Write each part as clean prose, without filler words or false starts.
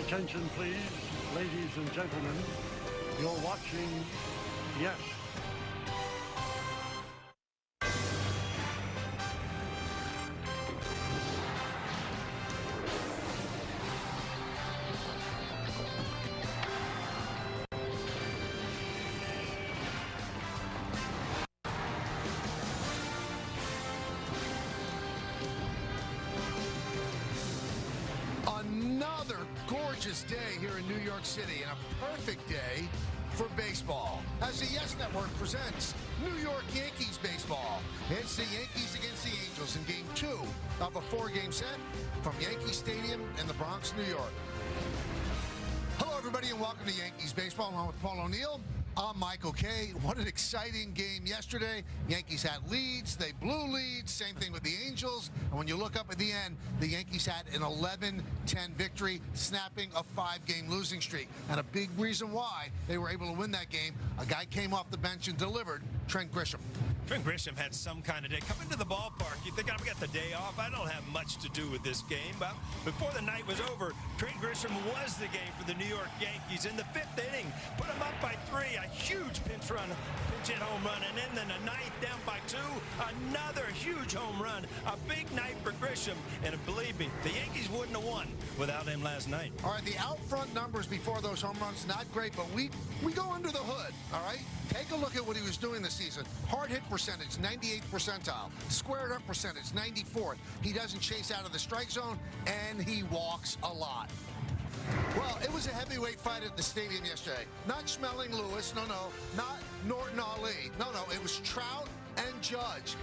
Attention, please, ladies and gentlemen. You're watching, yes, Another gorgeous day here in New York City, and a perfect day for baseball as the Yes Network presents New York Yankees baseball. It's the Yankees against the Angels in Game 2 of a 4-game set from Yankee Stadium in the Bronx, New York. Hello, everybody, and welcome to Yankees baseball. I'm with Paul O'Neill. I'm Michael Kay. What an exciting game yesterday. Yankees had leads. They blew leads. Same thing with the Angels. And when you look up at the end, the Yankees had an 11-10 victory, snapping a 5-game losing streak. And a big reason why they were able to win that game, a guy came off the bench and delivered, Trent Grisham. Trent Grisham had some kind of day. Coming to the ballpark, you think I've got the day off. I don't have much to do with this game. But before the night was over, Trent Grisham was the game for the New York Yankees. In the 5th inning, put them up by 3. A huge pinch hit home run. And then in the 9th, down by 2, another huge home run. A big night for Grisham. And believe me, the Yankees wouldn't have won without him last night. All right, the out front numbers before those home runs, not great, but we go under the hood, all right? Take a look at what he was doing this season. Hard hit percentage, 98th percentile. Squared up percentage, 94th. He doesn't chase out of the strike zone, and he walks a lot. Well, it was a heavyweight fight at the stadium yesterday. Not Schmeling Lewis, no. Not Norton Ali. No, it was Trout and Judge.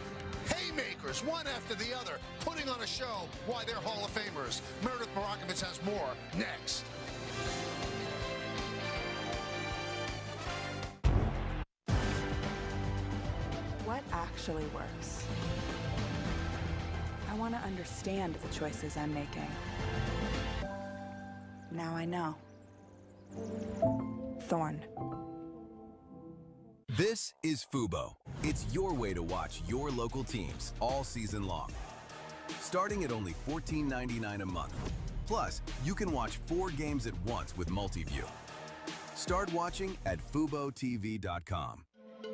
Haymakers, one after the other, putting on a show why they're Hall of Famers. Meredith Marakovitz has more next. What actually works? I want to understand the choices I'm making. Now I know. Thorn. This is Fubo. It's your way to watch your local teams all season long. Starting at only $14.99 a month. Plus, you can watch 4 games at once with Multiview. Start watching at FuboTV.com.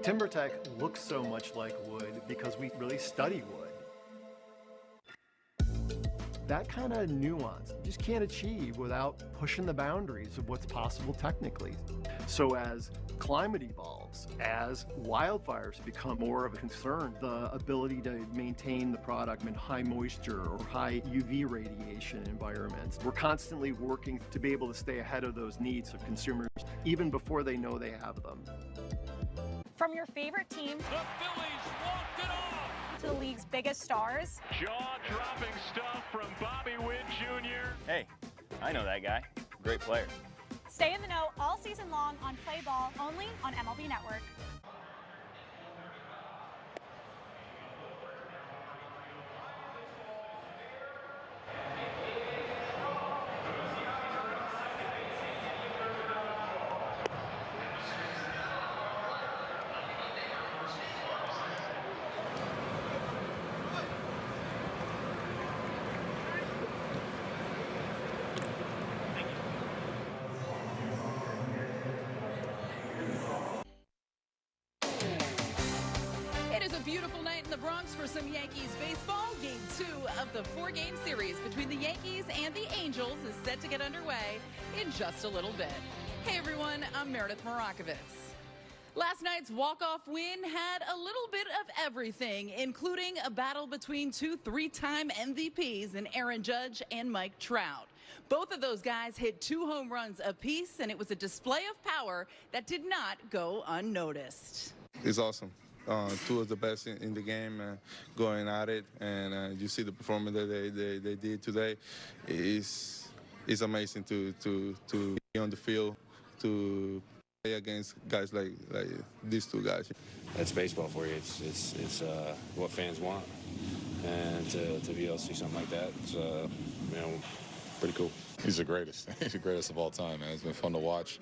TimberTech looks so much like wood because we really study wood. That kind of nuance you just can't achieve without pushing the boundaries of what's possible technically. So as climate evolves, as wildfires become more of a concern, the ability to maintain the product in high moisture or high UV radiation environments, we're constantly working to be able to stay ahead of those needs of consumers even before they know they have them. From your favorite team, the Phillies walked it off, to the league's biggest stars, jaw-dropping stuff from Bobby Witt Jr. Hey, I know that guy. Great player. Stay in the know all season long on Play Ball, only on MLB Network. Beautiful night in the Bronx for some Yankees baseball. Game 2 of the 4-game series between the Yankees and the Angels is set to get underway in just a little bit. Hey everyone, I'm Meredith Marakovitz. Last night's walk-off win had a little bit of everything, including a battle between 2 3-time MVPs in Aaron Judge and Mike Trout. Both of those guys hit 2 home runs apiece, and it was a display of power that did not go unnoticed. It's awesome. 2 of the best in the game, going at it, and you see the performance that they did today. It's amazing to be on the field, to play against guys like these 2 guys. That's baseball for you. It's what fans want, and to be able to see something like that, it's pretty cool. He's the greatest. He's the greatest of all time, man. It's been fun to watch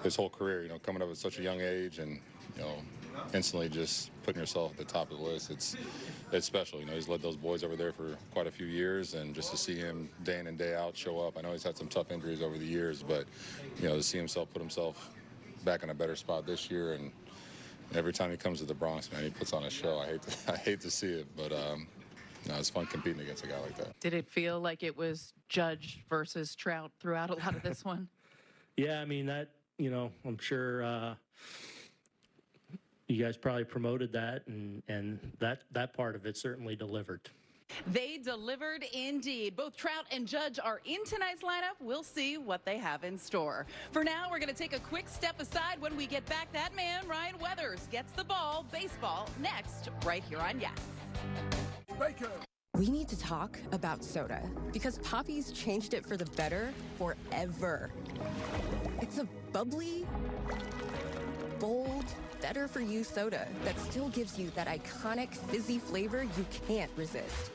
his whole career. Coming up at such a young age, and instantly just putting yourself at the top of the list, it's special. You know, he's led those boys over there for quite a few years, and just to see him day in and day out show up. I know he's had some tough injuries over the years, but, you know, to see himself put himself back in a better spot this year, and every time he comes to the Bronx, man, he puts on a show. I hate to see it, but no, it's fun competing against a guy like that. Did it feel like it was Judge versus Trout throughout a lot of this one? Yeah, I mean, that, you know, I'm sure you guys probably promoted that, and that part of it certainly delivered. They delivered indeed. Both Trout and Judge are in tonight's lineup. We'll see what they have in store. For now, we're going to take a quick step aside. When we get back, that man, Ryan Weathers, gets the ball. Baseball next, right here on Yes. Baker. We need to talk about soda because Poppy's changed it for the better forever. It's a bubbly, bold, better-for-you soda that still gives you that iconic fizzy flavor you can't resist.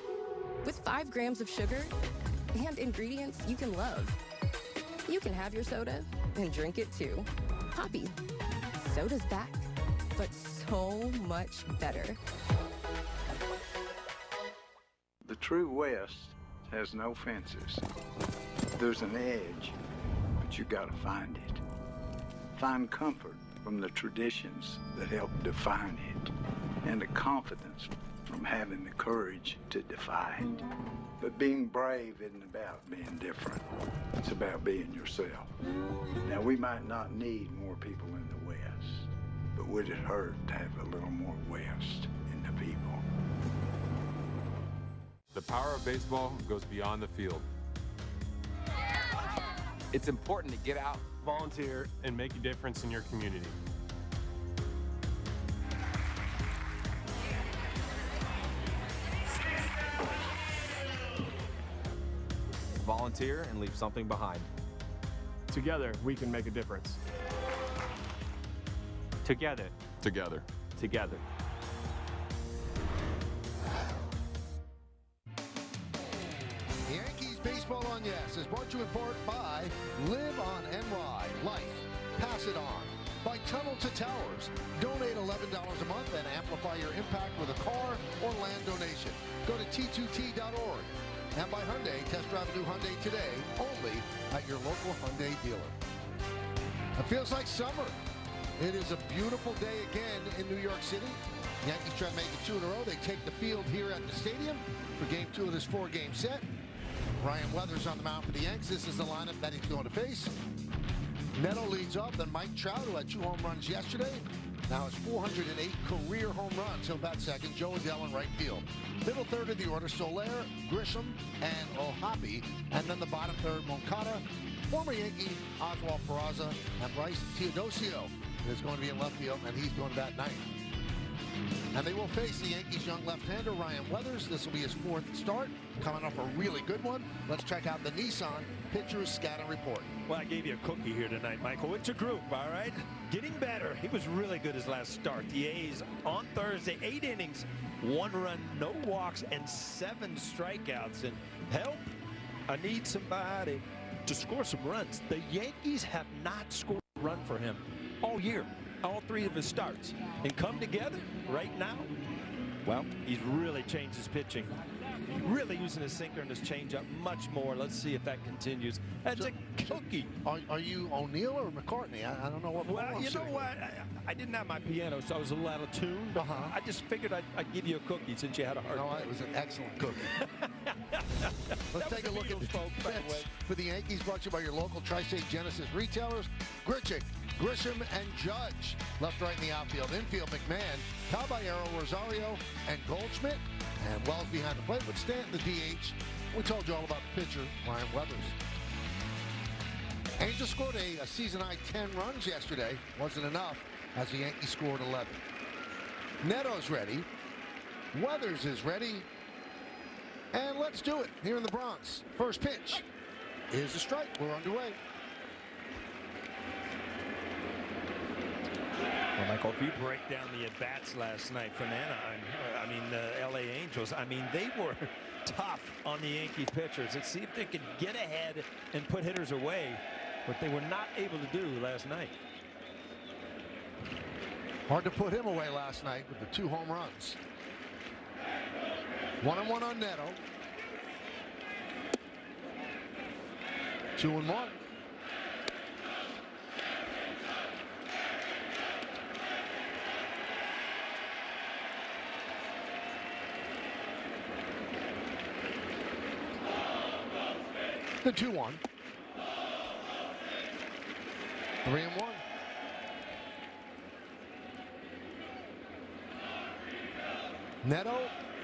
With 5 grams of sugar and ingredients you can love. You can have your soda and drink it too. Poppy. Soda's back, but so much better. The true West has no fences. There's an edge, but you gotta find it. Find comfort from the traditions that help define it, and the confidence from having the courage to defy it. But being brave isn't about being different. It's about being yourself. Now, we might not need more people in the West, but would it hurt to have a little more West in the people? The power of baseball goes beyond the field. It's important to get out, volunteer, and make a difference in your community. Volunteer and leave something behind. Together, we can make a difference. Together. Together. Together. Yankees Baseball on Yes is brought to you in part by Live on NY. Life. Pass it on. By Tunnel to Towers. Donate $11 a month and amplify your impact with a car or land donation. Go to T2T.org. And by Hyundai. Test drive a new Hyundai today, only at your local Hyundai dealer. It feels like summer. It is a beautiful day again in New York City. Yankees try to make it 2 in a row. They take the field here at the stadium for Game 2 of this 4-game set. Ryan Weathers on the mound for the Yanks. This is the lineup that he's going to face. Neto leads off, then Mike Trout, who had 2 home runs yesterday. Now has 408 career home runs. He'll bat second. Joe Adell in right field. Middle third of the order, Soler, Gisham, and O'Hoppe. And then the bottom third, Moncada, former Yankee Oswald Peraza, and Bryce Teodosio is going to be in left field, and he's going to bat ninth. And they will face the Yankees' young left-hander, Ryan Weathers. This will be his 4th start, coming off a really good one. Let's check out the Nissan Pitchers Scatter Report. Well, I gave you a cookie here tonight, Michael. It's a group, all right? Getting better. He was really good his last start. The A's on Thursday, 8 innings, 1 run, no walks, and 7 strikeouts. And help, I need somebody to score some runs. The Yankees have not scored a run for him all year. All 3 of his starts, and come together right now. Well, he's really changed his pitching. Really using his sinker and his changeup much more. Let's see if that continues. That's a cookie. Are you O'Neill or McCartney? I don't know what. Well, you know what? I didn't have my piano, so I was a little out of tune. But I just figured I'd give you a cookie since you had a hard time. No, it was an excellent cookie. Let's take a look at the defense for the Yankees, brought to you by your local Tri-State Genesis retailers. Grichuk, Gisham, and Judge. Left, right in the outfield. Infield, McMahon, Caballero, Rosario, and Goldschmidt. And Wells behind the plate with Stanton, the DH. We told you all about the pitcher, Ryan Weathers. Angels scored a season-high 10 runs yesterday. Wasn't enough as the Yankees scored 11. Neto's ready. Weathers is ready. And let's do it here in the Bronx. First pitch is a strike. We're underway. Well, Michael, if you break down the at-bats last night from Anaheim, I mean, the LA Angels, I mean, they were tough on the Yankees pitchers. Let's see if they could get ahead and put hitters away, what they were not able to do last night. Hard to put him away last night with the 2 home runs. 1-1 on Neto. 2-1. The 2-1. 3-1. Neto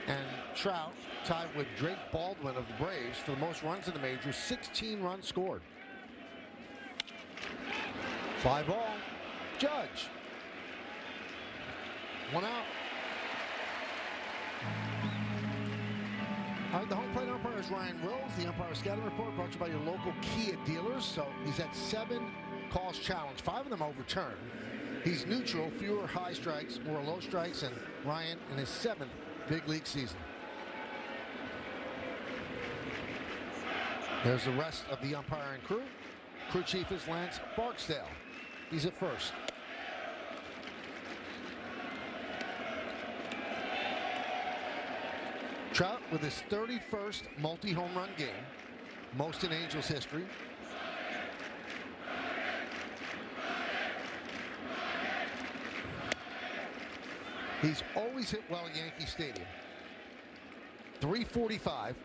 and Trout tied with Drake Baldwin of the Braves for the most runs in the majors. 16 runs scored. Fly ball. Judge. 1 out. All right, the home plate umpire is Ryan Wills. The umpire scouting report brought to you by your local Kia dealers. So he's had 7 calls challenged, 5 of them overturned. He's neutral, fewer high strikes, more low strikes, and Ryan in his 7th big league season. There's the rest of the umpiring crew. Crew chief is Lance Barksdale. He's at first. Trout with his 31st multi-home run game, most in Angels history. He's always hit well at Yankee Stadium. 345,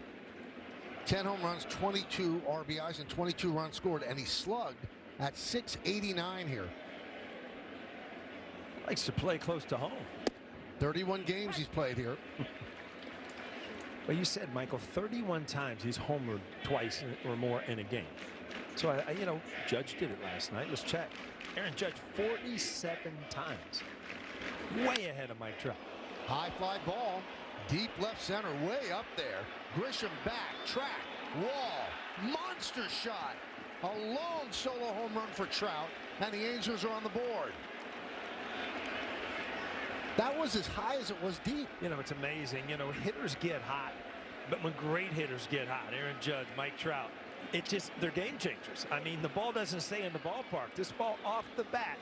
10 home runs, 22 RBIs, and 22 runs scored, and he slugged at .689 here. Likes to play close to home. 31 games he's played here. Well, you said, Michael, 31 times he's homered twice or more in a game. So, you know, Judge did it last night. Let's check. Aaron Judge, 47 times. Way ahead of Mike Trout. High fly ball. Deep left center, way up there. Gisham back, track, wall. Monster shot. A long solo home run for Trout, and the Angels are on the board. That was as high as it was deep. You know, it's amazing. You know, hitters get hot, but when great hitters get hot, Aaron Judge, Mike Trout, it just, they're game changers. I mean, the ball doesn't stay in the ballpark. This ball off the bat.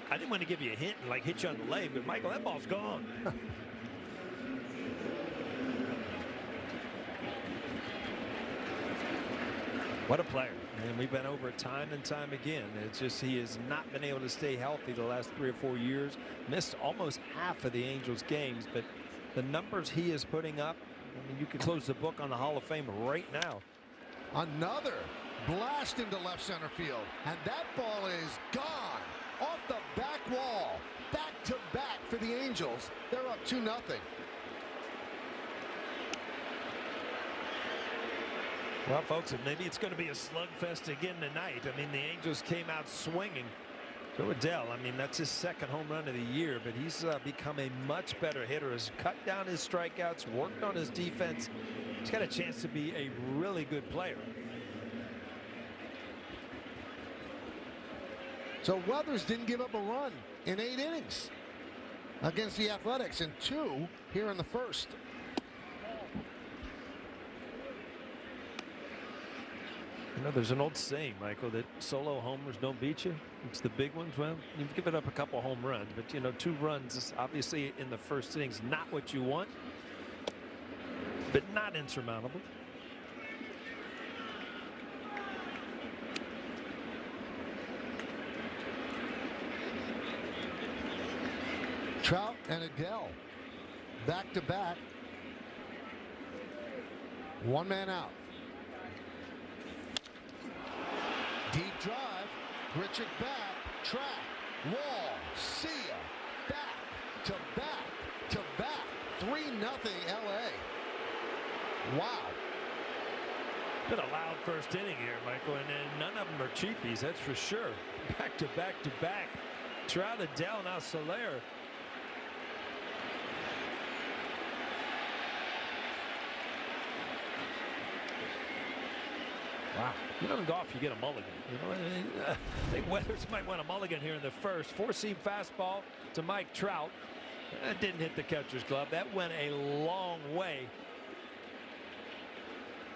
I didn't want to give you a hint and like hit you on the leg, but Michael, that ball's gone. What a player. And we've been over it time and time again. It's just he has not been able to stay healthy the last 3 or 4 years. Missed almost half of the Angels games, but the numbers he is putting up, I mean, you could close the book on the Hall of Fame right now. Another blast into left center field, and that ball is gone off the back wall. Back to back for the Angels. They're up 2-0. Well, folks, maybe it's going to be a slugfest again tonight. I mean, the Angels came out swinging. So Adele, I mean, that's his 2nd home run of the year, but he's become a much better hitter. Has cut down his strikeouts, worked on his defense. He's got a chance to be a really good player. So Weathers didn't give up a run in 8 innings against the Athletics, and 2 here in the first. You know, there's an old saying, Michael, that solo homers don't beat you. It's the big ones. Well, you've given up a couple home runs, but, you know, 2 runs is obviously in the first innings not what you want, but not insurmountable. Trout and Adele back to back. 1 man out. Deep drive, Grichuk back, track, wall, see ya, back to back to back, 3-0 LA. Wow. Been a loud first inning here, Michael, and none of them are cheapies, that's for sure. Back to back to back. Trout, Adele, now Soler. Wow. You know, in golf, you get a mulligan. You know, I think Weathers might want a mulligan here in the first. 4-seam fastball to Mike Trout. That didn't hit the catcher's glove. That went a long way.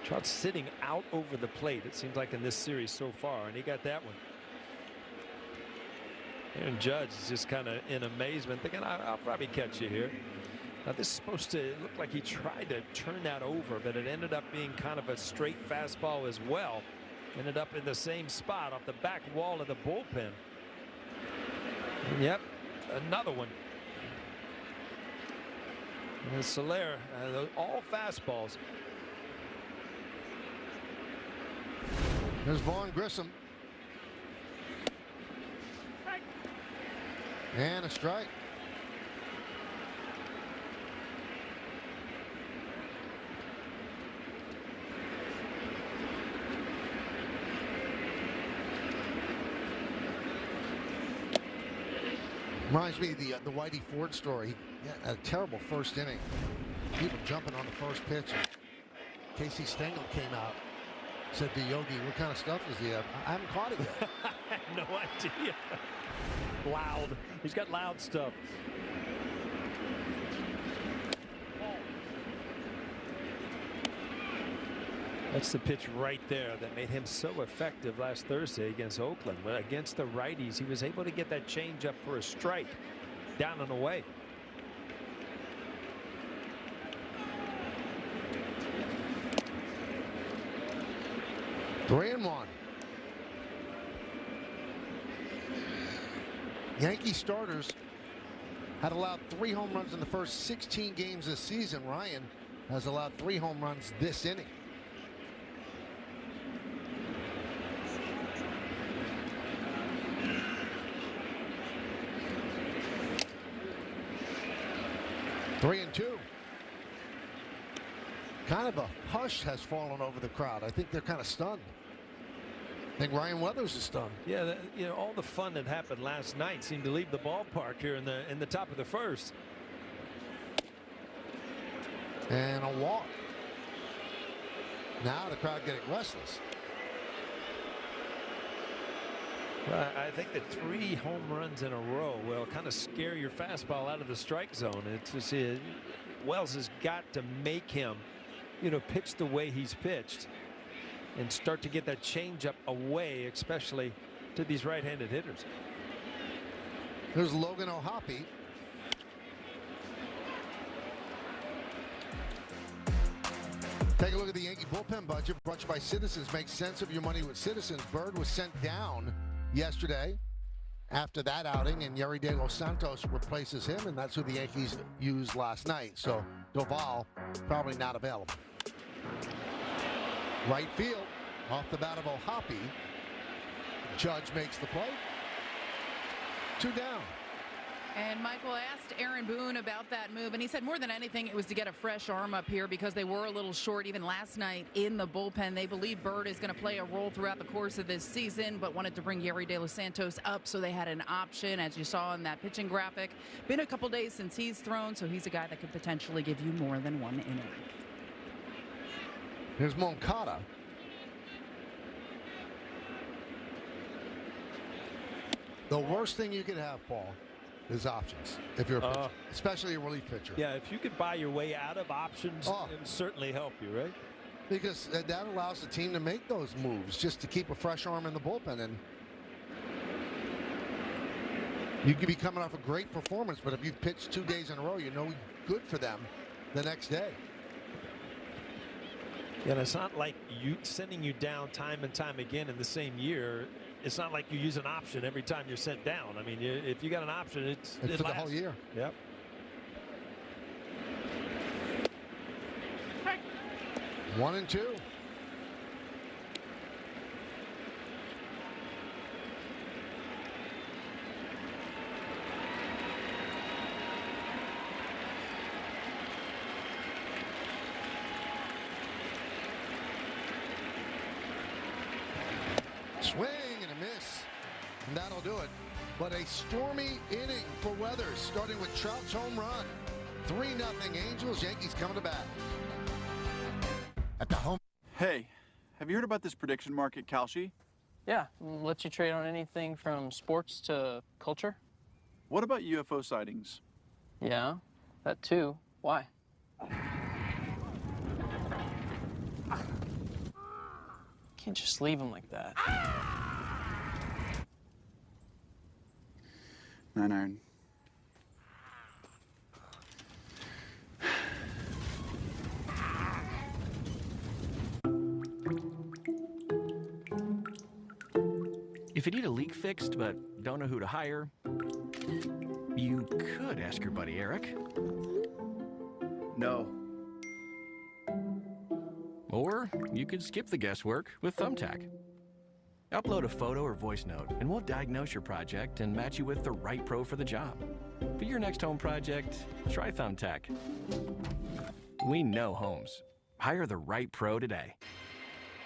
Trout sitting out over the plate, it seems like, in this series so far, and he got that one. Aaron Judge is just kind of in amazement, thinking, I'll probably catch you here. Now, this is supposed to look like he tried to turn that over, but it ended up being kind of a straight fastball as well. Ended up in the same spot off the back wall of the bullpen. And yep, another one. And Soler, all fastballs. There's Vaughn Grissom. And a strike. Reminds me of the Whitey Ford story. Yeah, a terrible first inning. People jumping on the first pitch. Casey Stengel came out, said to Yogi, "What kind of stuff does he have?" I haven't caught it yet. I have no idea. Loud. He's got loud stuff. That's the pitch right there that made him so effective last Thursday against Oakland. But against the righties, he was able to get that changeup for a strike down and away. Three and one. Yankee starters had allowed 3 home runs in the first 16 games this season. Ryan has allowed 3 home runs this inning. Three and two. Kind of a hush has fallen over the crowd. I think they're kind of stunned. I think Ryan Weathers is stunned. Yeah, you know, all the fun that happened last night seemed to leave the ballpark here in the top of the first. And a walk. Now the crowd getting restless. Well, I think that 3 home runs in a row will kind of scare your fastball out of the strike zone. It's just, Wells has got to make him, you know, pitch the way he's pitched and start to get that changeup away, especially to these right-handed hitters. There's Logan O'Hoppe. Take a look at the Yankee bullpen budget brought to you by Citizens. Make sense of your money with Citizens. Bird was sent down yesterday after that outing, and Yerry De Los Santos replaces him, and that's who the Yankees used last night. So Doval probably not available. Right field, off the bat of O'Hoppe. Judge makes the play. 2 down. And Michael asked Aaron Boone about that move, and he said more than anything it was to get a fresh arm up here because they were a little short even last night in the bullpen. They believe Bird is going to play a role throughout the course of this season, but wanted to bring Yerry De Los Santos up so they had an option, as you saw in that pitching graphic. Been a couple days since he's thrown, so he's a guy that could potentially give you more than 1 inning. Here's Moncada. The worst thing you could have, Paul, is options if you're a pitcher, especially a relief pitcher. Yeah, if you could buy your way out of options, it would certainly help you, right? Because that allows the team to make those moves just to keep a fresh arm in the bullpen. And you could be coming off a great performance, but if you've pitched 2 days in a row, you know good for them the next day. Yeah, and it's not like you sending you down time and time again in the same year. It's not like you use an option every time you're sent down. I mean, if you got an option, it's for the whole year. Yep. Hey. 1 and 2. Swing and a miss, and that'll do it. But a stormy inning for Weathers, starting with Trout's home run. 3-0 Angels. Yankees coming to bat. At the home. Hey, have you heard about this prediction market, Kalshi? Yeah, lets you trade on anything from sports to culture. What about UFO sightings? Yeah, that too. Why? Can't just leave them like that. 9 iron. If you need a leak fixed but don't know who to hire, you could ask your buddy Eric. No. Or you could skip the guesswork with Thumbtack. Upload a photo or voice note, and we'll diagnose your project and match you with the right pro for the job. For your next home project, try Thumbtack. We know homes. Hire the right pro today.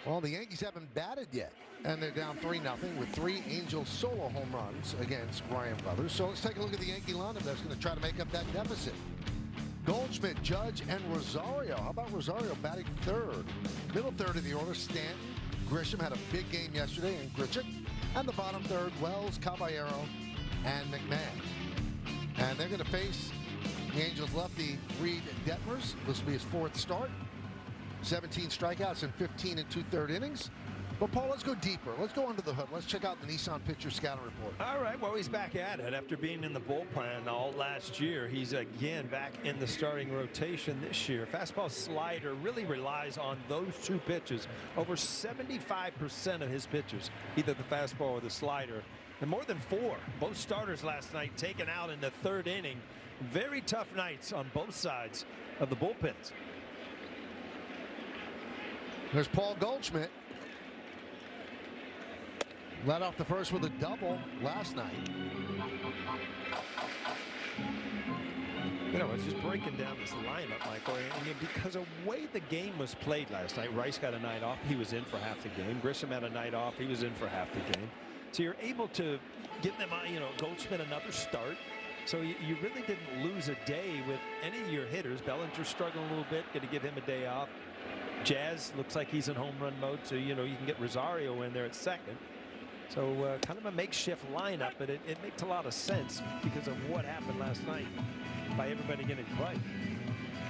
Well, the Yankees haven't batted yet, and they're down 3-0 with 3 Angels solo home runs against Ryan Brothers. So let's take a look at the Yankee lineup that's going to try to make up that deficit. Goldschmidt, Judge, and Rosario. How about Rosario batting third? Middle third of the order, Stanton. Gisham had a big game yesterday, and Grichuk. And the bottom third, Wells, Caballero, and McMahon. And they're going to face the Angels lefty Reid Detmers. This will be his 4th start. 17 strikeouts in 15 2/3 innings. But, Paul, let's go deeper. Let's go under the hood. Let's check out the Nissan pitcher scouting report. All right, well, he's back at it. After being in the bullpen all last year, he's again back in the starting rotation this year. Fastball slider really relies on those 2 pitches. Over 75% of his pitches, either the fastball or the slider. And more than 4. Both starters last night taken out in the 3rd inning. Very tough nights on both sides of the bullpens. There's Paul Goldschmidt. Led off the first with a double last night. You know, it's just breaking down this lineup, Michael, and because of the way the game was played last night. Rice got a night off. He was in for half the game. Gisham had a night off. He was in for half the game. So you're able to give them, Goldschmidt another start. So you really didn't lose a day with any of your hitters. Bellinger's struggling a little bit. Going to give him a day off. Jazz looks like he's in home run mode. So, you can get Rosario in there at second. So kind of a makeshift lineup, but it makes a lot of sense because of what happened last night by everybody getting played.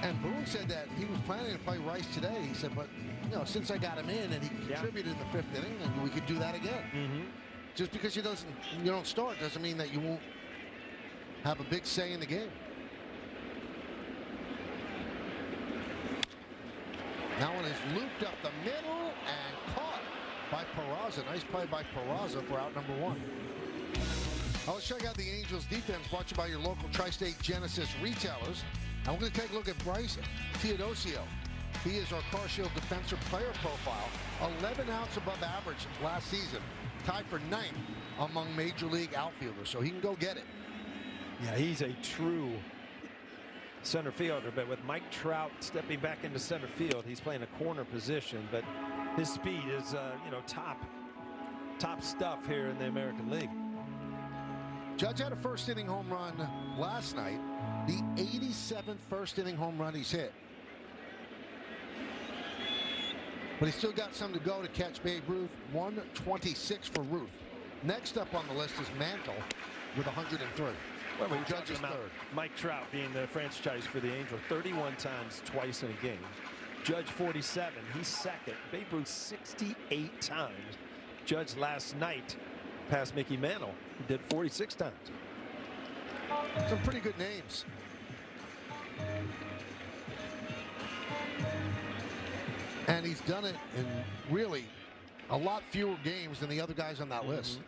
And Boone said that he was planning to play Rice today. He said, but since I got him in and he contributed in the 5th inning, and we could do that again. Just because you don't start doesn't mean that you won't have a big say in the game. That one is looped up the middle and caught by Peraza. Nice play by Peraza for out number 1. Let's check out the Angels defense brought to you by your local Tri-State Genesis retailers. And we're going to take a look at Bryce Teodosio. He is our Car Shield Defensive Player Profile. 11 outs above average last season. Tied for 9th among Major League outfielders. So he can go get it. Yeah, he's a true center fielder, but with Mike Trout stepping back into center field, he's playing a corner position, but his speed is top stuff here in the American League. Judge had a 1st inning home run last night, the 87th 1st inning home run he's hit. But he's still got some to go to catch Babe Ruth. 126 for Ruth. Next up on the list is Mantle with 103. Well, we Judge is 3rd. Mike Trout being the franchise for the Angels 31 times twice in a game. Judge 47. He's 2nd. Babe Ruth 68 times. Judge last night passed Mickey Mantle. He did 46 times. Some pretty good names. And he's done it in really a lot fewer games than the other guys on that list.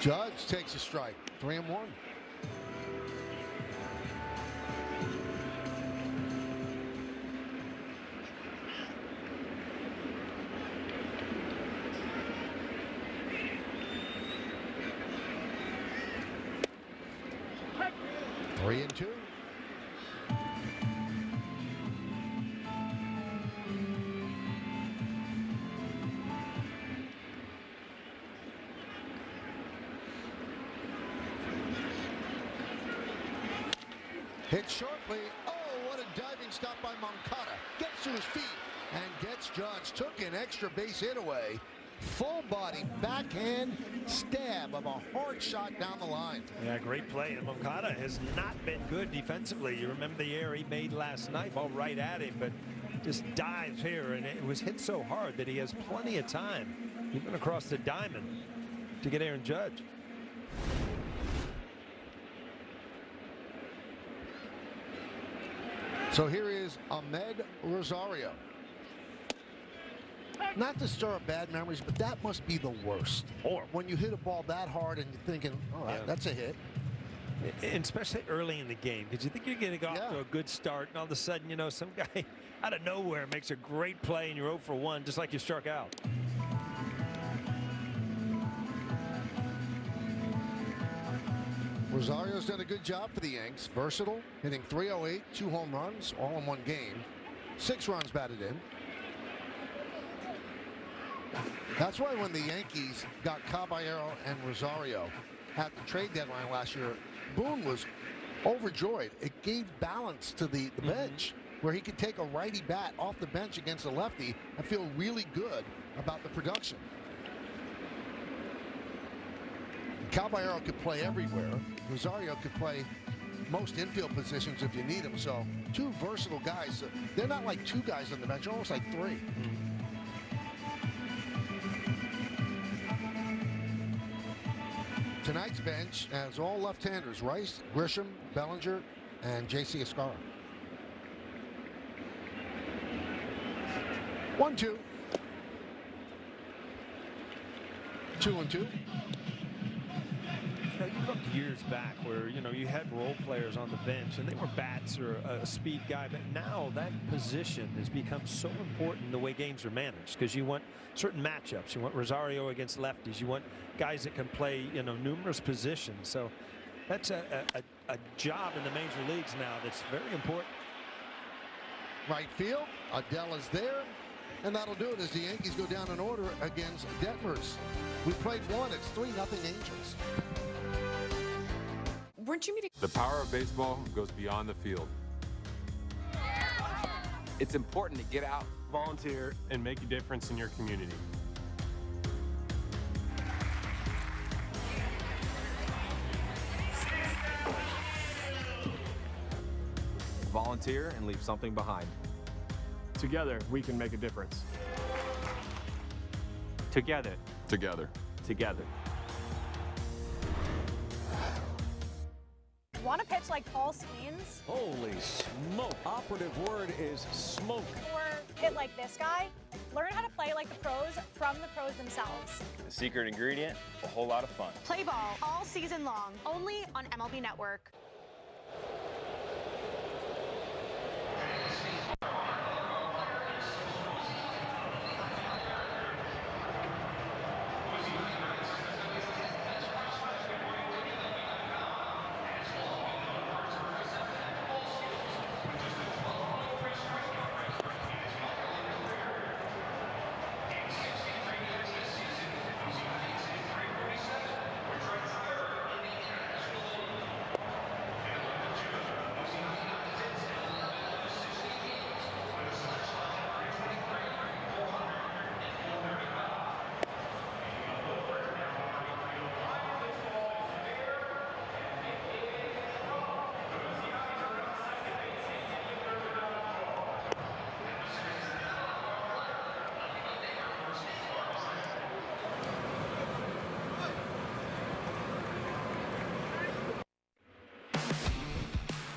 Judge takes a strike. 3-1. Three and 2. Hit shortly. Oh, what a diving stop by Moncada. Gets to his feet and gets Judge. Took an extra base hit away. Full body backhand stab of a hard shot down the line. Yeah, great play. And Moncada has not been good defensively. You remember the error he made last night, ball right at him, but just dives here, and it was hit so hard that he has plenty of time, even across the diamond, to get Aaron Judge. So here is Ahmed Rosario. Not to stir up bad memories, but that must be the worst. Or when you hit a ball that hard and you're thinking, oh, that's a hit. And especially early in the game, because you think you're getting off to a good start, and all of a sudden, you know, some guy out of nowhere makes a great play, and you're 0 for 1, just like you struck out. Rosario's done a good job for the Yanks. Versatile, hitting .308, 2 home runs, all in one game. 6 runs batted in. That's why when the Yankees got Caballero and Rosario at the trade deadline last year, Boone was overjoyed. It gave balance to the bench, where he could take a righty bat off the bench against a lefty and feel really good about the production. Caballero could play everywhere. Rosario could play most infield positions if you need him. So 2 versatile guys. They're not like 2 guys on the bench, almost like 3. Tonight's bench has all left-handers: Rice, Gisham, Bellinger, and J.C. Escara. 1-2. 2-2. You know, you look years back where, you know, you had role players on the bench and they were bats or a speed guy, but now that position has become so important in the way games are managed, because you want certain matchups. You want Rosario against lefties. You want guys that can play, you know, numerous positions. So that's a job in the major leagues now that's very important. Right field, Adele is there, and that'll do it as the Yankees go down in order against Detmers. We played 1. It's 3-0 Angels. Weren't you meeting? The power of baseball goes beyond the field. It's important to get out, volunteer, and make a difference in your community. volunteer, and leave something behind. Together, we can make a difference. Together. Together. Together. Want to pitch like Paul Skeens? Holy smoke. Operative word is smoke. Or hit like this guy? Learn how to play like the pros from the pros themselves. The secret ingredient, a whole lot of fun. Play ball all season long, only on MLB Network.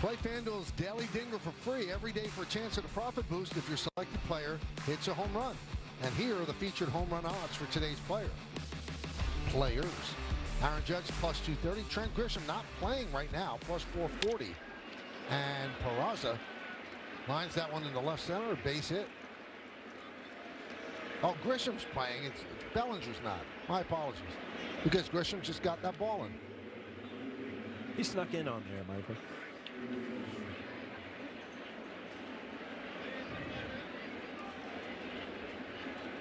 Play FanDuel's Daily Dinger for free every day for a chance at a profit boost if your selected player hits a home run. And here are the featured home run odds for today's players. Aaron Judge plus 230. Trent Grisham not playing right now, plus 440. And Peraza lines that one in the left center, base hit. Oh, Grisham's playing. It's Bellinger's not. My apologies. Because Grisham just got that ball in. He snuck in on there, Michael.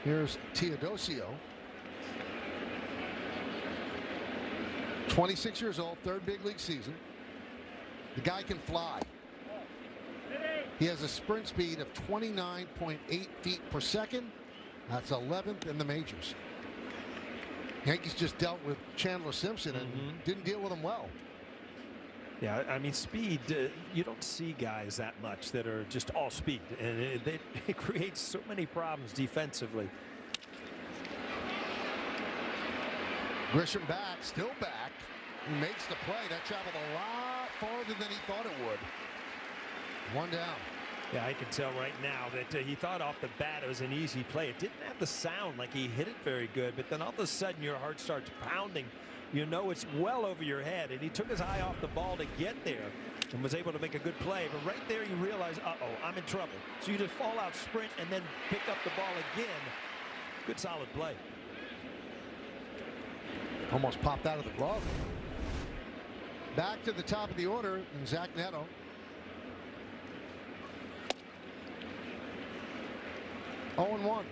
Here's Teodosio. 26 years old, third big league season. The guy can fly. He has a sprint speed of 29.8 feet per second. That's 11th in the majors. Yankees just dealt with Chandler Simpson and didn't deal with him well. Yeah, I mean, speed, you don't see guys that much that are just all speed, and it creates so many problems defensively. Gisham back, still back. He makes the play. That traveled a lot farther than he thought it would. One down. Yeah, I can tell right now that he thought off the bat it was an easy play. It didn't have the sound like he hit it very good, but then all of a sudden your heart starts pounding. You know it's well over your head, and he took his eye off the ball to get there and was able to make a good play. But right there you realize, uh-oh, I'm in trouble. So you just fall out, sprint, and then pick up the ball again. Good solid play. Almost popped out of the glove. Back to the top of the order, and Zach Neto. Oh, 0-1.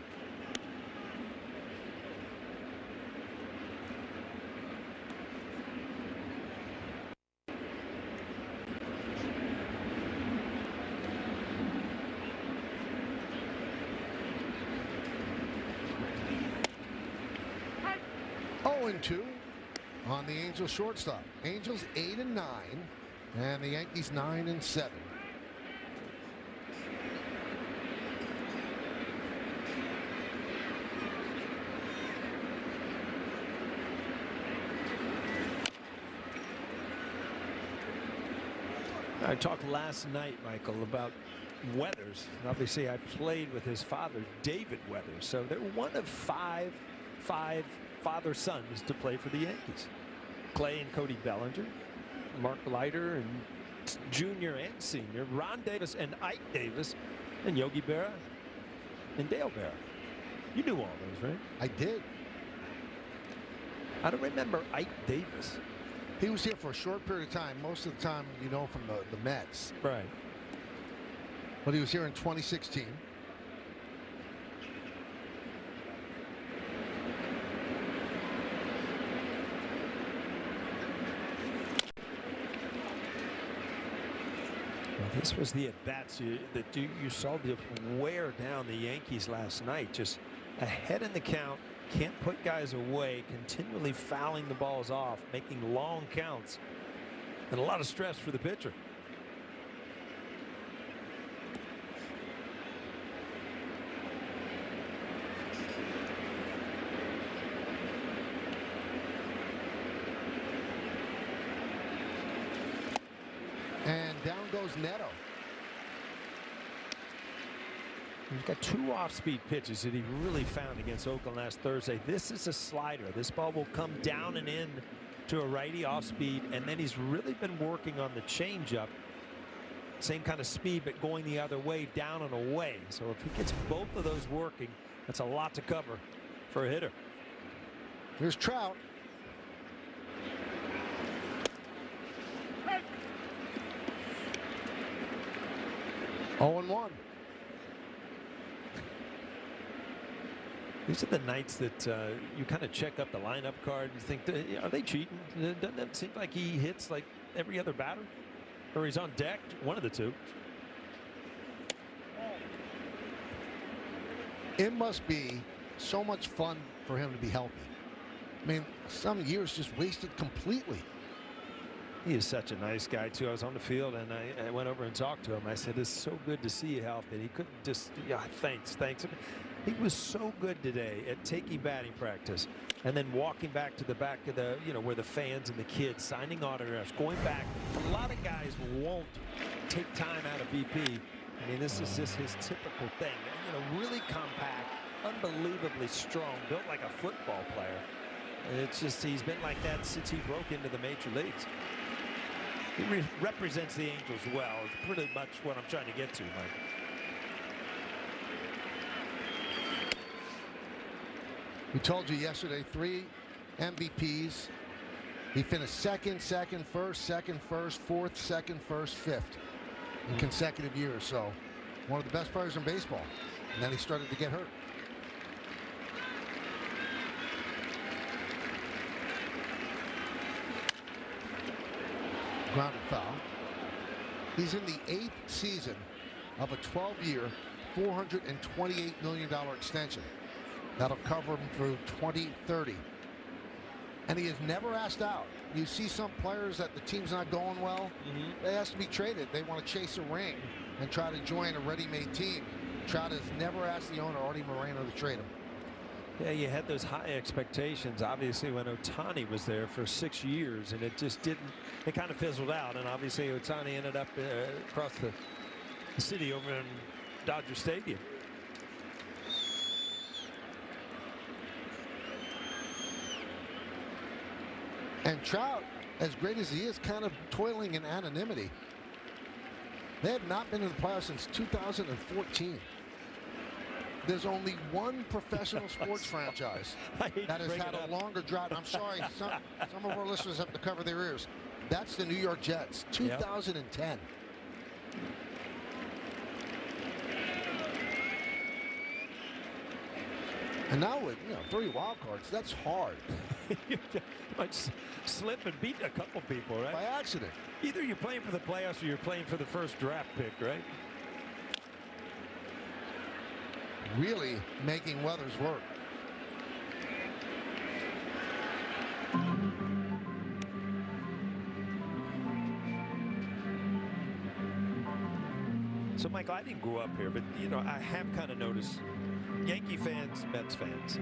Oh, 2 on the Angels shortstop. Angels 8-9, and the Yankees 9-7. I talked last night, Michael, about Weathers. Obviously, I played with his father, David Weathers. So they're one of five father-sons to play for the Yankees. Clay and Cody Bellinger, Mark Leiter and Junior and Senior, Ron Davis and Ike Davis, and Yogi Berra and Dale Berra. You knew all those, right? I did. I don't remember Ike Davis. He was here for a short period of time. Most of the time, you know, from the Mets. Right. But he was here in 2016. Well, this was the at-bats that you saw the wear down the Yankees last night. Just ahead in the count. Can't put guys away, continually fouling the balls off, making long counts, and a lot of stress for the pitcher. And down goes Neto. He's got 2 off-speed pitches that he really found against Oakland last Thursday. This is a slider. This ball will come down and in to a righty off-speed, and then he's really been working on the changeup. Same kind of speed, but going the other way, down and away. So if he gets both of those working, that's a lot to cover for a hitter. Here's Trout. Oh, 0-1. These are the nights that you kind of check up the lineup card and think, are they cheating? Doesn't it seem like he hits like every other batter? Or he's on deck? One of the two. It must be so much fun for him to be healthy. I mean, some years just wasted completely. He is such a nice guy, too. I was on the field, and I went over and talked to him. I said, it's so good to see you healthy. He couldn't just, yeah, thanks. He was so good today at taking batting practice and then walking back to the back of the, where the fans and the kids signing autographs, going back. A lot of guys won't take time out of BP. I mean, this is just his typical thing. Really compact, unbelievably strong, built like a football player. And it's just, he's been like that since he broke into the major leagues. He represents the Angels well. It's pretty much what I'm trying to get to, Mike. We told you yesterday, 3 MVPs. He finished second, first, fourth, second, first, fifth in consecutive years. So one of the best players in baseball. And then he started to get hurt. Grounded foul. He's in the 8th season of a 12-year, $428 million extension. That'll cover him through 2030. And he is never asked out. You see some players that the team's not going well, they ask to be traded. They want to chase a ring and try to join a ready-made team. Trout has never asked the owner, Artie Moreno, to trade him. Yeah, you had those high expectations, obviously, when Ohtani was there for 6 years, and it just didn't, it kind of fizzled out. And obviously, Ohtani ended up across the city over in Dodger Stadium. And Trout, as great as he is, kind of toiling in anonymity. They have not been in the playoffs since 2014. There's only one professional sports franchise that has had a longer drought. I'm sorry, some of our listeners have to cover their ears. That's the New York Jets, 2010. Yep. And now with 3 wild cards, that's hard. You might slip and beat a couple people, right? By accident. Either you're playing for the playoffs or you're playing for the first draft pick, right? Really making Weathers work. So, Michael, I didn't grow up here, but, I have kind of noticed Yankee fans, Mets fans,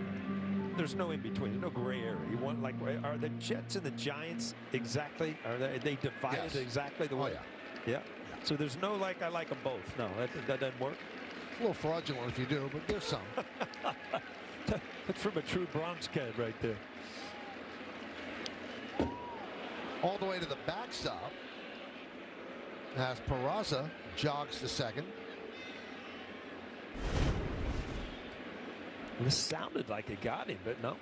there's no in between. There's no gray area. You want, like, are the Jets and the Giants exactly? Are they divided exactly the way? Yeah. So there's no like I like them both. No, that doesn't work. A little fraudulent if you do, but there's some. That's from a true Bronx kid right there. All the way to the backstop as Peraza jogs to second. This sounded like it got him, but no.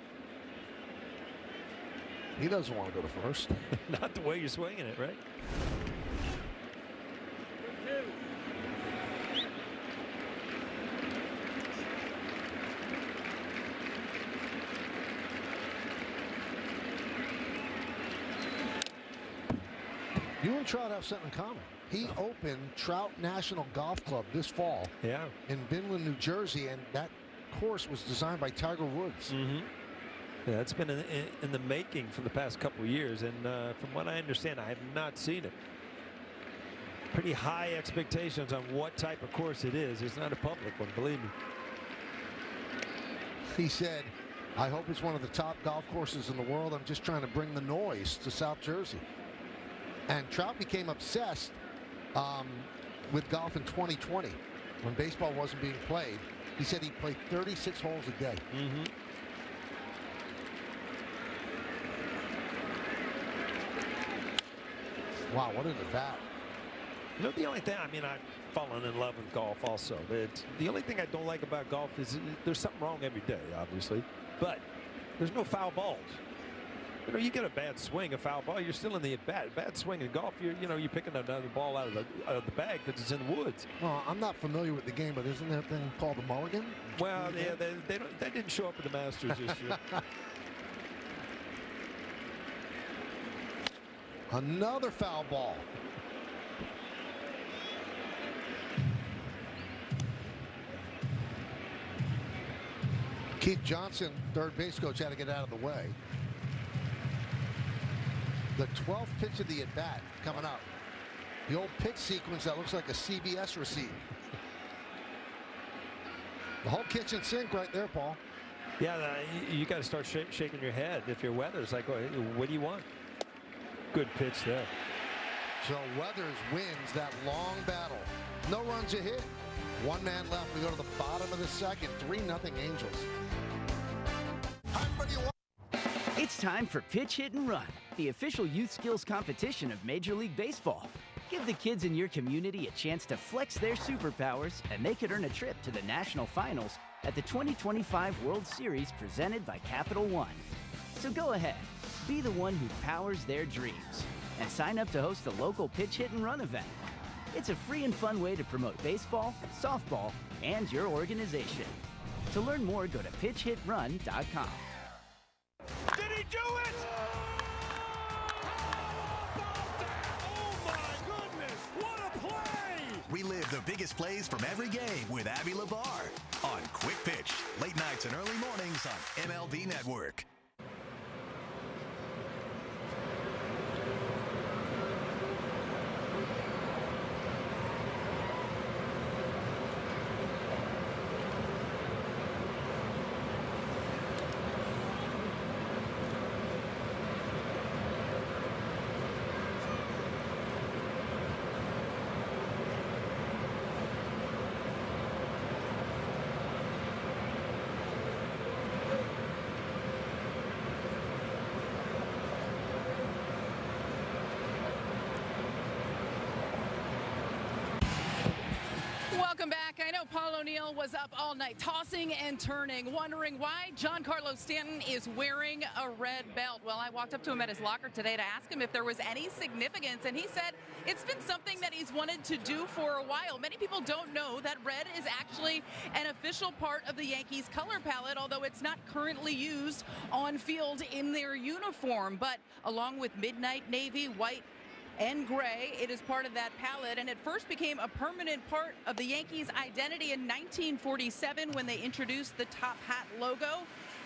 He doesn't want to go to first. Not the way you're swinging it, right? You and Trout have something in common. He opened Trout National Golf Club this fall in Vinland, New Jersey, and that course was designed by Tiger Woods. Yeah, it's been in the making for the past couple of years, and from what I understand, I have not seen it. Pretty high expectations on what type of course it is. It's not a public one, believe me. He said, I hope it's one of the top golf courses in the world. I'm just trying to bring the noise to South Jersey. And Trout became obsessed with golf in 2020 when baseball wasn't being played. He said he played 36 holes a day. Wow, what an at bat. The only thing, I mean, I've fallen in love with golf also, but the only thing I don't like about golf is there's something wrong every day, obviously, but there's no foul balls. You get a bad swing, a foul ball, you're still in the at-bat. Bad swing in golf, you're picking another ball out of the bag because it's in the woods. Well, I'm not familiar with the game, but isn't that thing called the mulligan? Well, yeah, they didn't show up at the Masters this year. Another foul ball. Keith Johnson, third base coach, had to get out of the way. The 12th pitch of the at-bat coming up. The old pitch sequence that looks like a CBS receipt. The whole kitchen sink right there, Paul. Yeah, you got to start shaking your head if you're Weathers. Like, what do you want? Good pitch there. So Weathers wins that long battle. No runs a hit. One man left. We go to the bottom of the second. 3-0 Angels. It's time for Pitch, Hit, and Run, the official youth skills competition of Major League Baseball. Give the kids in your community a chance to flex their superpowers, and they could earn a trip to the national finals at the 2025 World Series presented by Capital One. So go ahead, be the one who powers their dreams, and sign up to host a local Pitch, Hit, and Run event. It's a free and fun way to promote baseball, softball, and your organization. To learn more, go to pitchhitrun.com. Did he do it? Oh my goodness, what a play! Relive the biggest plays from every game with Abby LeVar on Quick Pitch, late nights and early mornings on MLB Network. Paul O'Neill was up all night, tossing and turning, wondering why Giancarlo Stanton is wearing a red belt. Well, I walked up to him at his locker today to ask him if there was any significance, and he said it's been something that he's wanted to do for a while. Many people don't know that red is actually an official part of the Yankees color palette, although it's not currently used on field in their uniform. But along with midnight navy, white, and gray, it is part of that palette, and it first became a permanent part of the Yankees' identity in 1947 when they introduced the top hat logo.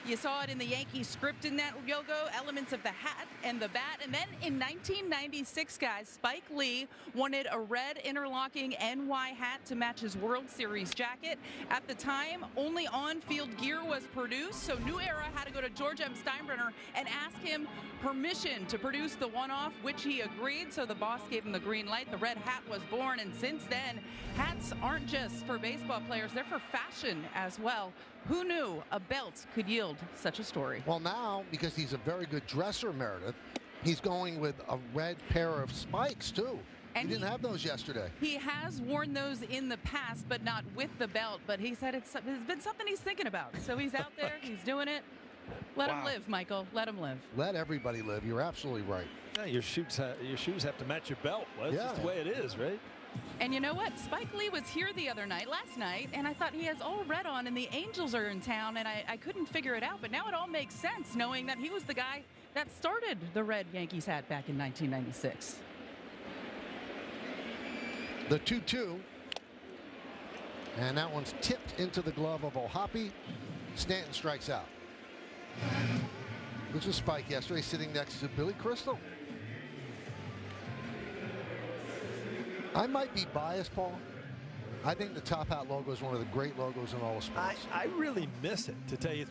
You saw it in the Yankee script in that logo, elements of the hat and the bat. And then in 1996, guys, Spike Lee wanted a red interlocking NY hat to match his World Series jacket. At the time, only on-field gear was produced, so New Era had to go to George M. Steinbrenner and ask him permission to produce the one-off, which he agreed, so the boss gave him the green light. The red hat was born, and since then, hats aren't just for baseball players, they're for fashion as well. Who knew a belt could yield such a story? Well, now, because he's a very good dresser, Meredith, he's going with a red pair of spikes, too. And he didn't have those yesterday. He has worn those in the past, but not with the belt. But he said it's been something he's thinking about. So he's out there, he's doing it. Let him live, Michael. Let him live. Let everybody live. You're absolutely right. Yeah, your shoes have to match your belt. Well, that's just the way it is, right? And you know what? Spike Lee was here last night, and I thought he has all red on, and the Angels are in town, and I couldn't figure it out. But now it all makes sense, knowing that he was the guy that started the red Yankees hat back in 1996. The 2-2. And that one's tipped into the glove of O'Hoppe. Stanton strikes out. This was Spike yesterday, sitting next to Billy Crystal. I might be biased, Paul. I think the top hat logo is one of the great logos in all of sports. I really miss it, to tell you.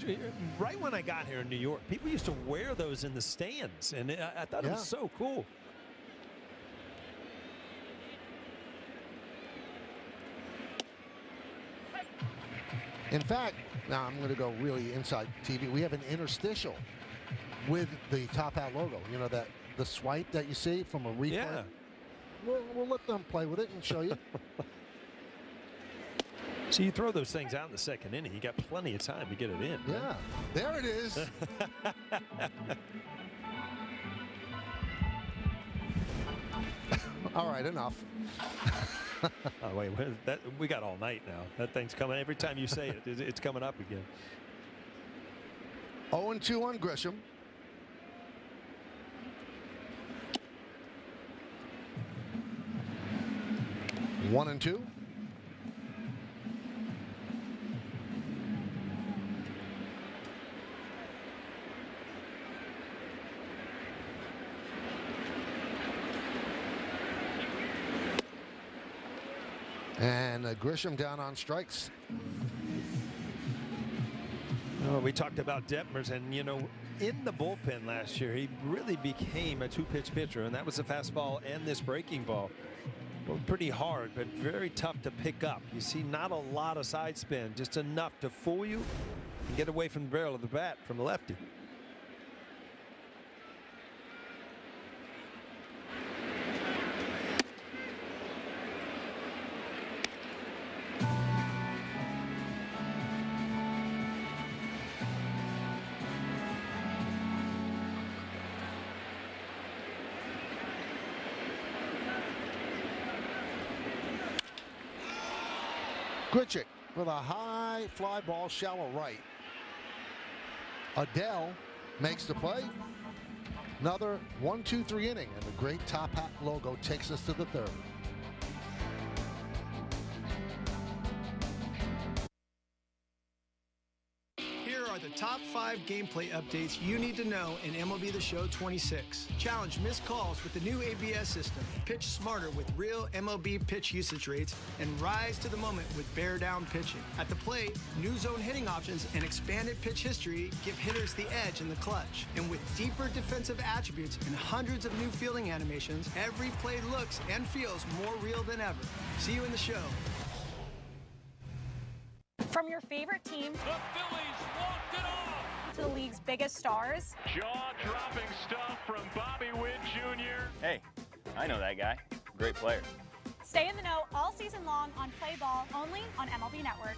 Right when I got here in New York, people used to wear those in the stands, and I thought it was so cool. In fact, now I'm going to go really inside TV. We have an interstitial with the top hat logo. You know, that the swipe that you see from a replay. Yeah. We'll let them play with it and show you. So you throw those things out in the second inning, you got plenty of time to get it in. Yeah, right? There it is. All right, enough. Oh, wait, we got all night now. That thing's coming. Every time you say it, it's coming up again. 0-2 on Gisham. One and two. And Gisham down on strikes. Oh, we talked about Detmers, and you know, in the bullpen last year, he really became a two-pitch pitcher, and that was the fastball and this breaking ball. Well, pretty hard, but very tough to pick up. You see not a lot of side spin, just enough to fool you and get away from the barrel of the bat from the lefty. Grichuk with a high fly ball, shallow right. Adele makes the play. Another 1-2-3 inning, and the great top hat logo takes us to the third. Here are the top 5 gameplay updates you need to know in MLB The Show 26. Challenge missed calls with the new ABS system. Pitch smarter with real MLB pitch usage rates, and rise to the moment with bear down pitching. At the plate, new zone hitting options and expanded pitch history give hitters the edge in the clutch. And with deeper defensive attributes and hundreds of new fielding animations, every play looks and feels more real than ever. See you in the show. From your favorite team, the Phillies walked it off, to the league's biggest stars. Jaw-dropping stuff from Bobby Witt Jr. Hey, I know that guy. Great player. Stay in the know all season long on Play Ball, only on MLB Network.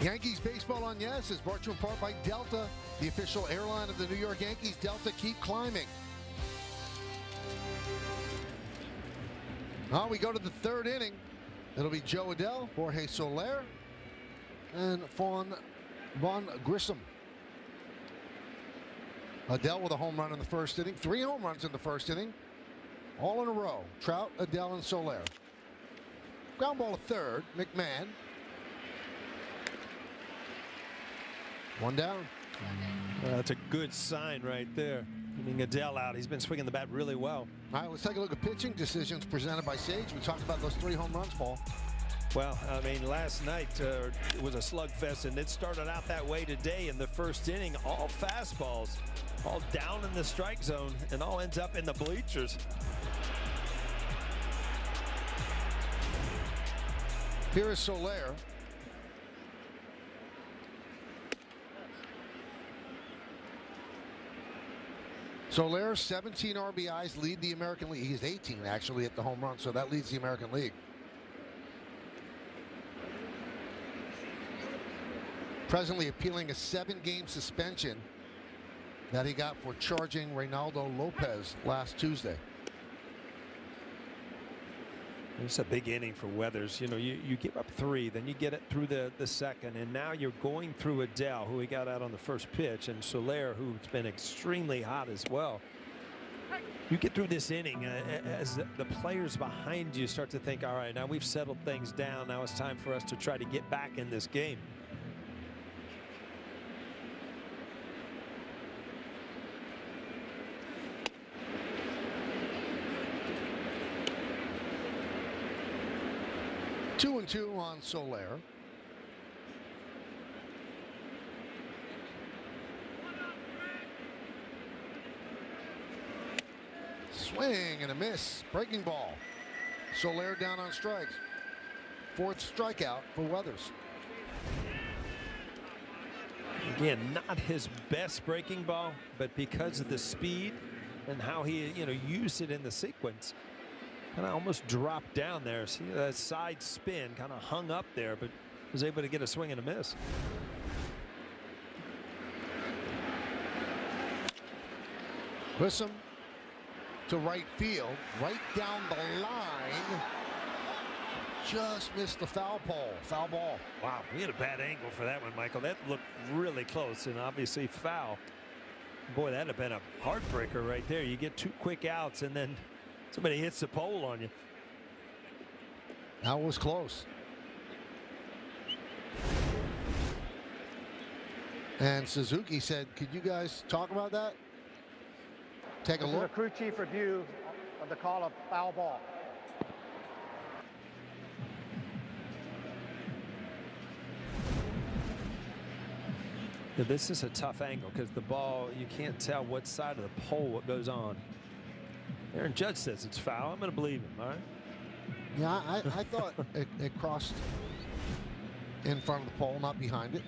Yankees baseball on Yes is brought to you in part by Delta, the official airline of the New York Yankees. Delta, keep climbing. Now we go to the third inning. It'll be Joe Adell, Jorge Soler, and Von Gisham. Adell with a home run in the first inning. 3 home runs in the first inning. All in a row. Trout, Adell, and Soler. Ground ball to third. McMahon. 1 down. That's a good sign right there. Getting Adell out. He's been swinging the bat really well. All right, let's take a look at pitching decisions presented by Sage. We talked about those 3 home runs, Paul. Well, I mean, last night it was a slugfest, and it started out that way today in the first inning. All fastballs, all down in the strike zone, and all ends up in the bleachers. Here is Soler. Soler, 17 RBIs, lead the American League. He's 18 actually at the home run, so that leads the American League. Presently appealing a 7-game suspension that he got for charging Reynaldo Lopez last Tuesday. It's a big inning for Weathers. You know, you give up 3, then you get it through the second, and now you're going through Adell, who he got out on the first pitch, and Soler, who's been extremely hot as well. You get through this inning as the players behind you start to think, all right, now we've settled things down. Now it's time for us to try to get back in this game. Two and 2 on Soler. Swing and a miss. Breaking ball. Soler down on strikes. 4th strikeout for Weathers. Again, not his best breaking ball, but because of the speed and how he, used it in the sequence, kind of almost dropped down there. See that side spin, kind of hung up there, but was able to get a swing and a miss. Gisham to right field, right down the line. Just missed the foul pole. Foul ball. Wow, we had a bad angle for that one, Michael. That looked really close and obviously foul. Boy, that'd have been a heartbreaker right there. You get 2 quick outs and then somebody hits the pole on you. That was close. And Suzuki said, could you guys talk about that? Take a look. This is a crew chief review of the call of foul ball. Yeah, this is a tough angle because the ball, you can't tell what side of the pole what goes on. Aaron Judge says it's foul. I'm going to believe him, all right? Yeah, I thought it crossed in front of the pole, not behind it.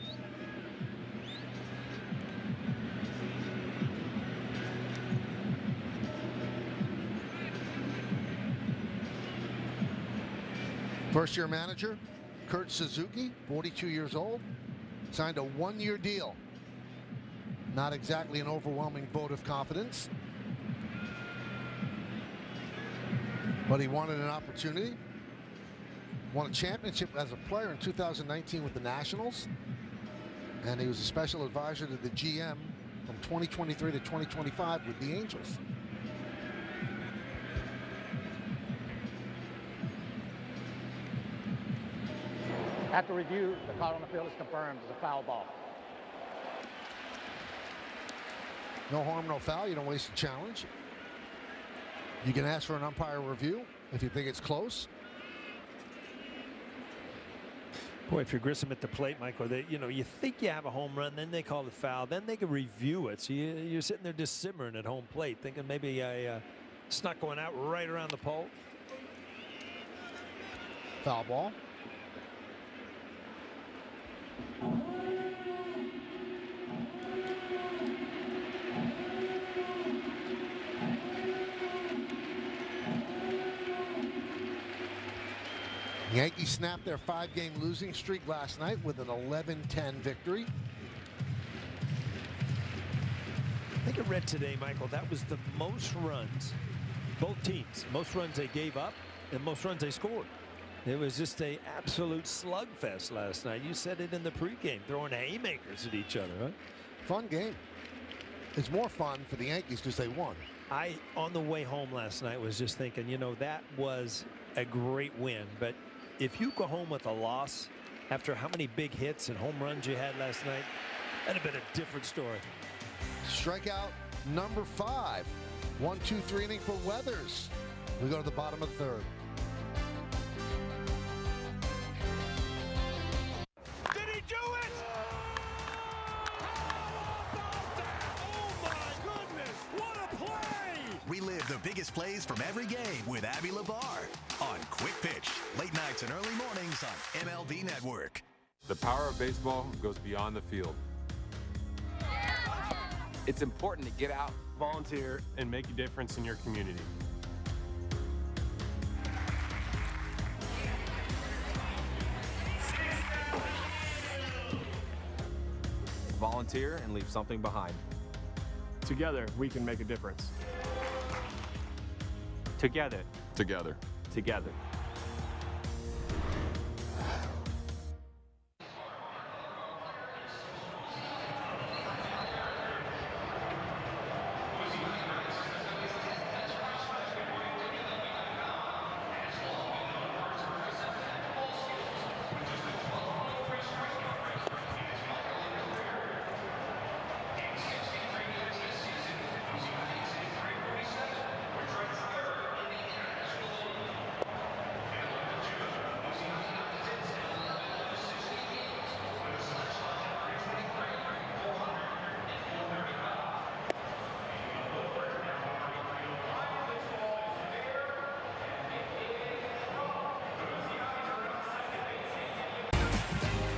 First-year manager, Kurt Suzuki, 42 years old, signed a 1-year deal. Not exactly an overwhelming vote of confidence. But he wanted an opportunity. Won a championship as a player in 2019 with the Nationals. And he was a special advisor to the GM from 2023 to 2025 with the Angels. After review, the call on the field is confirmed as a foul ball. No harm, no foul. You don't waste a challenge. You can ask for an umpire review if you think it's close. Boy, if you're Grissom at the plate, Michael, you think you have a home run, then they call it foul, then they can review it. So you're sitting there just simmering at home plate, thinking maybe I snuck one out right around the pole. Foul ball. Yankees snapped their 5-game losing streak last night with an 11-10 victory. I think I read today, Michael, that was the most runs, both teams, most runs they gave up and most runs they scored. It was just an absolute slugfest last night. You said it in the pregame, throwing haymakers at each other. Huh? Fun game. It's more fun for the Yankees because they won. On the way home last night, was just thinking, that was a great win. But if you go home with a loss after how many big hits and home runs you had last night, that'd have been a different story. Strikeout number 5. 1-2-3 inning for Weathers. We go to the bottom of the third. Did he do it? Oh my goodness, what a play! Relive the biggest plays from every game with Abby LeVar on Quick Pitch, late nights and early mornings on MLB Network. The power of baseball goes beyond the field. It's important to get out, volunteer, and make a difference in your community. volunteer, and leave something behind. Together, we can make a difference. Together. Together. Together.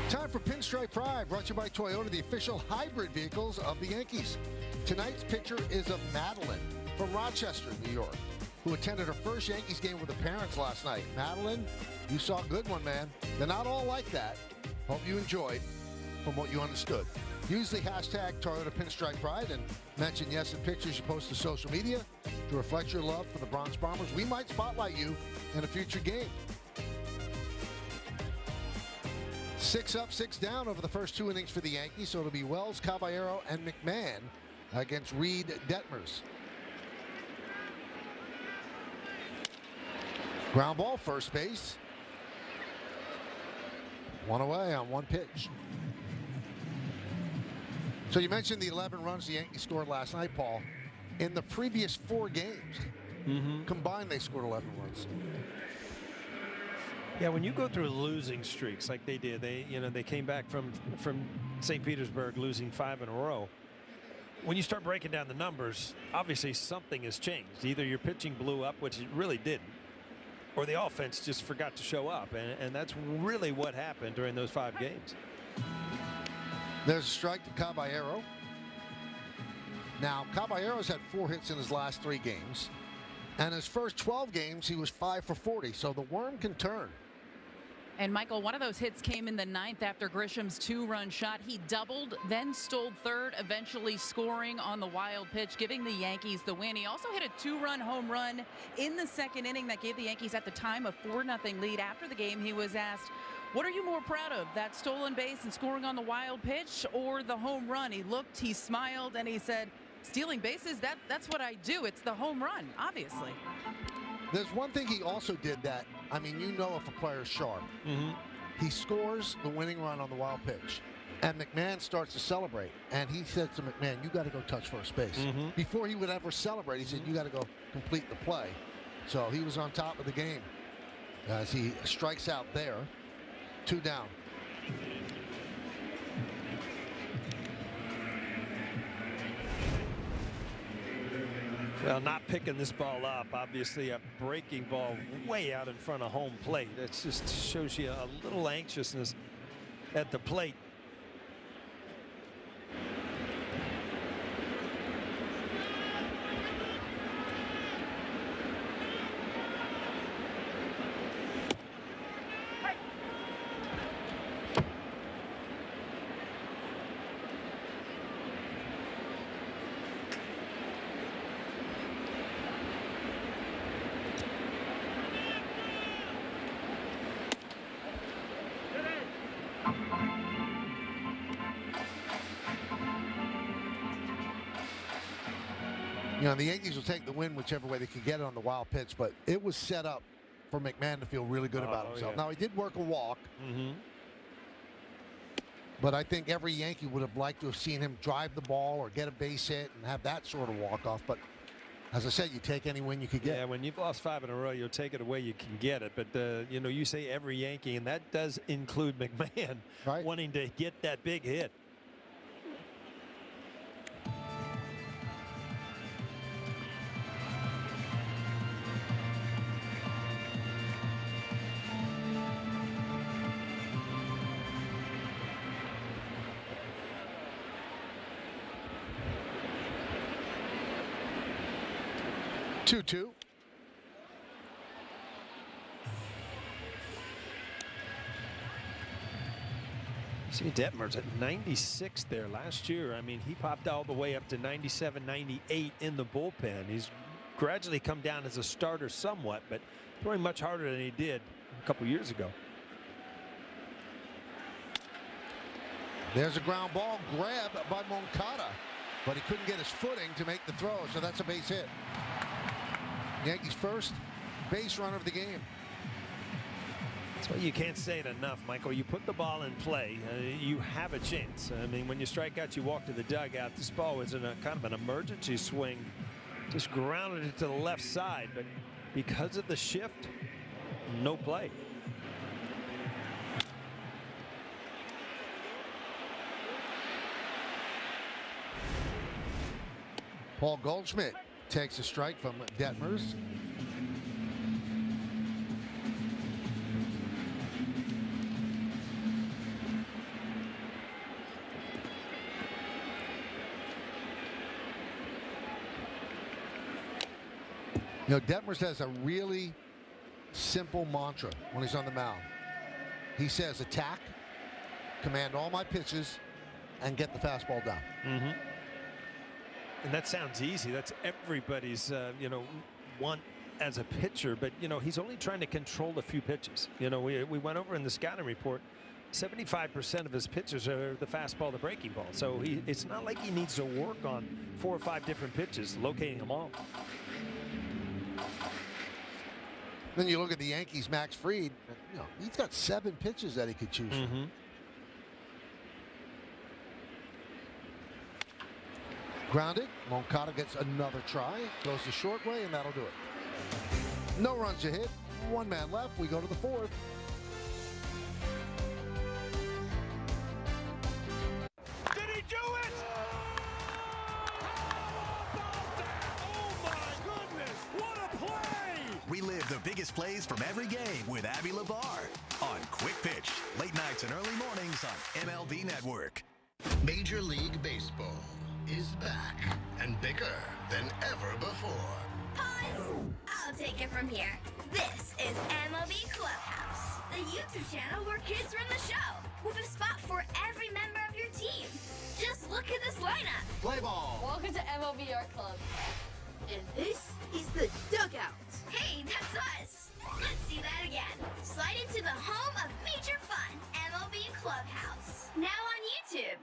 Time for Pinstripe Pride, brought to you by Toyota, the official hybrid vehicles of the Yankees. Tonight's picture is of Madeline from Rochester, New York, who attended her first Yankees game with her parents last night. Madeline, you saw a good one, man. They're not all like that. Hope you enjoyed from what you understood. Use the hashtag Toyota Pinstripe Pride and mention yes in pictures you post to social media to reflect your love for the Bronx Bombers. We might spotlight you in a future game. 6 up, 6 down over the first 2 innings for the Yankees, so it'll be Wells, Caballero, and McMahon against Reid, Detmers. Ground ball, first base. One away on one pitch. So you mentioned the 11 runs the Yankees scored last night, Paul. In the previous 4 games, combined, they scored 11 runs. Yeah, when you go through losing streaks like they did, they came back from St. Petersburg losing 5 in a row. When you start breaking down the numbers, obviously something has changed. Either your pitching blew up, which it really didn't, or the offense just forgot to show up, and that's really what happened during those 5 games. There's a strike to Caballero. Now, Caballero's had 4 hits in his last 3 games, and his first 12 games he was 5 for 40, so the worm can turn. And Michael, one of those hits came in the 9th after Grisham's 2-run shot. He doubled, then stole third, eventually scoring on the wild pitch, giving the Yankees the win. He also hit a 2-run home run in the 2nd inning that gave the Yankees at the time a 4-0 lead. After the game, he was asked, what are you more proud of, that stolen base and scoring on the wild pitch or the home run? He looked, he smiled, and he said, stealing bases, that's what I do. It's the home run, obviously. There's one thing he also did that, I mean, you know if a player's sharp. He scores the winning run on the wild pitch, and McMahon starts to celebrate. And he said to McMahon, you got to go touch first base. Before he would ever celebrate, he said, you got to go complete the play. So he was on top of the game as he strikes out there. 2 down. Well, not picking this ball up. Obviously, a breaking ball way out in front of home plate. It just shows you a little anxiousness at the plate. You know, the Yankees will take the win whichever way they can get it on the wild pitch, but it was set up for McMahon to feel really good about himself. Now, he did work a walk, but I think every Yankee would have liked to have seen him drive the ball or get a base hit and have that sort of walk-off. But as I said, you take any win you could get. Yeah, when you've lost 5 in a row, you'll take it away you can get it. But, you know, you say every Yankee, and that does include McMahon wanting to get that big hit. Two. See Detmers at 96 there last year. I mean, he popped all the way up to 97, 98 in the bullpen. He's gradually come down as a starter somewhat, but throwing much harder than he did a couple years ago. There's a ground ball grab by Moncada, but he couldn't get his footing to make the throw, so that's a base hit. Yankees' first base runner of the game. That's why you can't say it enough, Michael. You put the ball in play, you have a chance. I mean, when you strike out, you walk to the dugout. This ball was in a kind of an emergency swing, just grounded it to the left side, but because of the shift, no play. Paul Goldschmidt takes a strike from Detmers. You know, Detmers has a really simple mantra when he's on the mound. He says, attack, command all my pitches, and get the fastball down. And that sounds easy. That's everybody's, you know, want as a pitcher. But, you know, he's only trying to control a few pitches. You know, we went over in the scouting report, 75% of his pitches are the fastball, the breaking ball. So it's not like he needs to work on 4 or 5 different pitches, locating them all. Then you look at the Yankees, Max Fried. You know, he's got 7 pitches that he could choose from. Grounded. Moncada gets another try. Goes the short way, and that'll do it. No runs to hit. 1 man left. We go to the 4th. Did he do it? Oh, my goodness. What a play. Relive the biggest plays from every game with Abby LeVar on Quick Pitch. Late nights and early mornings on MLB Network. Major League Baseball is back and bigger than ever before. Pause. I'll take it from here. This is MLB Clubhouse. the YouTube channel where kids run the show, with a spot for every member of your team. Just look at this lineup. Play ball. Welcome to MLB Art Club. And this is the dugout. Hey, that's us. Let's see that again. Slide into the home of major fun, MLB Clubhouse. Now on YouTube.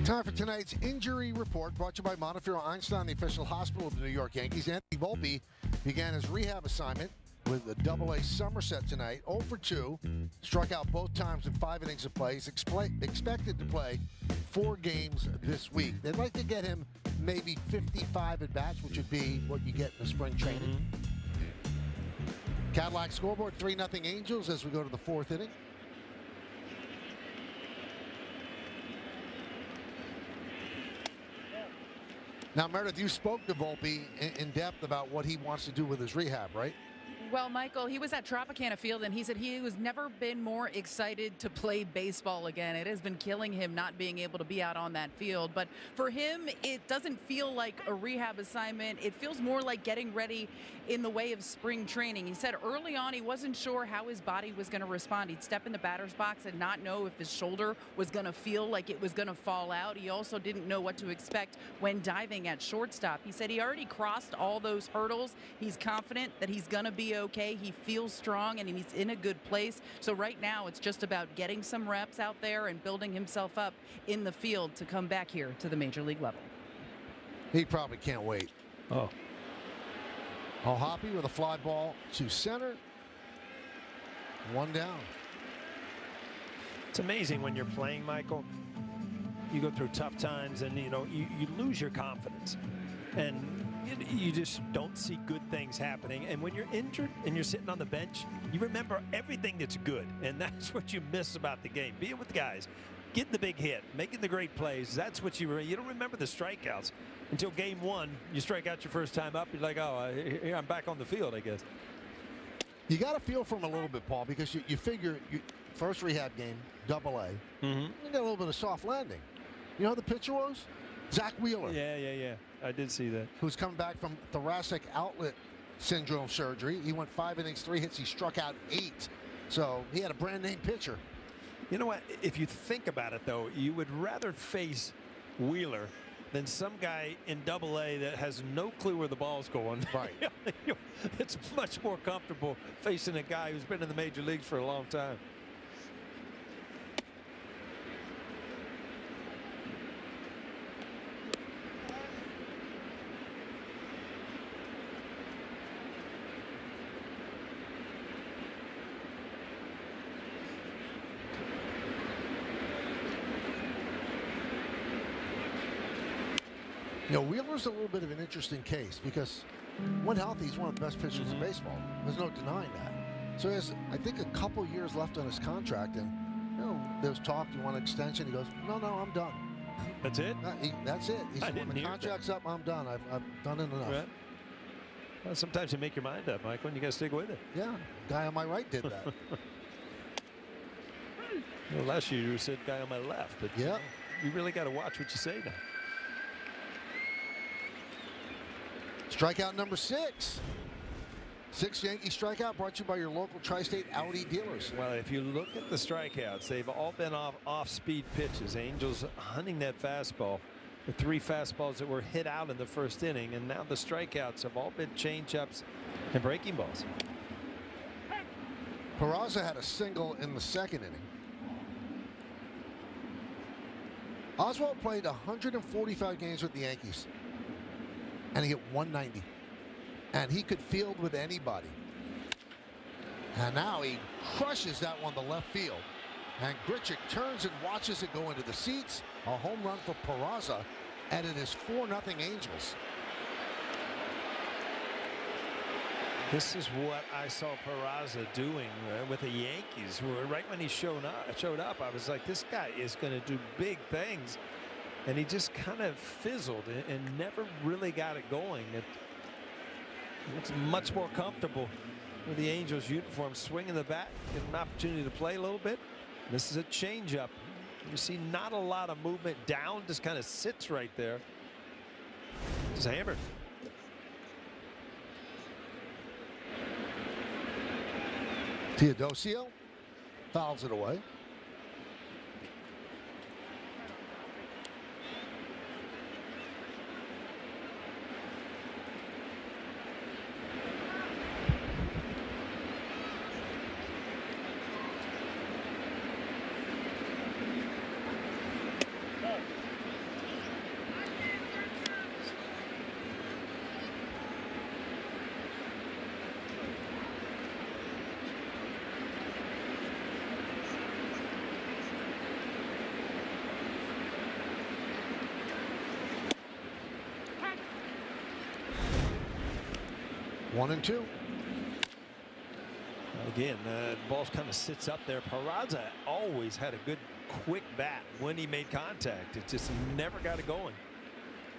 Time for tonight's injury report, brought to you by Montefiore Einstein, the official hospital of the New York Yankees. Anthony Volpe began his rehab assignment with a Double-A Somerset tonight. 0 for 2, struck out both times in 5 innings of play. He's expected to play 4 games this week. They'd like to get him maybe 55 at-bats, which would be what you get in the spring training. Cadillac scoreboard, 3-0 Angels as we go to the 4th inning. Now, Meredith, you spoke to Volpe in depth about what he wants to do with his rehab, right? Well, Michael, he was at Tropicana Field, and he said he was never been more excited to play baseball again. It has been killing him not being able to be out on that field. But for him, it doesn't feel like a rehab assignment. It feels more like getting ready in the way of spring training. He said early on he wasn't sure how his body was going to respond. He'd step in the batter's box and not know if his shoulder was going to feel like it was going to fall out. He also didn't know what to expect when diving at shortstop. He said he already crossed all those hurdles. He's confident that he's going to be okay. He feels strong and he's in a good place. So right now it's just about getting some reps out there and building himself up in the field to come back here to the major league level. He probably can't wait. Oh. Hoppy with a fly ball to center. 1 down. It's amazing when you're playing, Michael. You go through tough times and, you lose your confidence. And you just don't see good things happening. And when you're injured and you're sitting on the bench, you remember everything that's good. And that's what you miss about the game. Being with the guys, getting the big hit, making the great plays. That's what you don't remember the strikeouts until game 1. You strike out your first time up. You're like, oh, here I'm back on the field, I guess. You got to feel for him a little bit, Paul, because you figure first rehab game, Double-A. You got a little bit of soft landing. You know who the pitcher was? Zach Wheeler. Yeah. I did see that. Who's coming back from thoracic outlet syndrome surgery. He went 5 innings, 3 hits. He struck out 8. So he had a brand name pitcher. You know what? If you think about it, though, you would rather face Wheeler than some guy in Double-A that has no clue where the ball's going. Right. It's much more comfortable facing a guy who's been in the major leagues for a long time. Wheeler's a little bit of an interesting case because when healthy, he's one of the best pitchers in baseball. There's no denying that. So he has, I think, a couple years left on his contract, and there's talk. You want an extension? He goes, no, I'm done. That's it? That's it. He said, when the contract's up, I'm done. I've done it enough. Right. Well, sometimes you make your mind up, Michael, and you got to stick with it. Yeah, guy on my right did that. Well, last year you said guy on my left, but yeah, you really got to watch what you say now. Strikeout number 6. 6 Yankee strikeout brought to you by your local Tri-State Audi dealers. Well, if you look at the strikeouts, they've all been off-speed pitches. Angels hunting that fastball. The 3 fastballs that were hit out in the first inning, and now the strikeouts have all been change-ups and breaking balls. Peraza had a single in the 2nd inning. Oswalt played 145 games with the Yankees, and he hit 190. And he could field with anybody. And now he crushes that one to left field. And Grichuk turns and watches it go into the seats. A home run for Peraza, and it is 4-0 Angels. This is what I saw Peraza doing with the Yankees. Right when he showed up, I was like, this guy is going to do big things. And he just kind of fizzled and never really got it going. It looks much more comfortable with the Angels uniform, swinging the bat, get an opportunity to play a little bit. This is a changeup. You see not a lot of movement down, just kind of sits right there. Just hammered. Teodosio fouls it away. One and two. Again, the ball kind of sits up there. Peraza always had a good quick bat when he made contact. It just never got it going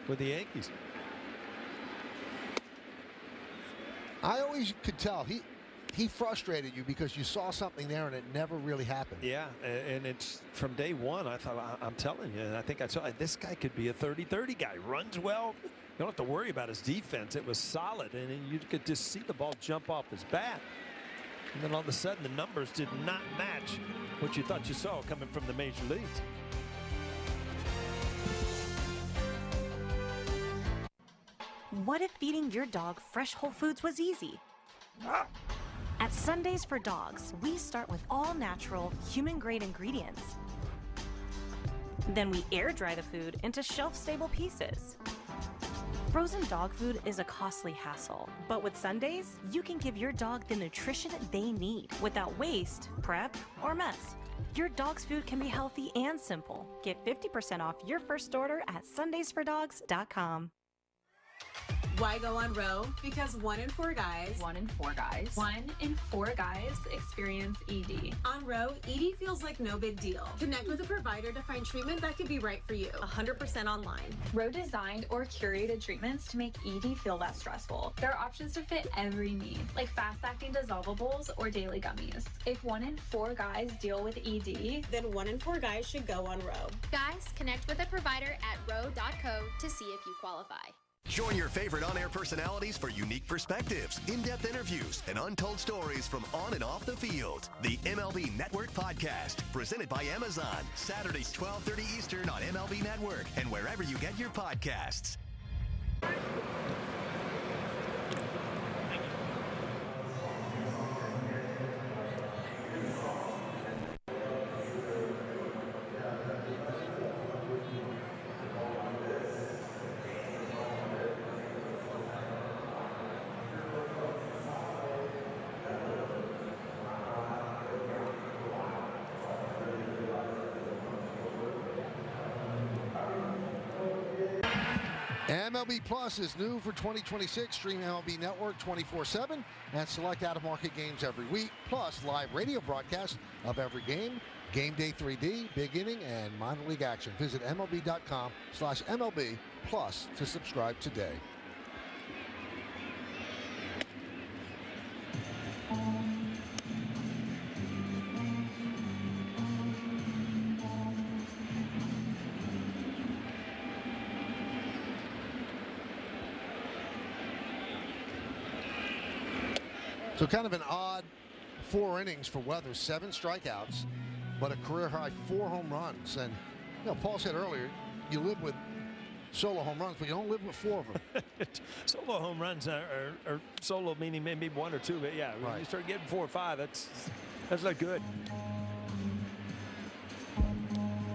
with the Yankees. I always could tell he frustrated you because you saw something there and it never really happened. Yeah, and it's from day one. I thought, I'm telling you, and I think I saw this guy could be a 30-30 guy. Runs well. You don't have to worry about his defense. It was solid, and you could just see the ball jump off his bat. And then all of a sudden, the numbers did not match what you thought you saw coming from the major leagues. What if feeding your dog fresh whole foods was easy? At Sundays for Dogs, we start with all natural, human-grade ingredients. Then we air dry the food into shelf-stable pieces. Frozen dog food is a costly hassle, but with Sundays, you can give your dog the nutrition they need without waste, prep, or mess. Your dog's food can be healthy and simple. Get 50% off your first order at sundaysfordogs.com. Why go on Roe? Because 1 in 4 guys experience ED. On Roe, ED feels like no big deal. Connect with a provider to find treatment that could be right for you. 100% online. Roe designed or curated treatments to make ED feel less stressful. There are options to fit every need, like fast-acting dissolvables or daily gummies. If 1 in 4 guys deal with ED, then 1 in 4 guys should go on Roe. Guys, connect with a provider at roe.co to see if you qualify. Join your favorite on-air personalities for unique perspectives, in-depth interviews, and untold stories from on and off the field. The MLB Network Podcast, presented by Amazon, Saturdays 12:30 Eastern on MLB Network and wherever you get your podcasts. MLB Plus is new for 2026. Stream MLB Network 24/7 and select out-of-market games every week, plus live radio broadcasts of every game, Game Day 3D, Big Inning, and minor league action. Visit MLB.com/MLB Plus to subscribe today. So kind of an odd 4 innings for Weathers, 7 strikeouts, but a career-high 4 home runs. And, you know, Paul said earlier, you live with solo home runs, but you don't live with 4 of them. Solo home runs are solo meaning maybe 1 or 2, but yeah, when you start getting 4 or 5, that's not good.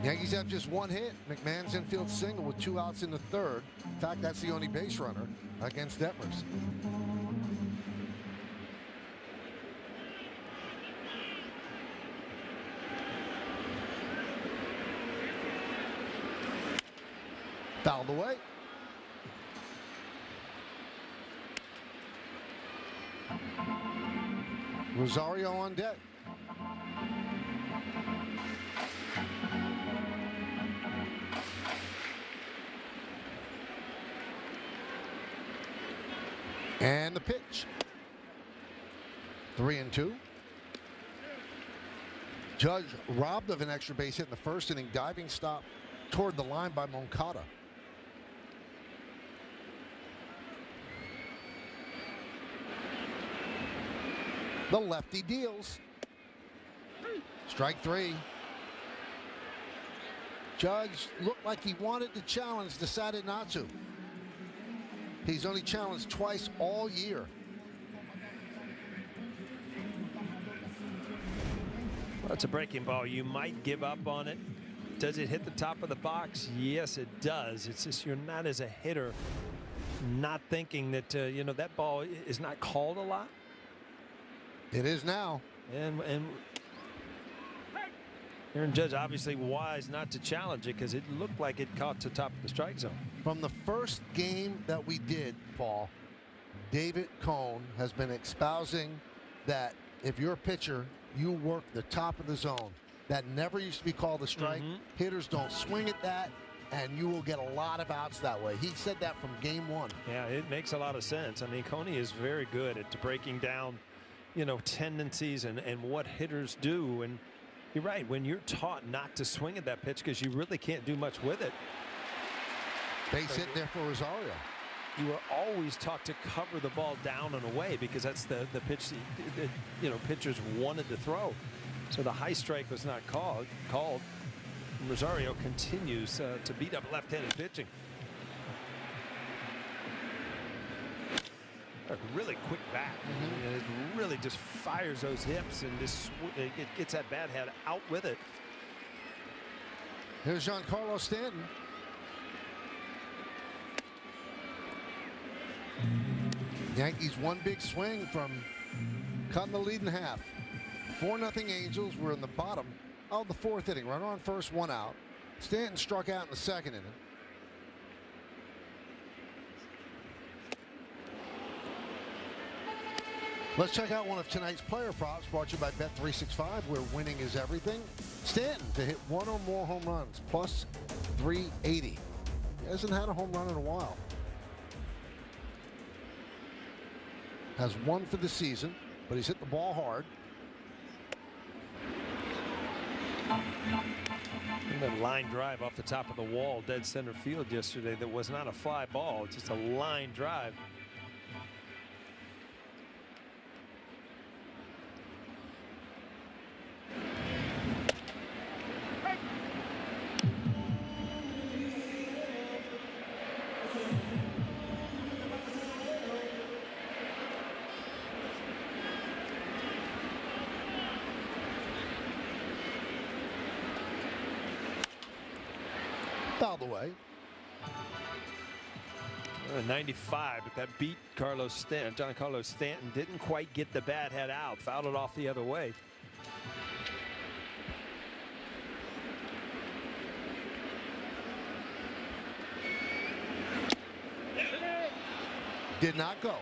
Yankees have just one hit. McMahon's infield single with 2 outs in the third. In fact, that's the only base runner against Detmers. Fouled away. Rosario on deck. And the pitch. 3-2. Judge robbed of an extra base hit in the first inning. Diving stop toward the line by Moncada. The lefty deals. Strike 3. Judge looked like he wanted to challenge, decided not to. He's only challenged twice all year. Well, it's a breaking ball. You might give up on it. Does it hit the top of the box? Yes, it does. It's just you're not, as a hitter, not thinking that you know, that ball is not called a lot. It is now. And Aaron Judge obviously wise not to challenge it because it looked like it caught the top of the strike zone. From the first game that we did, Paul, David Cone has been espousing that if you're a pitcher, you work the top of the zone. That never used to be called a strike. Hitters don't swing at that, and you will get a lot of outs that way. He said that from game 1. Yeah, it makes a lot of sense. I mean, Coney is very good at breaking down, you know, tendencies and what hitters do. And you're right, when you're taught not to swing at that pitch because you really can't do much with it. Base hit there for Rosario. You were always taught to cover the ball down and away because that's the pitch that, you know, pitchers wanted to throw. So the high strike was not called. Rosario continues to beat up left-handed pitching. A really quick bat. It really just fires those hips and just it gets that bat head out with it. Here's Giancarlo Stanton. Yankees one big swing from cutting the lead in half. 4-0 Angels. We're in the bottom of the 4th inning. Runner on first, 1 out. Stanton struck out in the 2nd inning. Let's check out one of tonight's player props brought to you by Bet365, where winning is everything. Stanton to hit 1 or more home runs, plus 380. He hasn't had a home run in a while. Has 1 for the season, but he's hit the ball hard. And that line drive off the top of the wall, dead center field yesterday, that was not a fly ball, just a line drive. Fouled away. 95, but that beat Carlos Stanton. Giancarlo Stanton didn't quite get the bat head out. Fouled it off the other way. Did not go.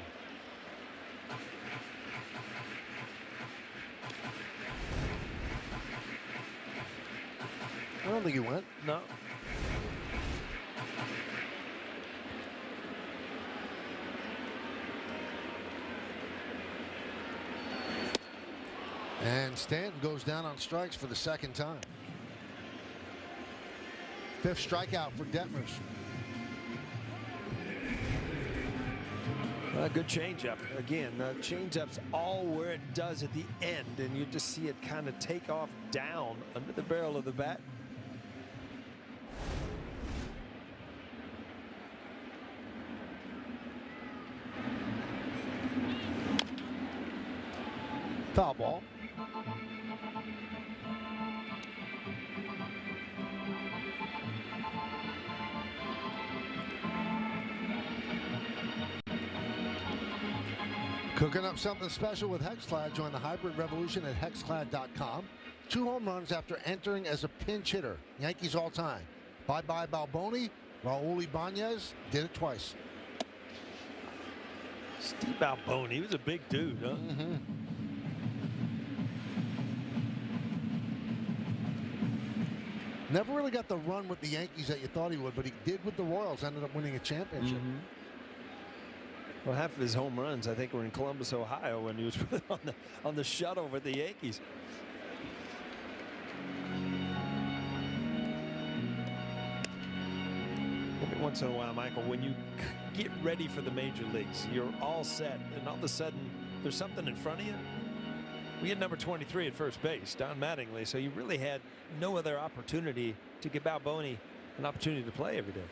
I don't think he went. No. And Stanton goes down on strikes for the 2nd time. 5th strikeout for Detmers. A good changeup. Again, the changeup's all where it does at the end, and you just see it kind of take off down under the barrel of the bat. Foul ball. Cooking up something special with Hexclad. Join the hybrid revolution at hexclad.com. 2 home runs after entering as a pinch hitter. Yankees all time. Bye-bye Balboni. Raul Ibanez did it twice. Steve Balboni, he was a big dude, huh? Mm-hmm. Never really got the run with the Yankees that you thought he would, but he did with the Royals. Ended up winning a championship. Mm-hmm. Well, half of his home runs, I think, were in Columbus, Ohio, when he was on the shuttle with the Yankees. Every once in a while, Michael, when you get ready for the major leagues, you're all set, and all of a sudden, there's something in front of you. We had number 23 at first base, Don Mattingly, so you really had no other opportunity to give Balboni an opportunity to play every day.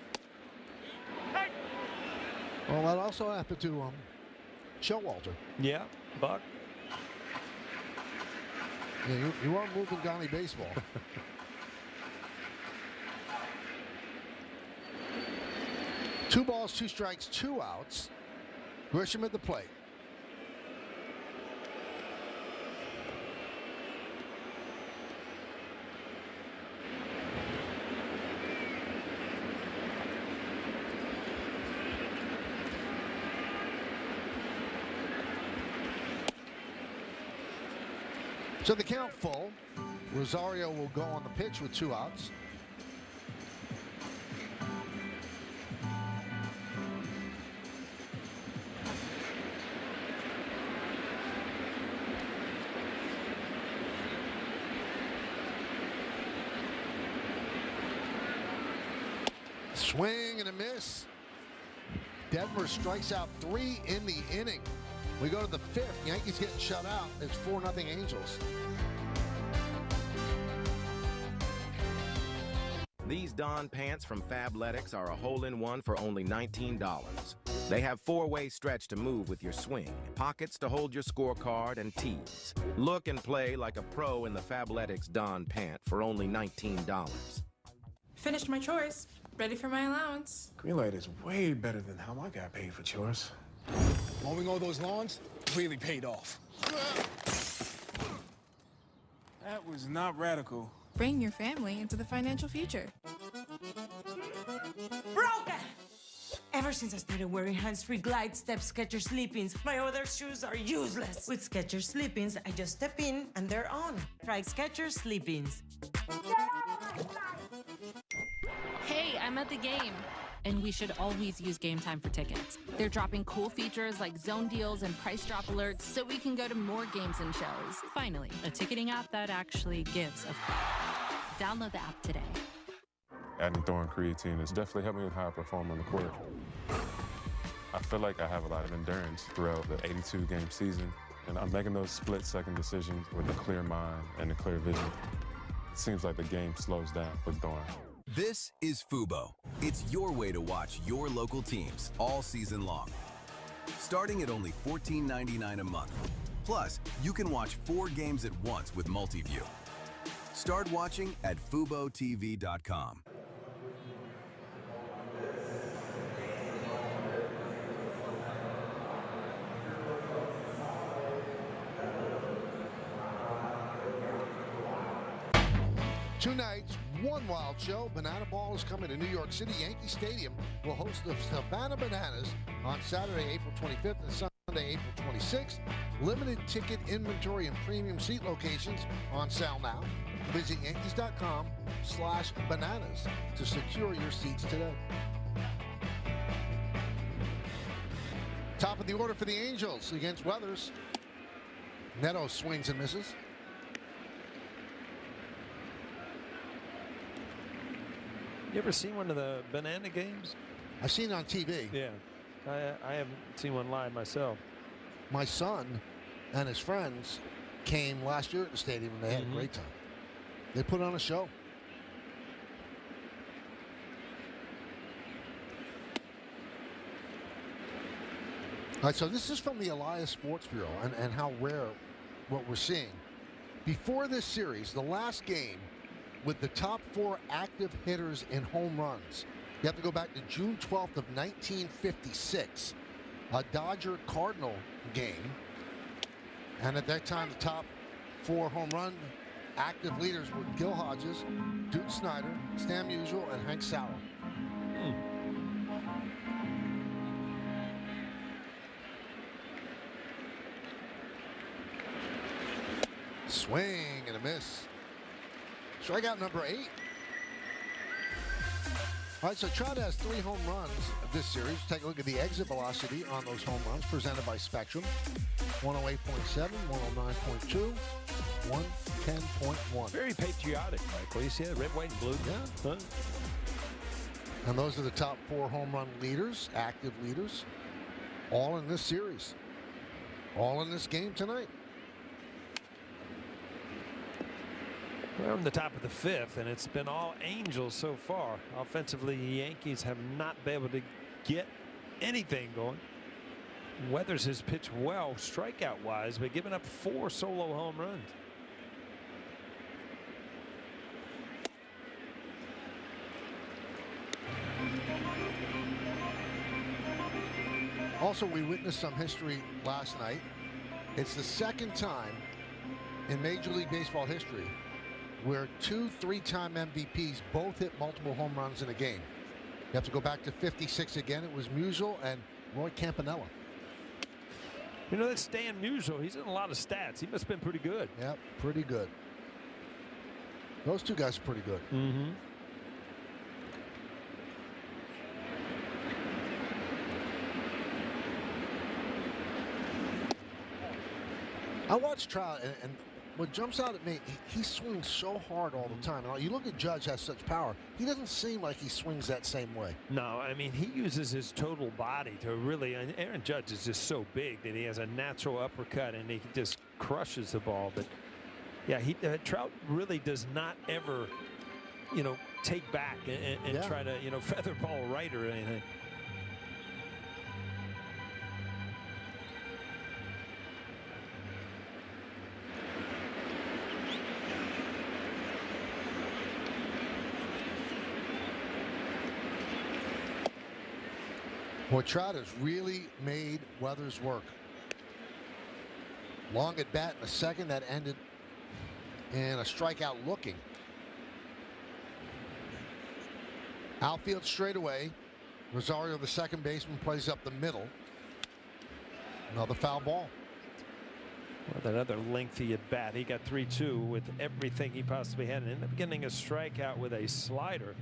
Well, that also happened to Showalter. Yeah, Buck. Yeah, you are moving Donnie baseball. 2 balls, 2 strikes, 2 outs. Gisham at the plate. So the count full. Rosario will go on the pitch with 2 outs. Swing and a miss. Detmers strikes out 3 in the inning. We go to the 5th. Yankees getting shut out. It's 4-0 Angels. These Don pants from Fabletics are a hole-in-one for only $19. They have 4-way stretch to move with your swing, pockets to hold your scorecard, and tees. Look and play like a pro in the Fabletics Don pant for only $19. Finished my chores. Ready for my allowance. Greenlight is way better than how I got paid for chores. Mowing all those lawns really paid off. That was not radical. Bring your family into the financial future. Broken! Ever since I started wearing hands-free glide step Skechers Sleep-ins, my other shoes are useless. With Skechers Sleep-ins, I just step in and they're on. Try Skechers Sleep-ins. Hey, I'm at the game. And we should always use Game Time for tickets. They're dropping cool features like zone deals and price drop alerts so we can go to more games and shows. Finally, a ticketing app that actually gives a f***. Download the app today. Adding throwing creatine has definitely helped me with how I perform on the court. I feel like I have a lot of endurance throughout the 82-game season, and I'm making those split-second decisions with a clear mind and a clear vision. It seems like the game slows down with throwing. This is Fubo. It's your way to watch your local teams all season long. Starting at only $14.99 a month. Plus, you can watch 4 games at once with Multiview. Start watching at FuboTV.com. Two nights, one wild show. Banana Ball is coming to New York City. Yankee Stadium will host the Savannah Bananas on Saturday, April 25th and Sunday, April 26th. Limited ticket inventory and premium seat locations on sale now. Visit Yankees.com/bananas to secure your seats today. Top of the order for the Angels against Weathers. Neto swings and misses. You ever seen one of the banana games? I've seen it on TV. Yeah. I haven't seen one live myself. My son and his friends came last year at the stadium and they had a great time. They put on a show. All right, so this is from the Elias Sports Bureau and how rare what we're seeing. Before this series, the last game with the top 4 active hitters in home runs, you have to go back to June 12th of 1956. A Dodger-Cardinal game. And at that time, the top 4 home run active leaders were Gil Hodges, Duke Snyder, Stan Musial, and Hank Sauer. Swing and a miss. Strikeout number 8. All right, so Trout has 3 home runs of this series. Take a look at the exit velocity on those home runs presented by Spectrum. 108.7, 109.2, 110.1. Very patriotic, Michael. You see that? Red, white, and blue? Yeah. Huh? And those are the top 4 home run leaders, active leaders, all in this series. All in this game tonight. We're on the top of the 5th, and it's been all Angels so far. Offensively, the Yankees have not been able to get anything going. Weathers has pitched well strikeout-wise, but giving up 4 solo home runs. Also, we witnessed some history last night. It's the second time in Major League Baseball history where 2 3-time MVPs both hit multiple home runs in a game. You have to go back to 56 again. It was Musial and Roy Campanella. You know, that's Stan Musial. He's in a lot of stats. He must have been pretty good. Yep, pretty good. Those 2 guys are pretty good. Mm-hmm. I watched Trout, and what jumps out at me, he swings so hard all the time. Now, you look at Judge, has such power. He doesn't seem like he swings that same way. No, I mean, he uses his total body to really, and Aaron Judge is just so big that he has a natural uppercut and he just crushes the ball. But yeah, Trout really does not ever, you know, take back and try to, you know, feather ball right or anything. Well, Trout has really made Weathers work. Long at bat in the second, that ended in a strikeout looking. Outfield straightaway. Rosario, the second baseman, plays up the middle. Another foul ball. Well, another lengthy at bat. He got 3-2 with everything he possibly had, and ended up getting a strikeout with a slider.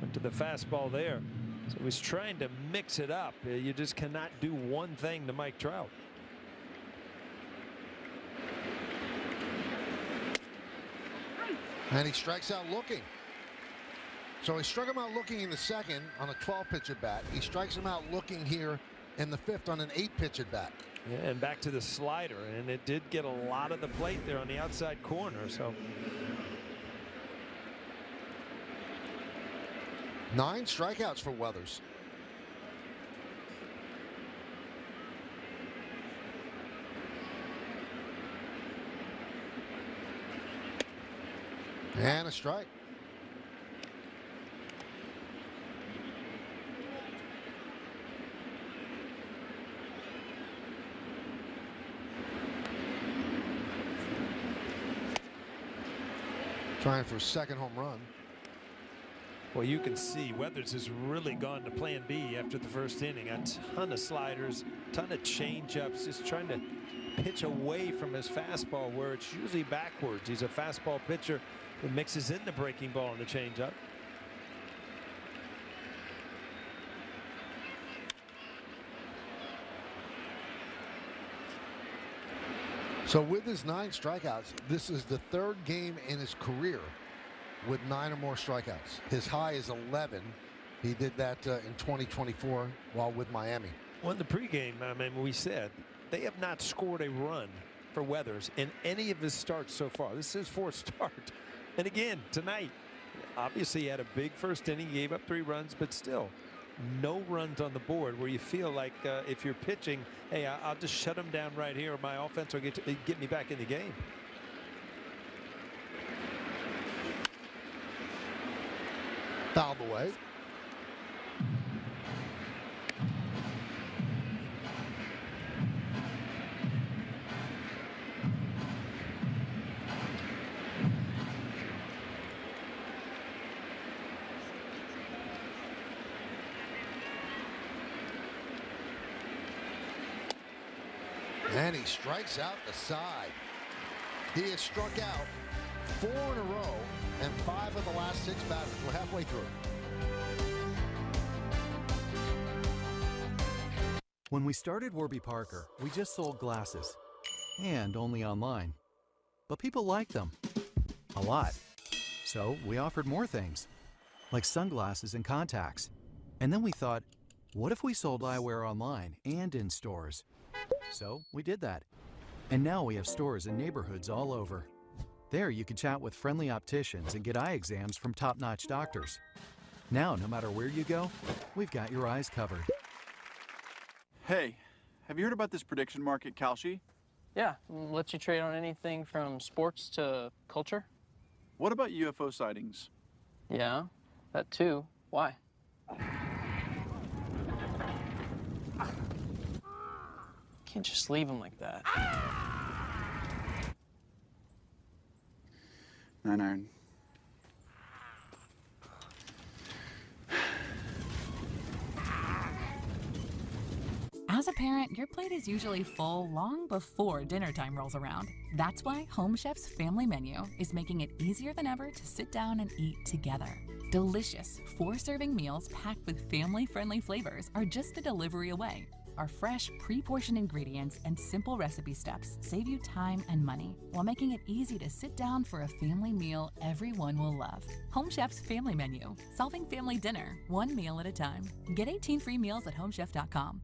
Went to the fastball there. So he's trying to mix it up. You just cannot do one thing to Mike Trout. And he strikes out looking. So he struck him out looking in the second on a 12-pitch at bat. He strikes him out looking here in the 5th on an 8-pitch at bat. Yeah, and back to the slider, and it did get a lot of the plate there on the outside corner. So 9 strikeouts for Weathers. And a strike. Trying for a second home run. Well, you can see Weathers has really gone to plan B after the first inning. A ton of sliders, ton of changeups, just trying to pitch away from his fastball where it's usually backwards. He's a fastball pitcher that mixes in the breaking ball and the changeup. So with his 9 strikeouts, this is the 3rd game in his career with 9 or more strikeouts. His high is 11. He did that in 2024 while with Miami. Well, in the pregame, I mean, we said they have not scored a run for Weathers in any of his starts so far. This is his 4th start. And again, tonight, obviously he had a big first inning, he gave up 3 runs, but still no runs on the board where you feel like if you're pitching, hey, I'll just shut him down right here, or my offense will get me back in the game. Fouled away. And he strikes out the side. He has struck out 4 in a row and 5 of the last 6 batters. We're halfway through. When we started Warby Parker, we just sold glasses, and only online. But people liked them a lot. So we offered more things, like sunglasses and contacts. And then we thought, what if we sold eyewear online and in stores? So we did that. And now we have stores in neighborhoods all over. There you can chat with friendly opticians and get eye exams from top-notch doctors. Now, no matter where you go, we've got your eyes covered. Hey, have you heard about this prediction market, Kalshi? Yeah, lets you trade on anything from sports to culture. What about UFO sightings? Yeah, that too. Why? Can't just leave him like that. 9-iron. As a parent, your plate is usually full long before dinner time rolls around. That's why Home Chef's family menu is making it easier than ever to sit down and eat together. Delicious 4-serving meals packed with family-friendly flavors are just a delivery away. Our fresh, pre-portioned ingredients and simple recipe steps save you time and money while making it easy to sit down for a family meal everyone will love. Home Chef's family menu, solving family dinner, one meal at a time. Get 18 free meals at homechef.com.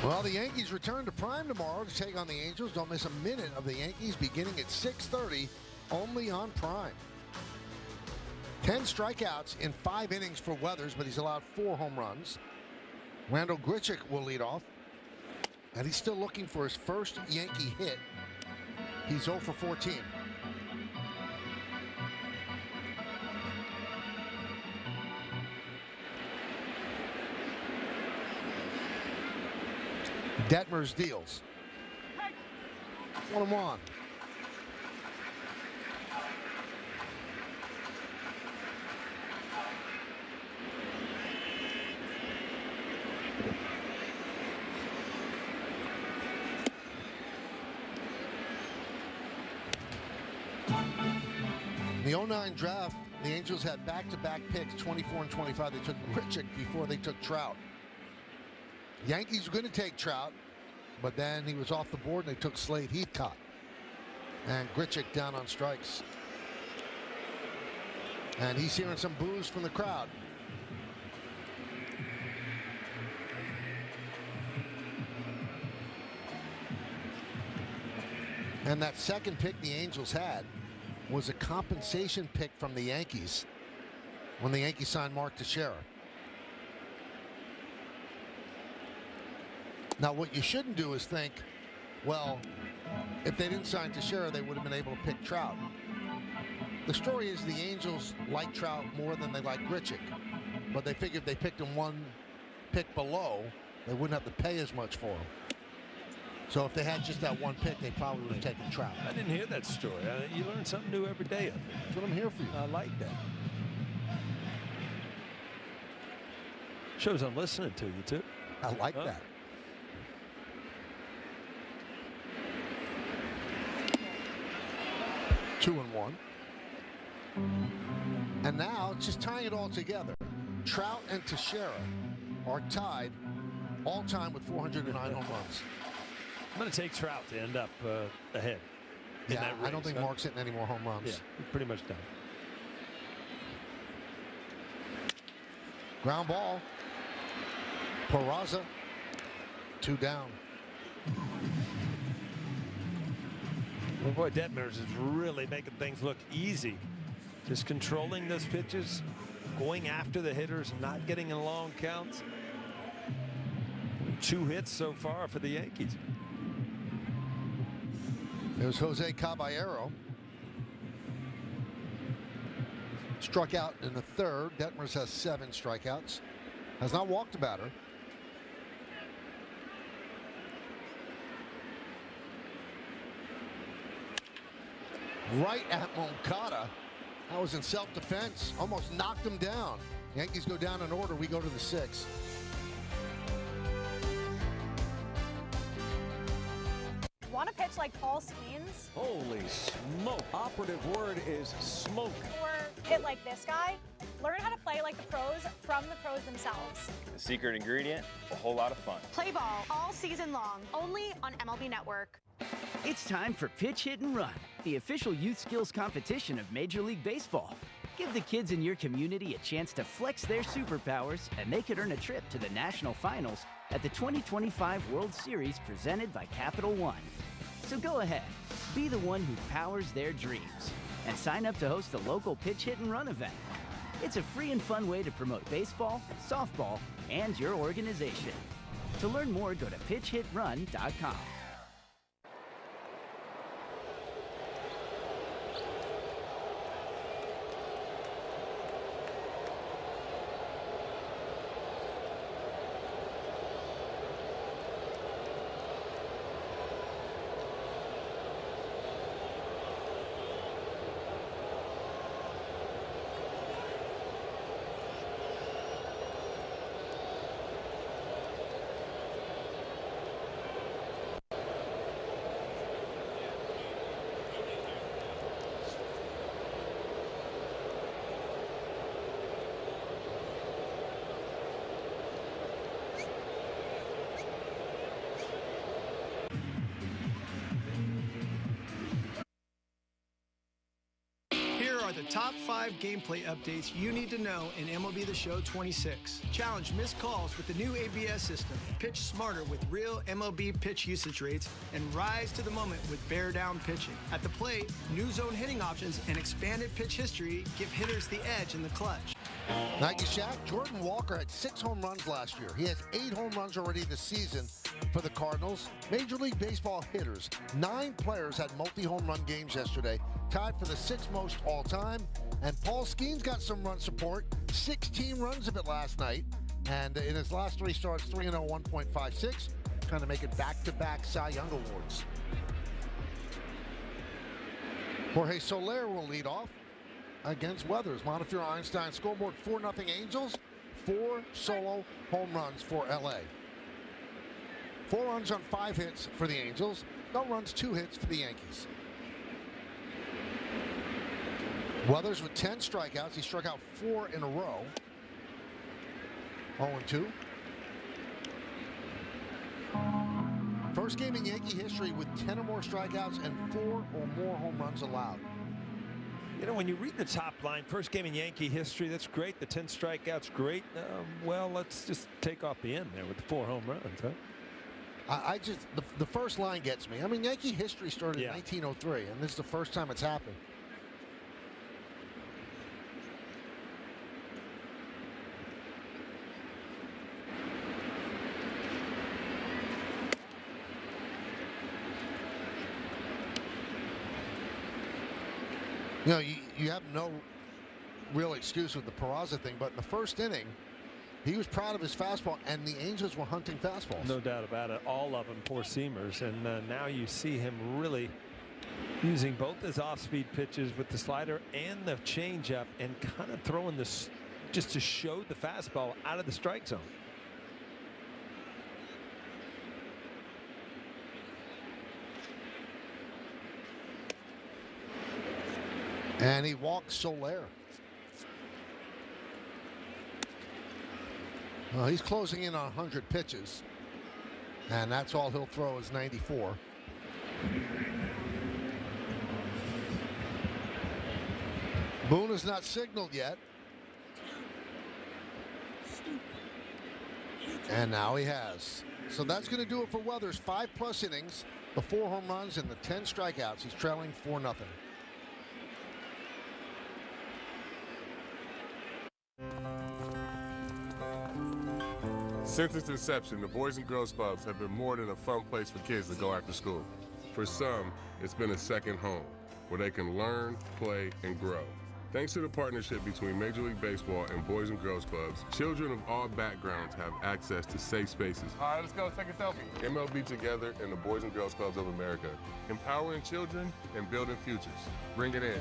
Well, the Yankees return to Prime tomorrow to take on the Angels. Don't miss a minute of the Yankees beginning at 6:30, only on Prime. 10 strikeouts in 5 innings for Weathers, but he's allowed 4 home runs. Randall Grichuk will lead off, and he's still looking for his first Yankee hit. He's 0 for 14. Detmers deals. 1-1. In the 09 draft, the Angels had back-to-back picks, 24 and 25. They took Grichuk before they took Trout. Yankees were going to take Trout, but then he was off the board and they took Slade Heathcott. And Grichuk down on strikes. And he's hearing some boos from the crowd. And that second pick the Angels had was a compensation pick from the Yankees when the Yankees signed Mark Teixeira. Now, what you shouldn't do is think, well, if they didn't sign Teixeira, they would have been able to pick Trout. The story is the Angels like Trout more than they like Grichuk, but they figured if they picked him one pick below, they wouldn't have to pay as much for him. So if they had just that one pick, they probably would have taken Trout. I didn't hear that story. You learn something new every day. That's what I'm here for you. I like that. Shows I'm listening to you, too. I like that. Two and 1. And now, just tying it all together, Trout and Teixeira are tied all-time with 409 home runs. I'm going to take Trout to end up ahead. Yeah, I don't think Mark's hitting any more home runs. Yeah, he's pretty much done. Ground ball. Peraza. 2 down. Well, boy, Detmers is really making things look easy. Just controlling those pitches, going after the hitters, not getting in long counts. 2 hits so far for the Yankees. There's Jose Caballero. Struck out in the 3rd. Detmers has 7 strikeouts. Has not walked a batter. right at Moncada. That was in self-defense. Almost knocked him down. Yankees go down in order. We go to the 6th. Want to pitch like Paul Skeens? Holy smoke. Operative word is smoke. Or hit like this guy? Learn how to play like the pros from the pros themselves. The secret ingredient, a whole lot of fun. Play ball all season long, only on MLB Network. It's time for Pitch, Hit, and Run, the official youth skills competition of Major League Baseball. Give the kids in your community a chance to flex their superpowers, and they could earn a trip to the national finals at the 2025 World Series presented by Capital One. So go ahead, be the one who powers their dreams, and sign up to host a local Pitch, Hit, and Run event. It's a free and fun way to promote baseball, softball, and your organization. To learn more, go to pitchhitrun.com. The top 5 gameplay updates you need to know in MLB The Show 26. Challenge missed calls with the new ABS system. Pitch smarter with real MLB pitch usage rates and rise to the moment with bear down pitching. At the plate, new zone hitting options and expanded pitch history give hitters the edge in the clutch. Nike Shack, Jordan Walker had 6 home runs last year. He has 8 home runs already this season for the Cardinals. Major League Baseball hitters, 9 players had multi-home run games yesterday, tied for the 6th most all-time. And Paul Skeens got some run support, 16 runs of it last night. And in his last 3 starts, 3-0, 1.56, trying to make it back-to-back Cy Young Awards. Jorge Soler will lead off against Weathers. Montefiore Einstein scoreboard 4-0 Angels. 4 solo home runs for LA. 4 runs on 5 hits for the Angels. No runs, 2 hits for the Yankees. Weathers with 10 strikeouts. He struck out 4 in a row. 0-2. First game in Yankee history with 10 or more strikeouts and 4 or more home runs allowed. You know, when you read the top line, first game in Yankee history, that's great. The 10 strikeouts, great. Well, let's just take off the end there with the 4 home runs, huh? I just, the first line gets me. I mean, Yankee history started in 1903, and this is the first time it's happened. You know, you have no real excuse with the Peraza thing, but in the first inning, he was proud of his fastball, and the Angels were hunting fastballs. No doubt about it. All of them four-seamers, and now you see him really using both his off-speed pitches with the slider and the changeup, and kind of throwing this just to show the fastball out of the strike zone. And he walks Soler. Well, he's closing in on 100 pitches. And that's all he'll throw is 94. Boone has not signaled yet. And now he has. So that's going to do it for Weathers. 5+ innings, the 4 home runs, and the 10 strikeouts. He's trailing 4-0. Since its inception, the Boys and Girls Clubs have been more than a fun place for kids to go after school. For some, it's been a second home, where they can learn, play, and grow. Thanks to the partnership between Major League Baseball and Boys and Girls Clubs, children of all backgrounds have access to safe spaces. All right, let's go take a selfie. MLB Together and the Boys and Girls Clubs of America, empowering children and building futures. Bring it in.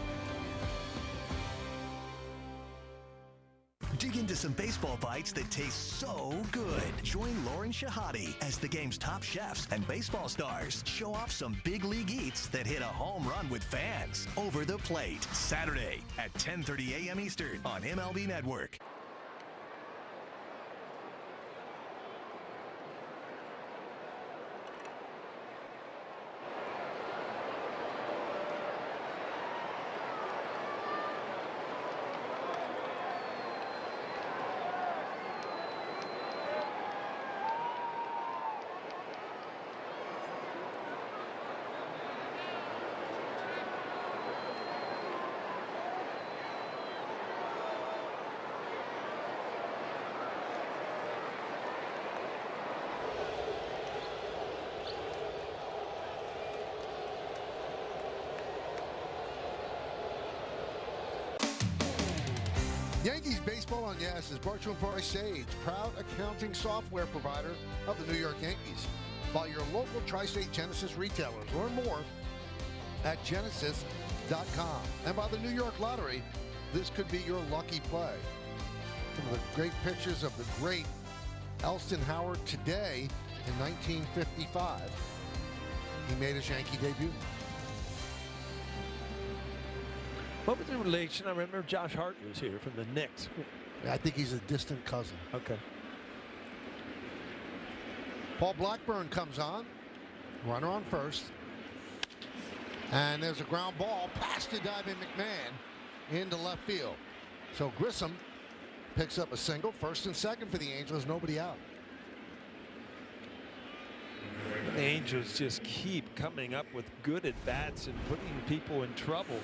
Dig into some baseball bites that taste so good. Join Lauren Shahadi as the game's top chefs and baseball stars show off some big league eats that hit a home run with fans. Over the Plate, Saturday at 10:30 a.m. Eastern on MLB Network. Yankees Baseball on Yes is brought to you by Sage, proud accounting software provider of the New York Yankees. By your local Tri-State Genesis retailers. Learn more at genesis.com. And by the New York Lottery, this could be your lucky play. Some of the great pictures of the great Elston Howard today in 1955. He made his Yankee debut. What was the relation? I remember Josh Hart was here from the Knicks. I think he's a distant cousin. Okay. Paul Blackburn comes on. Runner on first. And there's a ground ball past to diving McMahon into left field. So Grissom picks up a single. First and second for the Angels. Nobody out. The Angels just keep coming up with good at-bats and putting people in trouble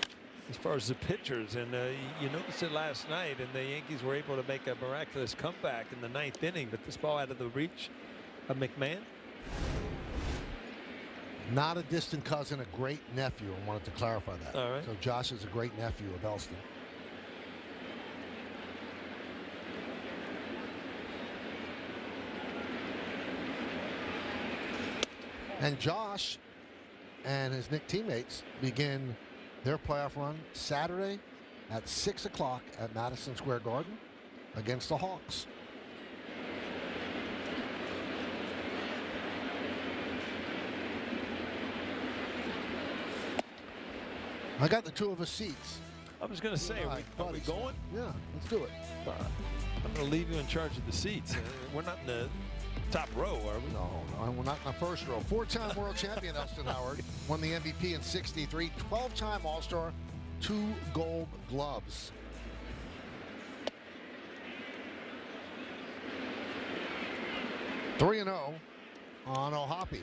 as far as the pitchers. And you noticed it last night, and the Yankees were able to make a miraculous comeback in the ninth inning, but this ball out of the reach of McMahon. Not a distant cousin, a great nephew. I wanted to clarify that. All right. So Josh is a great nephew of Elston. And Josh and his Knick teammates begin their playoff run Saturday at 6 o'clock at Madison Square Garden against the Hawks. I got the two of us seats. I was going to say, are we going? Yeah, let's do it. I'm going to leave you in charge of the seats. We're not in the top row, are we? No, we're not in the first row. Four-time world champion Elston Howard won the MVP in '63. 12-time All-Star, 2 Gold Gloves. Three 3-0 on Ohapi.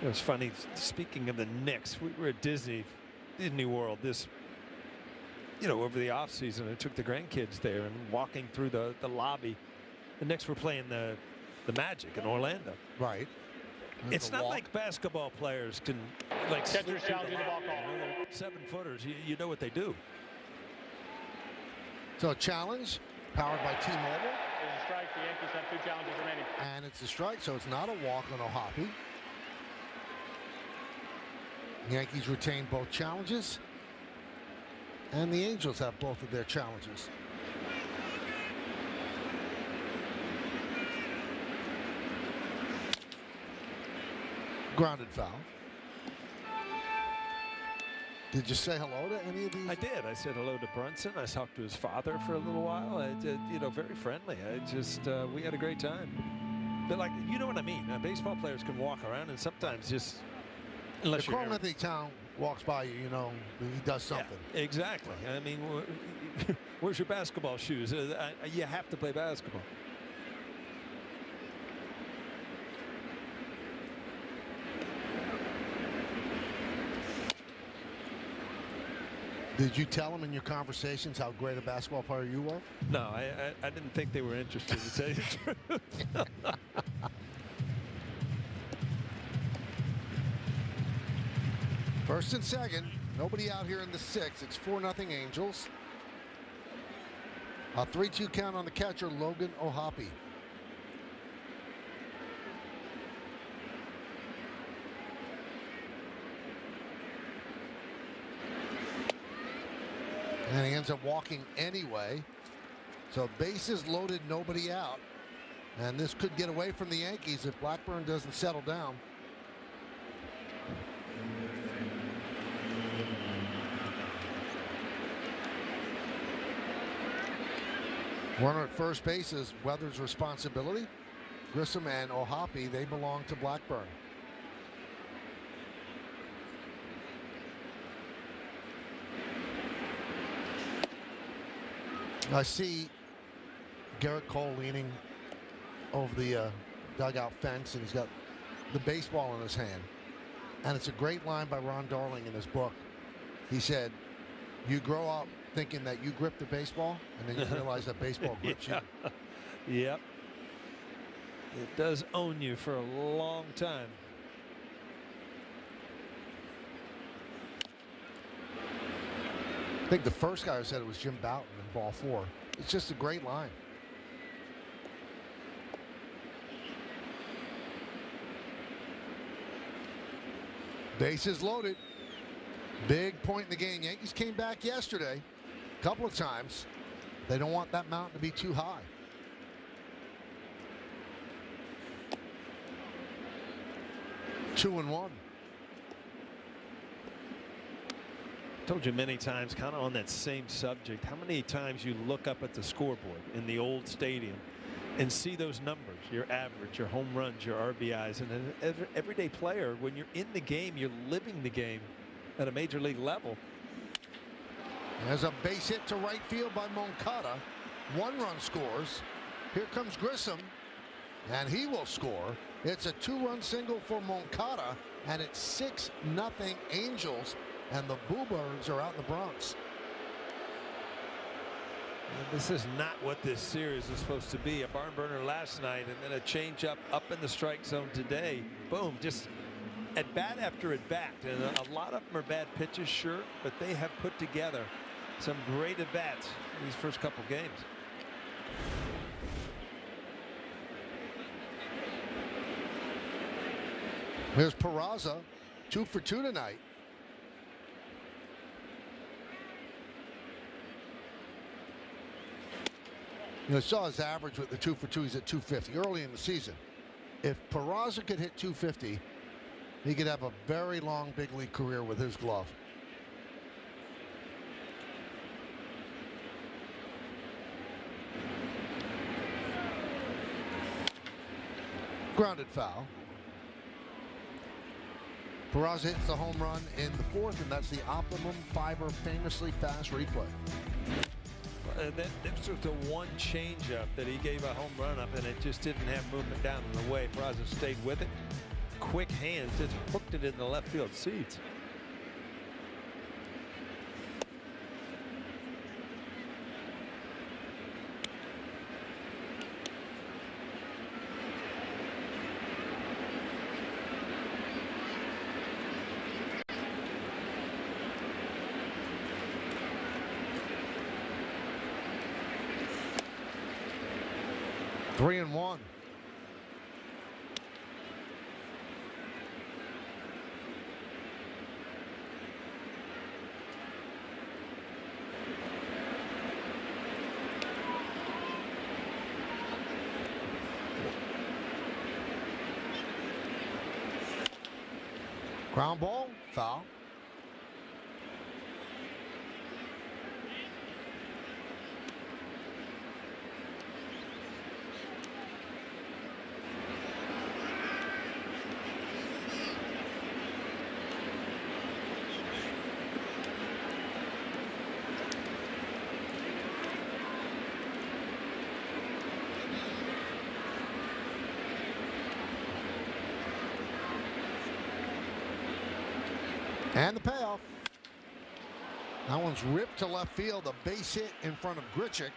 It was funny. Speaking of the Knicks, we were at Disney World this, over the off season. I took the grandkids there, and walking through the lobby, the Knicks were playing the Magic in Orlando. Right. It's not like basketball players can Catcher's challenging the ball call. They're 7-footers. You know what they do. So a challenge powered by T-Mobile. There's a strike. The Yankees have 2 challenges remaining. And it's a strike, so it's not a walk on Ohapi. Yankees retain both challenges, and the Angels have both of their challenges. Grounded foul. Did you say hello to any of these? I did. I said hello to Brunson. I talked to his father for a little while. Very friendly. We had a great time. But you know what I mean. Baseball players can walk around, and sometimes just unless you're Anthony Town walks by you, he does something. Yeah, exactly. I mean, where's your basketball shoes? You have to play basketball. Did you tell them in your conversations how great a basketball player you were? No, I didn't think they were interested, to tell you the truth. First and second. Nobody out here in the 6th. It's 4-0 Angels. A 3-2 count on the catcher, Logan Ohapi. And he ends up walking anyway. So bases loaded, nobody out. And this could get away from the Yankees if Blackburn doesn't settle down. Runner at first base is Weathers' responsibility. Grissom and Ohapi, they belong to Blackburn. I see Garrett Cole leaning over the dugout fence, and he's got the baseball in his hand. And it's a great line by Ron Darling in his book. He said, you grow up thinking that you grip the baseball, and then you realize that baseball grips you. Yep. It does own you for a long time. I think the first guy who said it was Jim Bouton in ball 4. It's just a great line. Bases loaded. Big point in the game. Yankees came back yesterday a couple of times. They don't want that mountain to be too high. Two and one. Told you many times, kind of on that same subject, how many times you look up at the scoreboard in the old stadium and see those numbers, your average, your home runs, your RBIs, and an everyday player, when you're in the game, you're living the game at a major league level. There's a base hit to right field by Moncada. 1 run scores. Here comes Grissom, and he will score. It's a 2-run single for Moncada, and it's 6-0 Angels, and the Bluebirds are out in the Bronx. This is not what this series is supposed to be. A barn burner last night, and then a changeup up in the strike zone today. Boom, just at bat after at bat. And a lot of them are bad pitches, sure, but they have put together some great at bats in these first couple games. Here's Peraza, 2 for 2 tonight. You saw his average with the 2 for 2. He's at 250 early in the season. If Peraza could hit 250, he could have a very long big league career with his glove. Grounded foul. Peraza hits the home run in the 4th, and that's the optimum fiber famously fast replay. That was the one changeup that he gave a home run up, and it just didn't have movement down in the way. Peraza stayed with it. Quick hands, just hooked it in the left field seats. Three and one. Ground ball, foul. And the payoff. That one's ripped to left field. A base hit in front of Grichuk.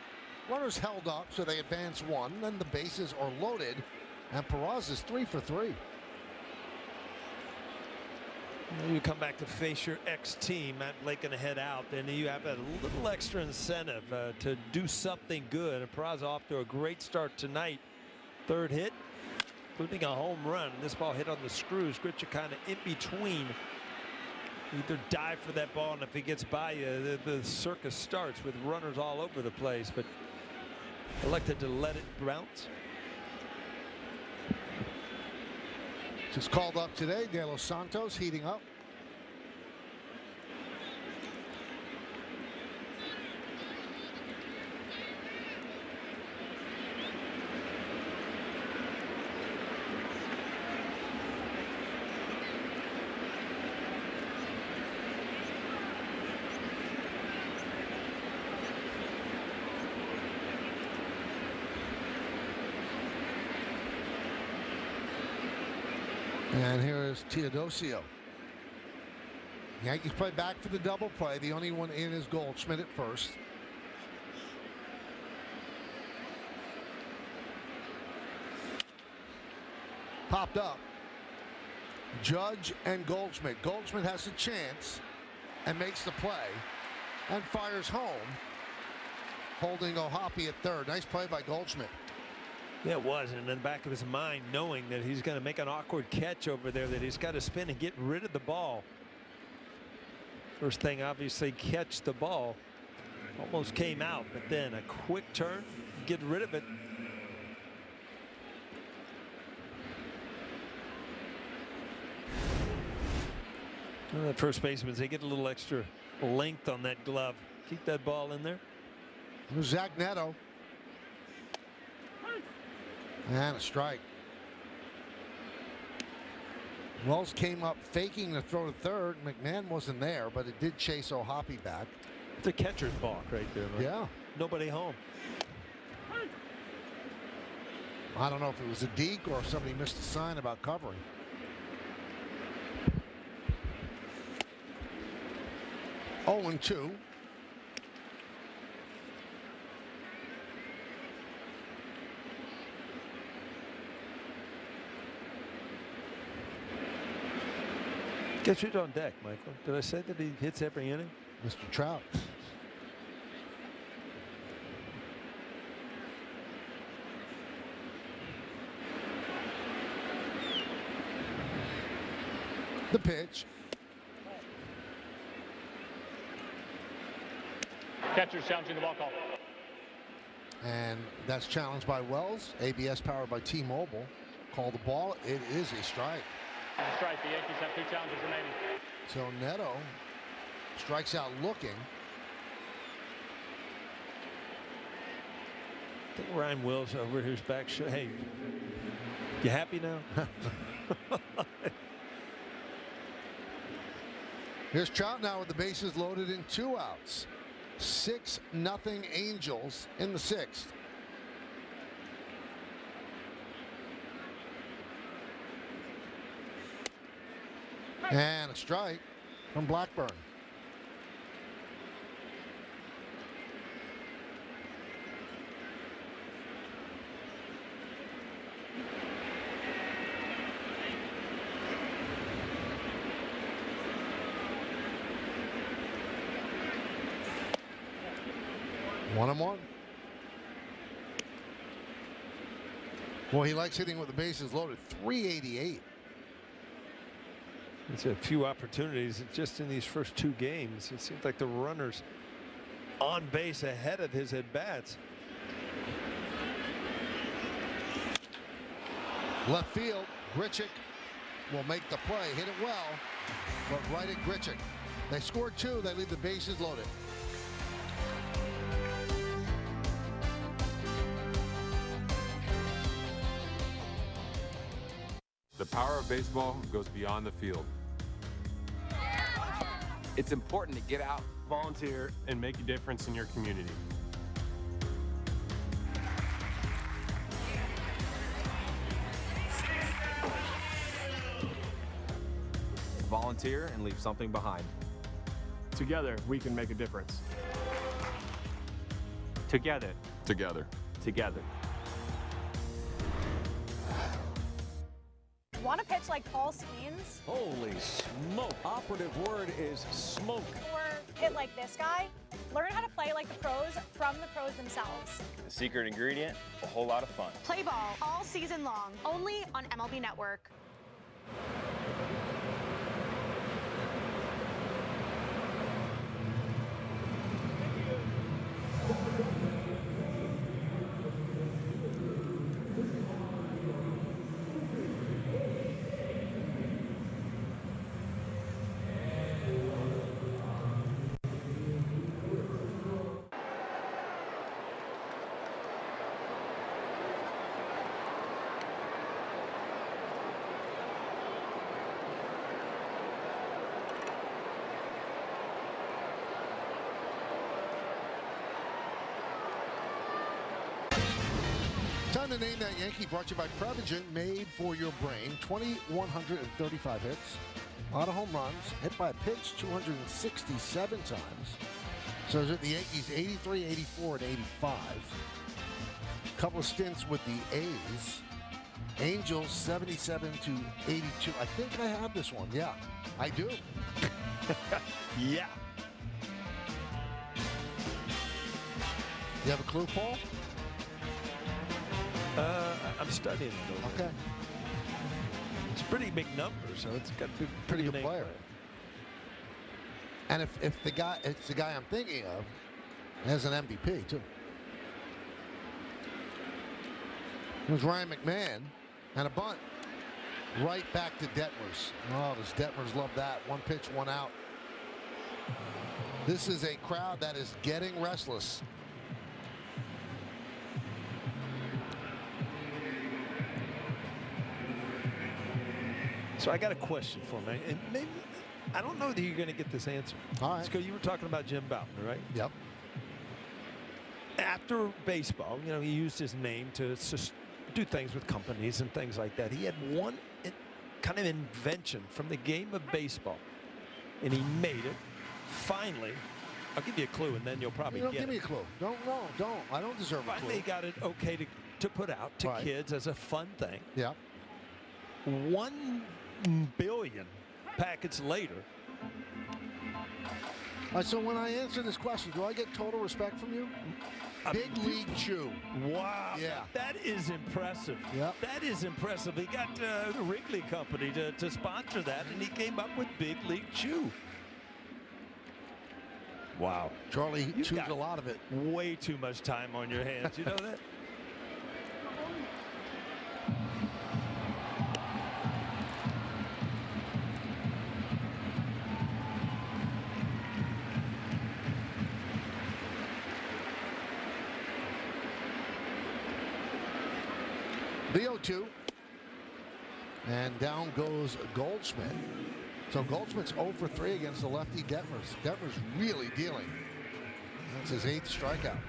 Runners held up, so they advance 1. Then the bases are loaded, and Peraza's 3 for 3. You come back to face your ex-team, Matt Blake going to head out. Then you have a little extra incentive to do something good. And Peraza off to a great start tonight. Third hit, including a home run. This ball hit on the screws. Grichuk kind of in between. Either dive for that ball, and if he gets by you, the circus starts with runners all over the place. But elected to let it bounce. Just called up today, De Los Santos heating up. And here is Teodosio. Yankees play back for the double play. The only one in is Goldschmidt at first. Popped up. Judge and Goldschmidt. Goldschmidt has a chance and makes the play and fires home, holding Ohapi at third. Nice play by Goldschmidt. Yeah, it was, and in the back of his mind, knowing that he's going to make an awkward catch over there, that he's got to spin and get rid of the ball. First thing, obviously, catch the ball. Almost came out, but then a quick turn, get rid of it. Well, that first baseman, they get a little extra length on that glove. Keep that ball in there. Here's Zach Neto. And a strike. Wells came up faking the throw to third. McMahon wasn't there, but it did chase Ohapi back. It's a catcher's balk right there, man. Yeah. Nobody home. I don't know if it was a deke or if somebody missed a sign about covering. Oh, and 2. Guess who's on deck, Michael? Did I say that he hits every inning? Mr. Trout. The pitch. Catcher's challenging the ball call. And that's challenged by Wells. ABS powered by T-Mobile. Call the ball. It is a strike. That's right. The Yankees have 2 challenges remaining. So Neto strikes out looking. I think Ryan Wills over here's back. Hey, you happy now? Here's Trout now with the bases loaded and 2 outs. 6-0 Angels in the 6th. And a strike from Blackburn. One and 1. Well, he likes hitting with the bases loaded. 388. It's a few opportunities just in these first 2 games. It seems like the runners on base ahead of his at-bats. Left field, Grichuk will make the play. Hit it well, but right at Grichuk. They scored 2. They leave the bases loaded. The power of baseball goes beyond the field. It's important to get out, Volunteer, and make a difference in your community. volunteer, and leave something behind. Together, we can make a difference. Together. Together. Together. Want to pitch pitch like tall skeins. Holy smoke. Operative word is smoke. Or hit like this guy. Learn how to play like the pros from the pros themselves. The secret ingredient, a whole lot of fun. Play ball all season long, only on MLB Network. Time to name that Yankee, brought to you by Prevagen, made for your brain. 2,135 hits, a lot of home runs, hit by a pitch 267 times. So is it the Yankees 83, 84, and 85. A couple of stints with the A's. Angels 77 to 82. I think I have this one. Yeah, I do. Yeah. You have a clue, Paul? I'm studying it over. Okay. It's pretty big numbers, so it's got to be Pretty good name player. And if it's the guy I'm thinking of, has an MVP too. It was Ryan McMahon and a bunt. Right back to Detmers. Oh, does Detmers love that? One pitch, one out. This is a crowd that is getting restless. So I got a question for me, and maybe I don't know that you're going to get this answer. All right. Because you were talking about Jim Bouton, right? Yep. After baseball, you know, he used his name to do things with companies and things like that. He had one kind of invention from the game of baseball, and he made it. Finally, I'll give you a clue, and then you'll probably get it. Give me a clue. Don't. I don't deserve a clue. Finally got it okay to put out to kids as a fun thing. Yeah. 1 billion packets later. All right, so when I answer this question, do I get total respect from you? Big League Chew. Wow. Yeah. That is impressive. Yep. That is impressive. He got the Wrigley Company to sponsor that, and he came up with Big League Chew. Wow. Charlie chews a lot of it. Way too much time on your hands. You know that? The 0-2. And down goes Goldschmidt. So Goldschmidt's 0 for 3 against the lefty Detmers. Detmers really dealing. That's his 8th strikeout.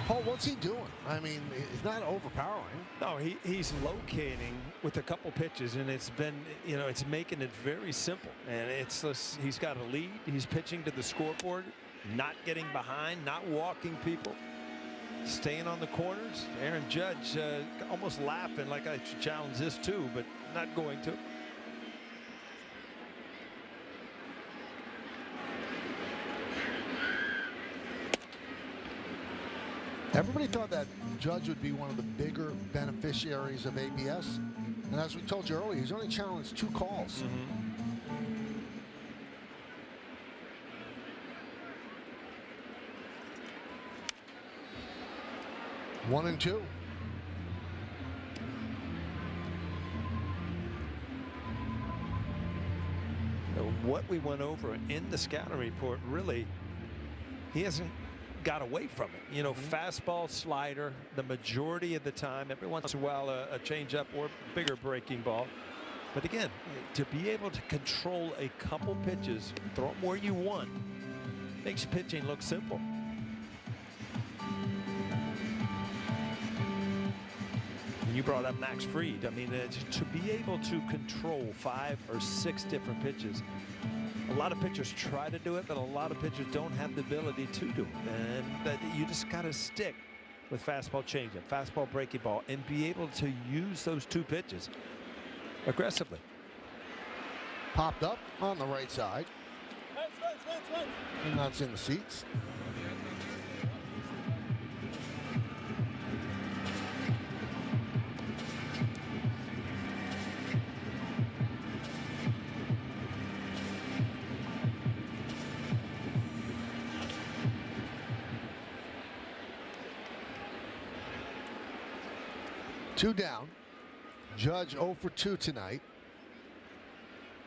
Paul, what's he doing? I mean, he's not overpowering. No, he's locating with a couple pitches, and it's been, you know, it's making it very simple. And it's just, he's got a lead. He's pitching to the scoreboard, not getting behind, not walking people, staying on the corners. Aaron Judge almost laughing like I should challenge this too, but not going to. Everybody thought that Judge would be one of the bigger beneficiaries of ABS. And as we told you earlier, he's only challenged 2 calls. 1-2. What we went over in the scouting report, really, he hasn't got away from it. You know, fastball, slider, the majority of the time. Every once in a while, a changeup or bigger breaking ball. But again, to be able to control a couple pitches, throw them where you want, makes pitching look simple. You brought up Max Fried. I mean, to be able to control 5 or 6 different pitches. A lot of pitchers try to do it, but a lot of pitchers don't have the ability to do it. And that you just got to stick with fastball, changeup, fastball, breaking ball, and be able to use those two pitches aggressively. Popped up on the right side. And that's in the seats. Two down. Judge 0 for 2 tonight.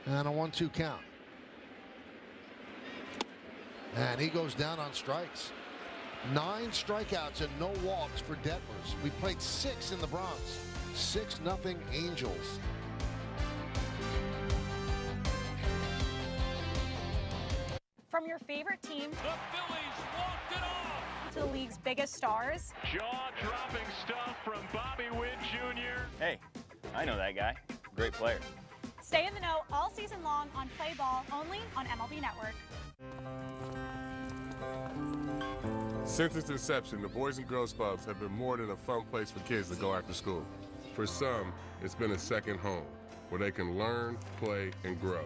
And a 1-2 count. And he goes down on strikes. 9 strikeouts and no walks for Detmers. We played 6 in the Bronx. 6-0 Angels. From your favorite team The Phillies walked it off. to the league's biggest stars, Jaw-dropping stuff from Bobby Witt Jr. Hey, I know that guy. Great player. stay in the know all season long on Play Ball, only on MLB Network. Since its inception, the Boys and Girls Clubs have been more than a fun place for kids to go after school. For some, it's been a second home where they can learn, play, and grow.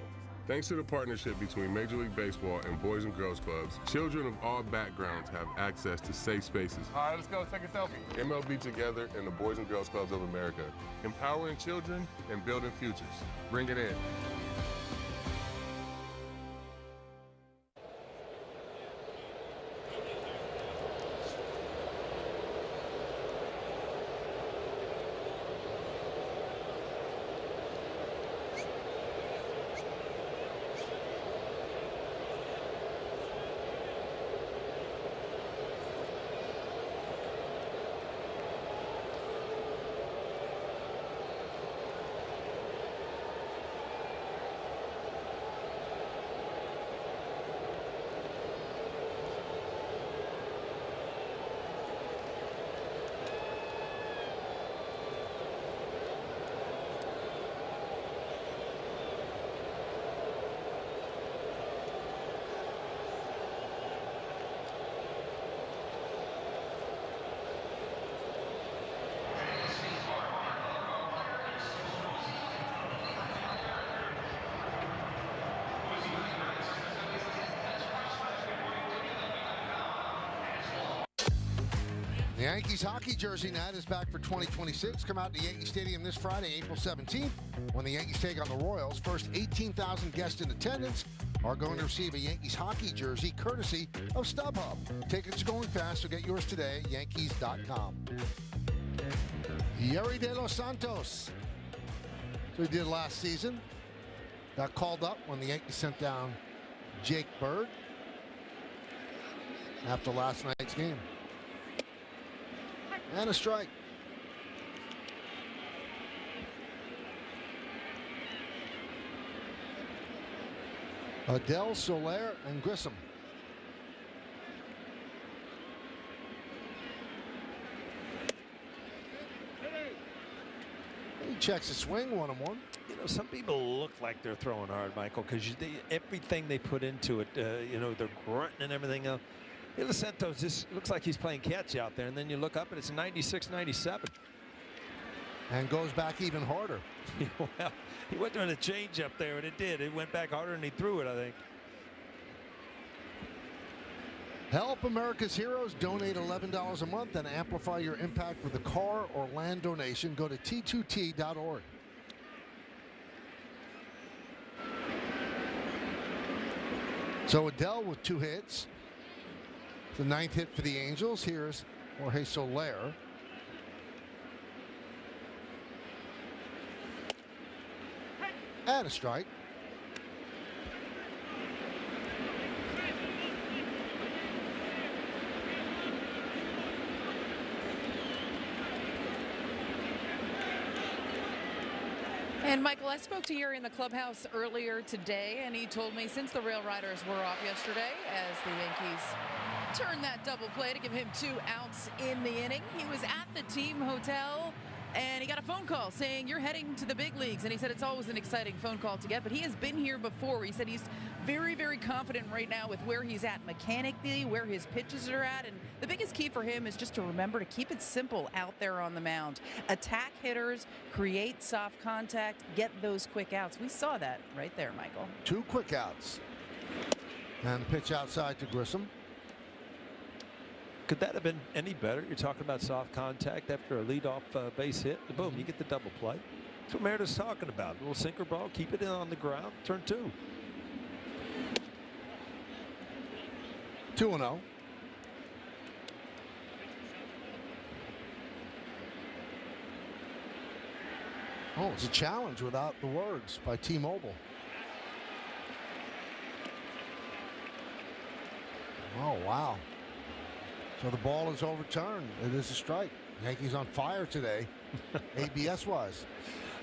Thanks to the partnership between Major League Baseball and Boys and Girls Clubs, children of all backgrounds have access to safe spaces. All right, let's go take a selfie. MLB Together and the Boys and Girls Clubs of America, empowering children and building futures. Bring it in. The Yankees hockey jersey night is back for 2026. Come out to Yankee Stadium this Friday, April 17th, when the Yankees take on the Royals. First 18,000 guests in attendance are going to receive a Yankees hockey jersey courtesy of StubHub. Tickets are going fast, so get yours today at Yankees.com. Yerry De Los Santos. So he did last season. Got called up when the Yankees sent down Jake Bird after last night's game. And a strike. Adele, Soler, and Gisham. He checks a swing, 1-1. You know, some people look like they're throwing hard, Michael, because everything they put into it, you know, they're grunting and everything else. De Los Santos just looks like he's playing catch out there, and then you look up and it's 96-97. And goes back even harder. Well, he went doing a change up there, and it did. It went back harder, and he threw it, I think. Help America's Heroes. Donate $11 a month and amplify your impact with a car or land donation. Go to t2t.org. So Adele with 2 hits. The 9th hit for the Angels. Here's Jorge Soler. And a strike. And Michael, I spoke to Yerry in the clubhouse earlier today, and he told me since the Rail Riders were off yesterday, as the Yankees turned that double play to give him 2 outs in the inning, he was at the team hotel And he got a phone call saying, you're heading to the big leagues. And he said it's always an exciting phone call to get, but he has been here before. He said he's very, very confident right now with where he's at mechanically, where his pitches are at. And the biggest key for him is just to remember to keep it simple out there on the mound. Attack hitters, create soft contact, get those quick outs. We saw that right there, Michael. 2 quick outs. And the pitch outside to Gisham. Could that have been any better? You're talking about soft contact after a leadoff base hit. Boom, you get the double play. That's what Meredith's talking about. A little sinker ball, keep it in on the ground, turn 2. 2-0. Oh, it's a challenge without the words by T-Mobile. Oh, wow. So the ball is overturned. It is a strike. Yankees on fire today, ABS-wise.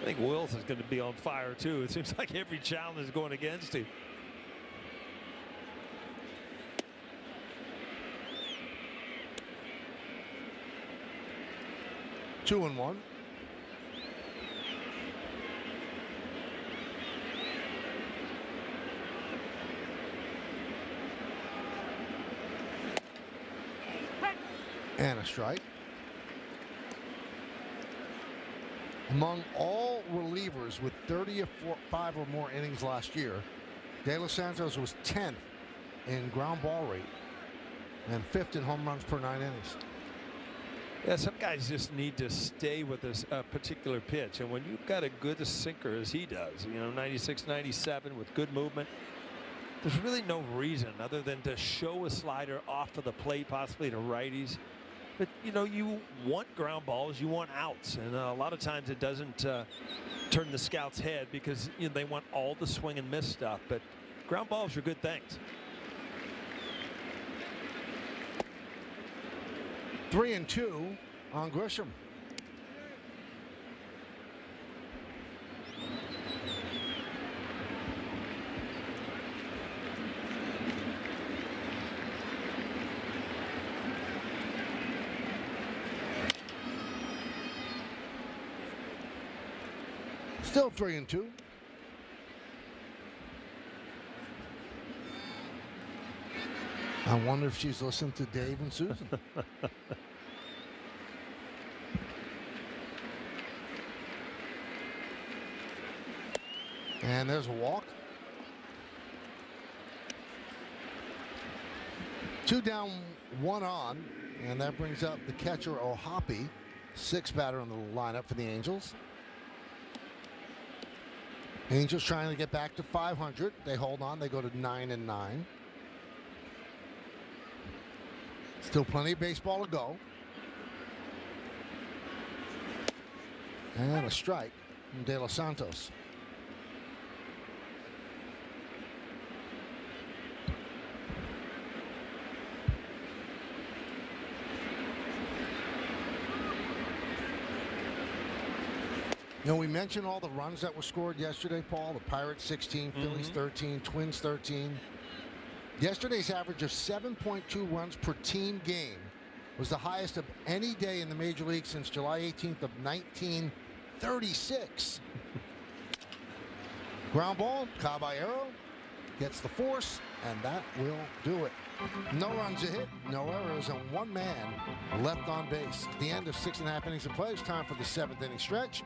I think Wills is going to be on fire, too. It seems like every challenge is going against him. Two and one. And a strike. Among all relievers with 35 or more innings last year, De Los Santos was 10th in ground ball rate and 5th in home runs per 9 innings. Yeah, some guys just need to stay with this particular pitch. And when you've got a good sinker as he does, you know, 96, 97 with good movement, there's really no reason other than to show a slider off of the plate, possibly to righties. But, you know, you want ground balls, you want outs. And a lot of times it doesn't turn the scout's head because, you know, they want all the swing and miss stuff. But ground balls are good things. 3-2 on Gisham. Still 3-2. I wonder if she's listening to Dave and Susan. And there's a walk. 2 down, 1 on, and that brings up the catcher Ohapi, 6th batter in the lineup for the Angels. Angels trying to get back to 500. They hold on. They go to 9-9. Still plenty of baseball to go. And a strike from De Los Santos. You know, we mentioned all the runs that were scored yesterday, Paul. The Pirates 16, Phillies 13, Twins 13. Yesterday's average of 7.2 runs per team game was the highest of any day in the Major League since July 18th of 1936. Ground ball, Caballero gets the force, and that will do it. No runs a hit, no errors, and 1 man left on base. At the end of 6.5 innings of play, it's time for the 7th inning stretch.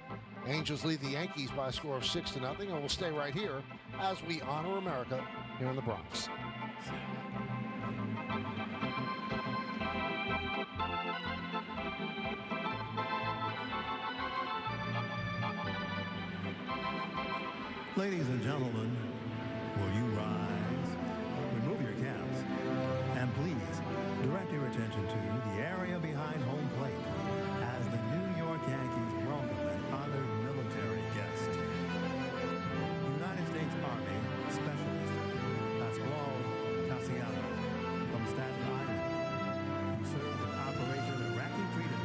Angels lead the Yankees by a score of 6-0, and we'll stay right here as we honor America here in the Bronx. Ladies and gentlemen, will you rise? Remove your caps. And please, direct your attention to the area behind home plate as the New York Yankees welcome an honored military guest. United States Army Specialist Pascual Tassiano from Staten Island, who served in Operation Iraqi Freedom.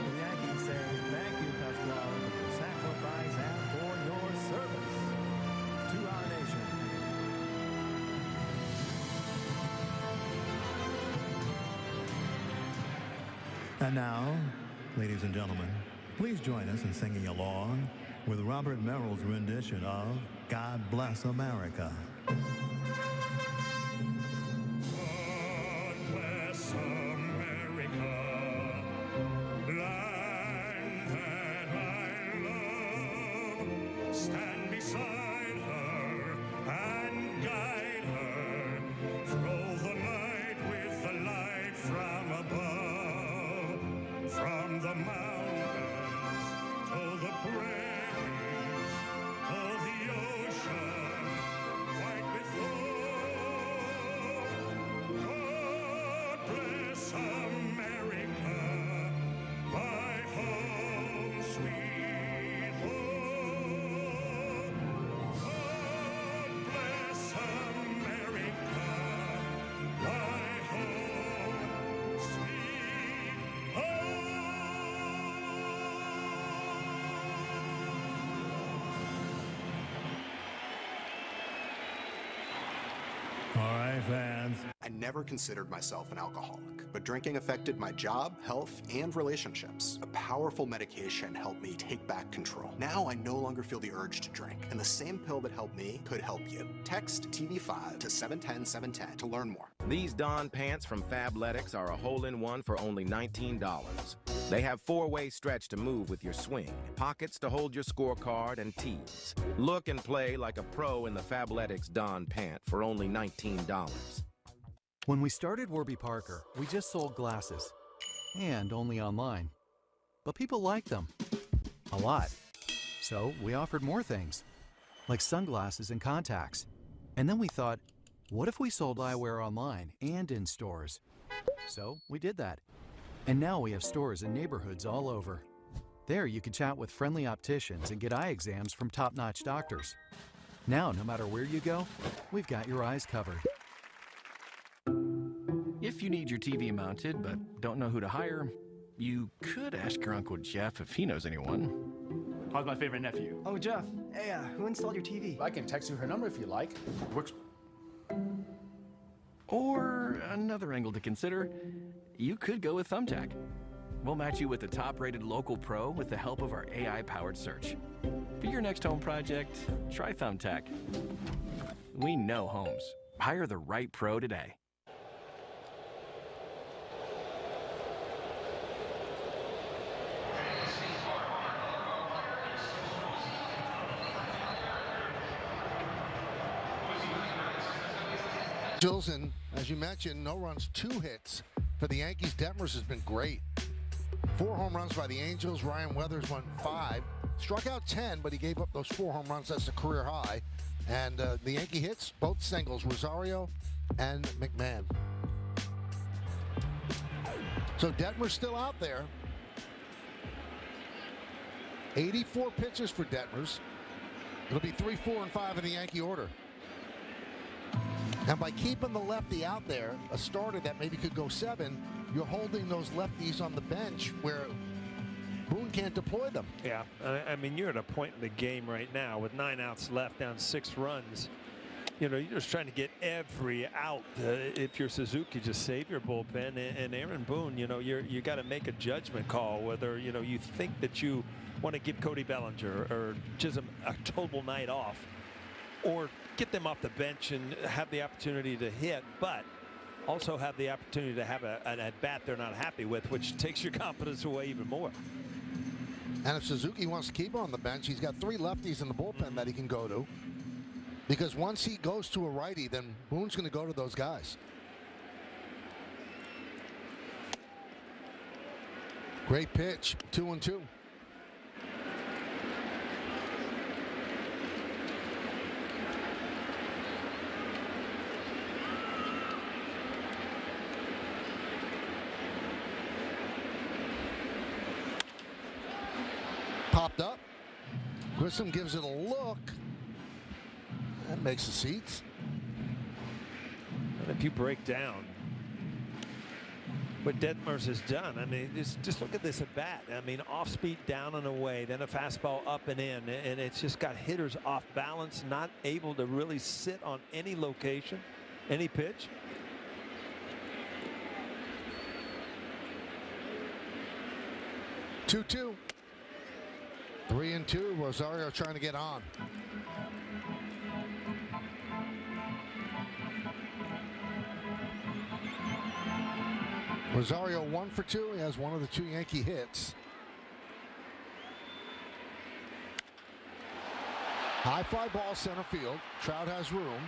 The Yankees say thank you, Pascual, for your sacrifice and for your service to our nation. And now, ladies and gentlemen, Please join us in singing along with Robert Merrill's rendition of God Bless America. God bless America, land that I love. Stand beside her and guide her through the night with the light from above. From the mountains to the prairies to the ocean, white with foam. God bless America, my home, sweet home. God bless America, my home, sweet home. All right, fans. I never considered myself an alcoholic, but drinking affected my job, health, and relationships. A powerful medication helped me take back control. Now I no longer feel the urge to drink, and the same pill that helped me could help you. Text TV5 to 710-710 to learn more. These Don pants from Fabletics are a hole-in-one for only $19. They have four-way stretch to move with your swing, pockets to hold your scorecard, and tees. Look and play like a pro in the Fabletics Don pant for only $19. When we started Warby Parker, we just sold glasses, and only online. But people liked them a lot. So we offered more things, like sunglasses and contacts. And then we thought, what if we sold eyewear online and in stores? So we did that. And now we have stores in neighborhoods all over. There you can chat with friendly opticians and get eye exams from top-notch doctors. Now, no matter where you go, we've got your eyes covered. If you need your TV mounted but don't know who to hire, you could ask your Uncle Jeff if he knows anyone. How's my favorite nephew? Oh, Jeff. Hey, who installed your TV? I can text you her number if you like. Works. Or another angle to consider, you could go with Thumbtack. We'll match you with a top-rated local pro with the help of our AI-powered search. For your next home project, try Thumbtack. We know homes. Hire the right pro today. And as you mentioned, no runs, 2 hits for the Yankees. Detmers has been great. 4 home runs by the Angels. Ryan Weathers won 5. Struck out 10, but he gave up those 4 home runs. That's a career high. And the Yankee hits, both singles, Rosario and McMahon. So Detmer's still out there. 84 pitches for Detmers. It'll be 3, 4, and 5 in the Yankee order. And by keeping the lefty out there, a starter that maybe could go 7, you're holding those lefties on the bench where Boone can't deploy them. Yeah, I mean, you're at a point in the game right now with 9 outs left, down 6 runs. You know, you're just trying to get every out. If you're Suzuki, just save your bullpen. And Aaron Boone, you know, you got to make a judgment call whether, you know, you think that you want to give Cody Bellinger or Gisham a total night off, or get them off the bench and have the opportunity to hit, but also have the opportunity to have an at-bat they're not happy with, which takes your confidence away even more. And if Suzuki wants to keep on the bench, he's got 3 lefties in the bullpen that he can go to. Because once he goes to a righty, then Boone's going to go to those guys. Great pitch, 2-2. Popped up. Gisham gives it a look. That makes the seats. And if you break down what Detmers has done, I mean, just look at this at bat. I mean, off speed down and away, then a fastball up and in, and it's just got hitters off balance, not able to really sit on any location, any pitch. 3-2. Rosario trying to get on. Rosario 1 for 2. He has one of the 2 Yankee hits. High fly ball center field. Trout has room.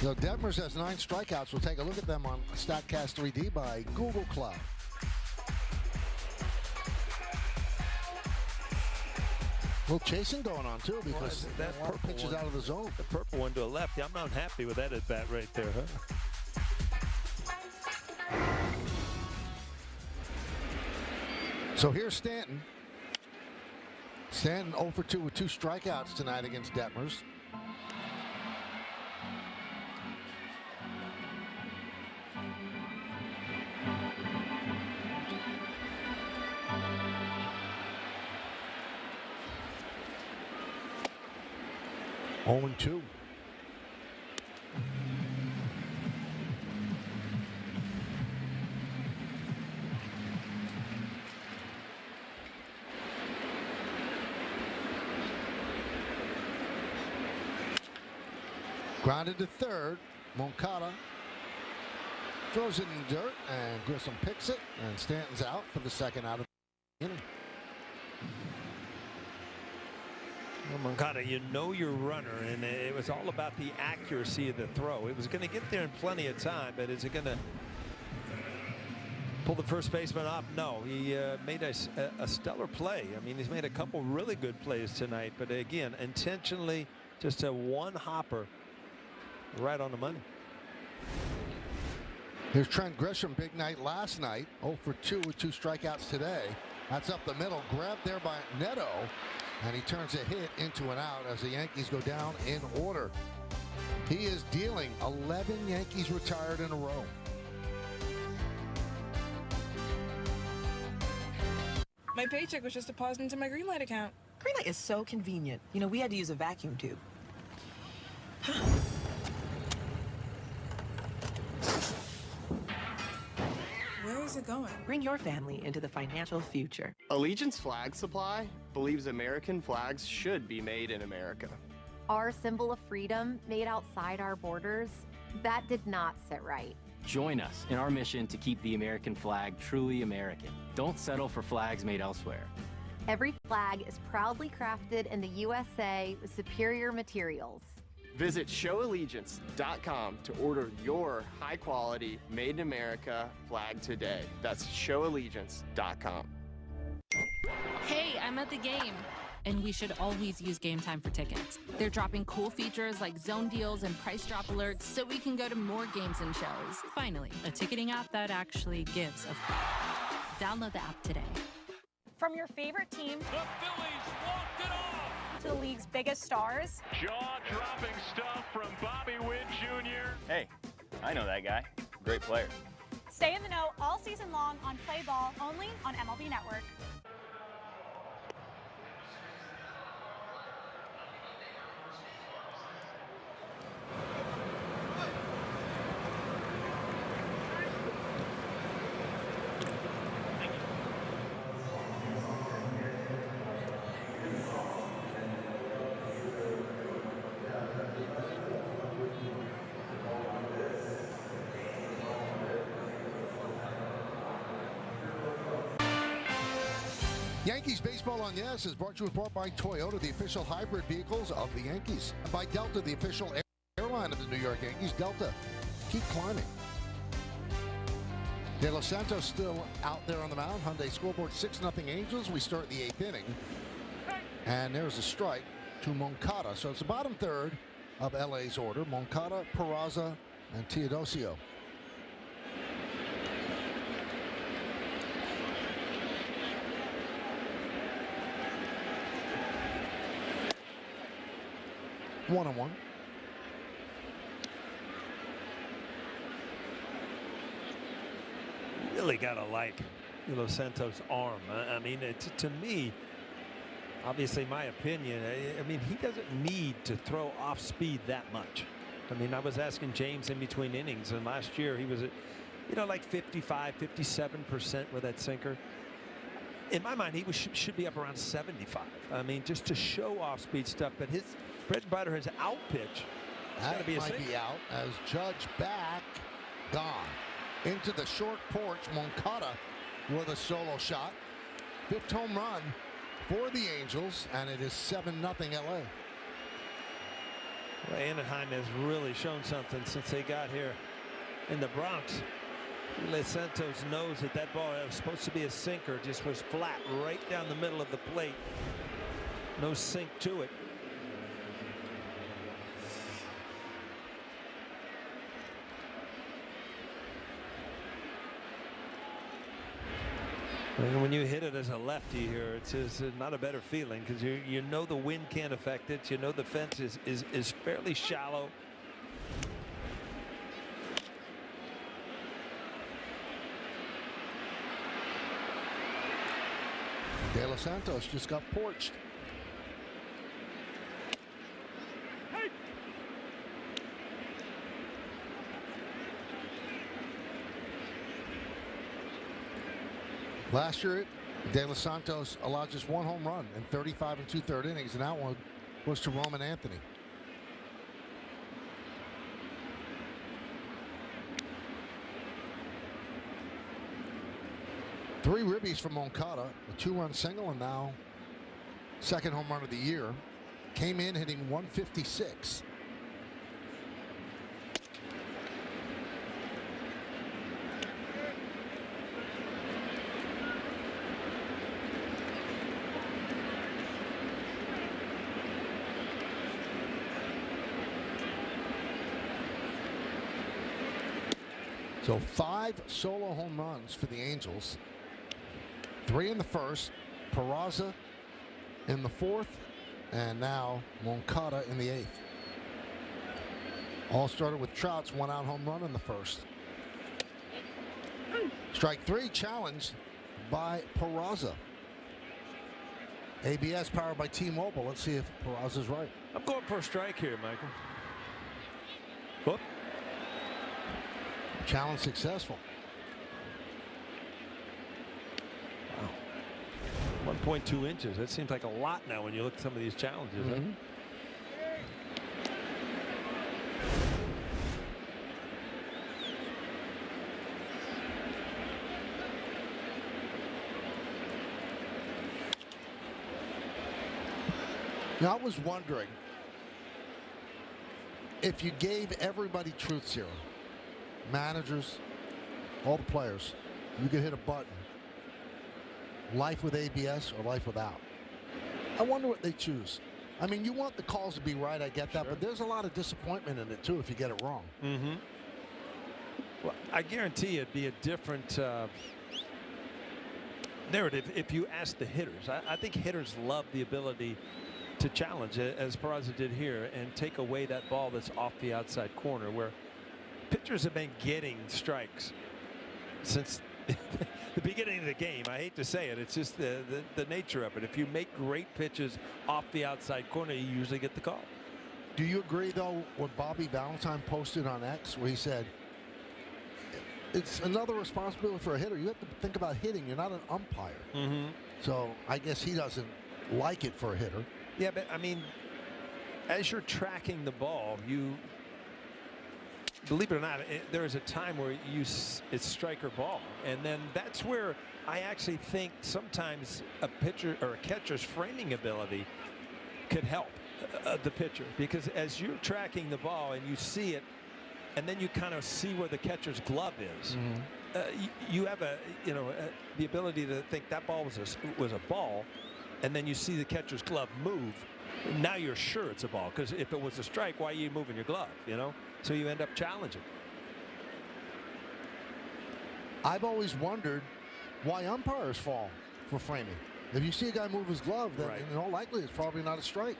So Detmers has 9 strikeouts. We'll take a look at them on StatCast 3D by Google Cloud. A little chasing going on too, because that purple pitches one, out of the zone. The purple one to a lefty. I'm not happy with that at bat right there, huh? So here's Stanton. Stanton 0 for 2 with 2 strikeouts tonight against Detmers. Oh and 2. Grounded to third. Moncada throws it in the dirt, and Gisham picks it, and Stanton's out for the second out of the inning. Well, Moncada, you know your runner, and it was all about the accuracy of the throw. It was going to get there in plenty of time, but is it going to pull the first baseman up? No, he made a stellar play. I mean, he's made a couple really good plays tonight, but again, intentionally just a one-hopper right on the money. Here's Trent Grisham, big night last night, 0 for 2 with 2 strikeouts today. That's up the middle, grabbed there by Neto, and he turns a hit into an out as the Yankees go down in order. He is dealing 11 Yankees retired in a row. My paycheck was just deposited into my Greenlight account. Greenlight is so convenient. You know, we had to use a vacuum tube. Where is it going? Bring your family into the financial future. Allegiance Flag Supply believes American flags should be made in America. Our symbol of freedom made outside our borders, that did not sit right. Join us in our mission to keep the American flag truly American. Don't settle for flags made elsewhere. Every flag is proudly crafted in the USA with superior materials. Visit showallegiance.com to order your high-quality, made-in-America flag today. That's showallegiance.com. Hey, I'm at the game. And we should always use Game Time for tickets. They're dropping cool features like zone deals and price drop alerts so we can go to more games and shows. Finally, a ticketing app that actually gives a Download the app today. From your favorite team The Phillies walked it off. to the league's biggest stars, Jaw-dropping stuff from Bobby Witt Jr. Hey, I know that guy. Great player. stay in the know all season long on Play Ball, only on MLB Network. Yankees Baseball on Yes is brought to you in part by Toyota, the official hybrid vehicles of the Yankees. And by Delta, the official airline of the New York Yankees. Delta, keep climbing. De Los Santos still out there on the mound. Hyundai scoreboard 6-0 Angels. We start the 8th inning. And there's a strike to Moncada. So it's the bottom third of LA's order. Moncada, Peraza, and Teodosio. One on one. Really gotta like Los Santos' arm. I mean, to me, obviously my opinion, I mean, he doesn't need to throw off speed that much. I mean, I was asking James in between innings, and last year he was you know, like 55, 57% with that sinker. In my mind, he should be up around 75. I mean, just to show off speed stuff. But his bread and butter, his out pitch, that might be out as Judge back, gone. Into the short porch, Moncada with a solo shot. 5th home run for the Angels, and it is 7-0 LA. Well, Anaheim has really shown something since they got here in the Bronx. Santos knows that that ball that was supposed to be a sinker just was flat right down the middle of the plate. No sink to it. And when you hit it as a lefty here, it's not a better feeling because you know the wind can't affect it. You know the fence is fairly shallow. De Los Santos just got porched. Last year, De Los Santos allowed just 1 home run in 35 2/3 innings, and that one was to Roman Anthony. Three ribbies from Moncada, a 2-run single, and now 2nd home run of the year. Came in hitting 156. So 5 solo home runs for the Angels. 3 in the 1st, Peraza in the 4th, and now Moncada in the 8th. All started with Trout's 1-out home run in the 1st. Strike 3 challenged by Peraza. ABS powered by T-Mobile. Let's see if Peraza's right. I'm going for a strike here, Michael. Whoop. Challenge successful. Wow. 1.2 inches. That seems like a lot now when you look at some of these challenges. Mm-hmm. Now, I was wondering if you gave everybody truth serum, managers, all the players, you could hit a button. Life with ABS or life without. I wonder what they choose. I mean, you want the calls to be right, I get that, but there's a lot of disappointment in it too if you get it wrong. Mm-hmm. Well, I guarantee it'd be a different narrative if you ask the hitters. I think hitters love the ability to challenge, as Peraza did here, and take away that ball that's off the outside corner, where pitchers have been getting strikes since the beginning of the game. I hate to say it. It's just the nature of it. If you make great pitches off the outside corner, you usually get the call. Do you agree, though, what Bobby Valentine posted on X, where he said, it's another responsibility for a hitter. You have to think about hitting. You're not an umpire. Mm-hmm. So I guess he doesn't like it for a hitter. Yeah, but I mean, as you're tracking the ball, you, believe it or not, there is a time where it's strike or ball, and then that's where I actually think sometimes a pitcher or a catcher's framing ability could help the pitcher, because as you're tracking the ball and you see it, and then you kind of see where the catcher's glove is. Mm-hmm. You have the ability to think that ball was a ball, and then you see the catcher's glove move. Now you're sure it's a ball, because if it was a strike, why are you moving your glove? You know, so you end up challenging. I've always wondered why umpires fall for framing. If you see a guy move his glove, then in all likelihood it's probably not a strike.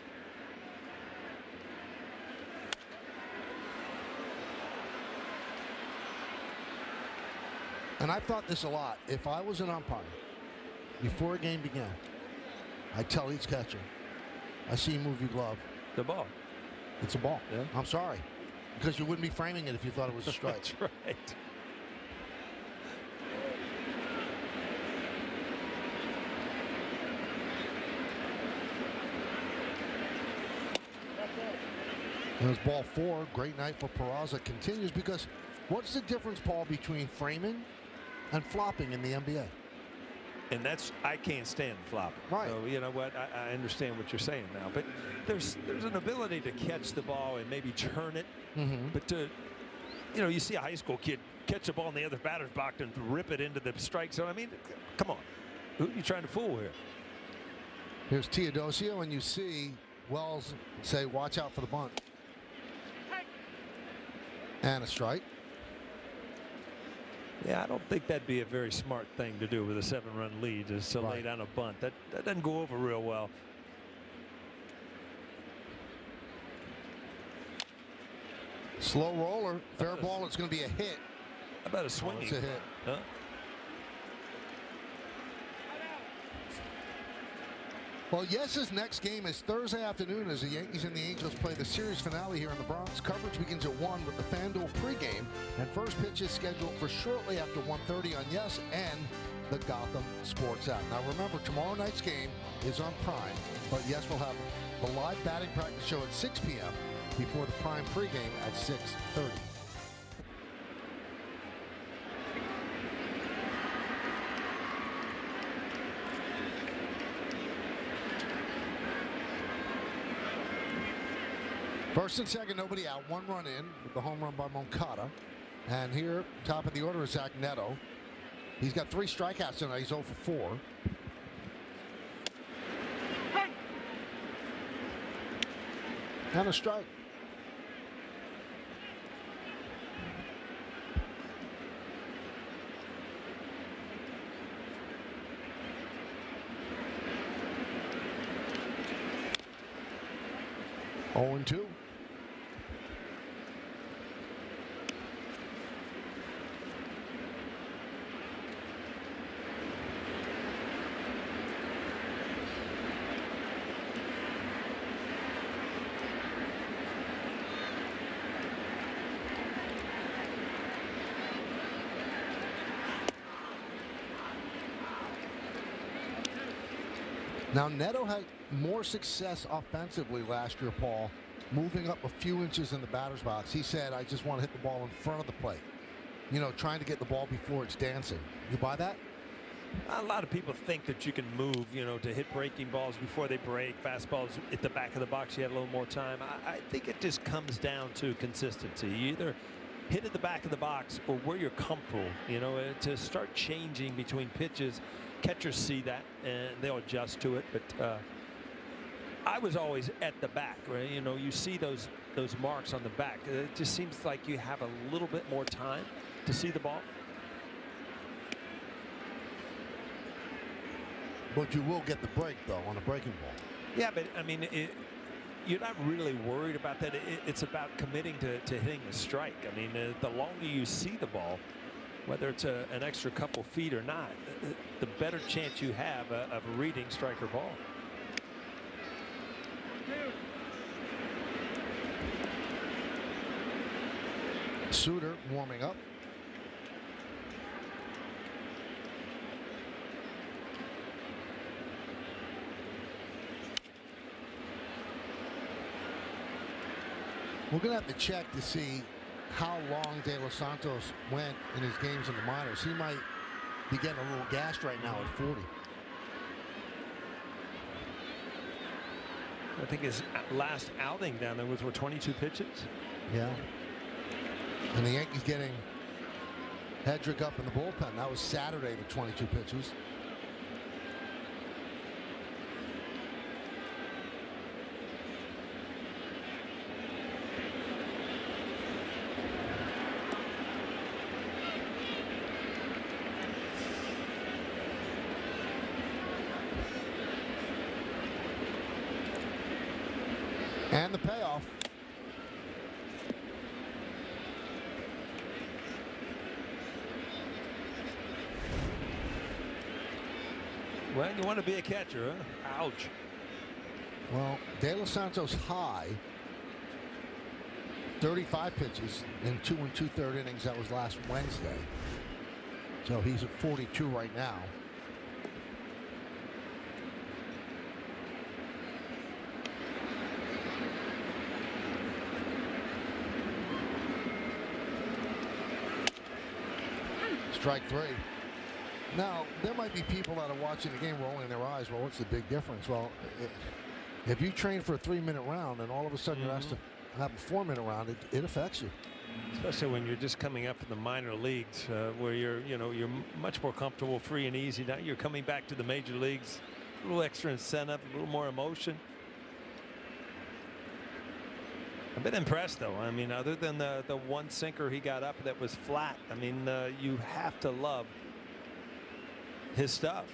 And I've thought this a lot. If I was an umpire, before a game began, I'd tell each catcher, I see you move your glove. The ball. It's a ball. Yeah. I'm sorry. Because you wouldn't be framing it if you thought it was a strike. That's right. There's ball 4. Great night for Peraza. Continues because what's the difference, Paul, between framing and flopping in the NBA? And that's, I can't stand flopping. Right. So, you know what, I understand what you're saying now. But there's an ability to catch the ball and maybe turn it. But to, you know, you see a high school kid catch the ball in the other batter's box and rip it into the strike zone. I mean, come on. Who are you trying to fool here? Here's Teodosio, and you see Wells say, watch out for the bunt. And a strike. Yeah, I don't think that'd be a very smart thing to do with a 7-run lead, is to lay down a bunt. That doesn't go over real well. Slow roller, fair ball. It's going to be a hit. How about a swinging? It's a hit. Huh? Well, Yes's next game is Thursday afternoon as the Yankees and the Angels play the series finale here in the Bronx. Coverage begins at 1 with the FanDuel pregame, and first pitch is scheduled for shortly after 1:30 on Yes and the Gotham Sports app. Now remember, tomorrow night's game is on Prime, but Yes will have the live batting practice show at 6 p.m. before the Prime pregame at 6:30. First and second, nobody out. 1 run in with the home run by Moncada. And here, top of the order is Zach Neto. He's got 3 strikeouts tonight. He's 0 for 4. And a strike. Oh and 2. Now, Neto had more success offensively last year, Paul, moving up a few inches in the batter's box. He said, I just want to hit the ball in front of the plate. You know, trying to get the ball before it's dancing. You buy that? A lot of people think that you can move, you know, to hit breaking balls before they break. Fastballs at the back of the box, you had a little more time. I think it just comes down to consistency. You either hit at the back of the box or where you're comfortable, you know, to start changing between pitches. Catchers see that and they'll adjust to it, but I was always at the back, right? You know, you see those marks on the back. It just seems like you have a little bit more time to see the ball. But you will get the break, though, on a breaking ball. Yeah, but I mean, you're not really worried about that. It's about committing to hitting a strike. I mean, the longer you see the ball, whether it's an extra couple feet or not, the better chance you have of reading strike or ball. Suter warming up. We're going to have to check to see how long De Los Santos went in his games in the minors. He might be getting a little gassed right now at 40. I think his last outing down there was 22 pitches. Yeah. And the Yankees getting Hedrick up in the bullpen. That was Saturday, the 22 pitches. And the payoff. Well, you want to be a catcher, huh? Ouch. Well, De Los Santos high, 35 pitches in 2 2/3 innings. That was last Wednesday. So he's at 42 right now. Strike three. Now, there might be people that are watching the game rolling their eyes. Well, what's the big difference? Well, if you train for a 3-minute round and all of a sudden you're asked to have a 4-minute round, it affects you. Especially when you're just coming up in the minor leagues, where you're much more comfortable, free and easy. Now you're coming back to the major leagues, a little extra incentive, a little more emotion. I've been impressed, though. I mean, other than the one sinker he got up that was flat, I mean, you have to love his stuff.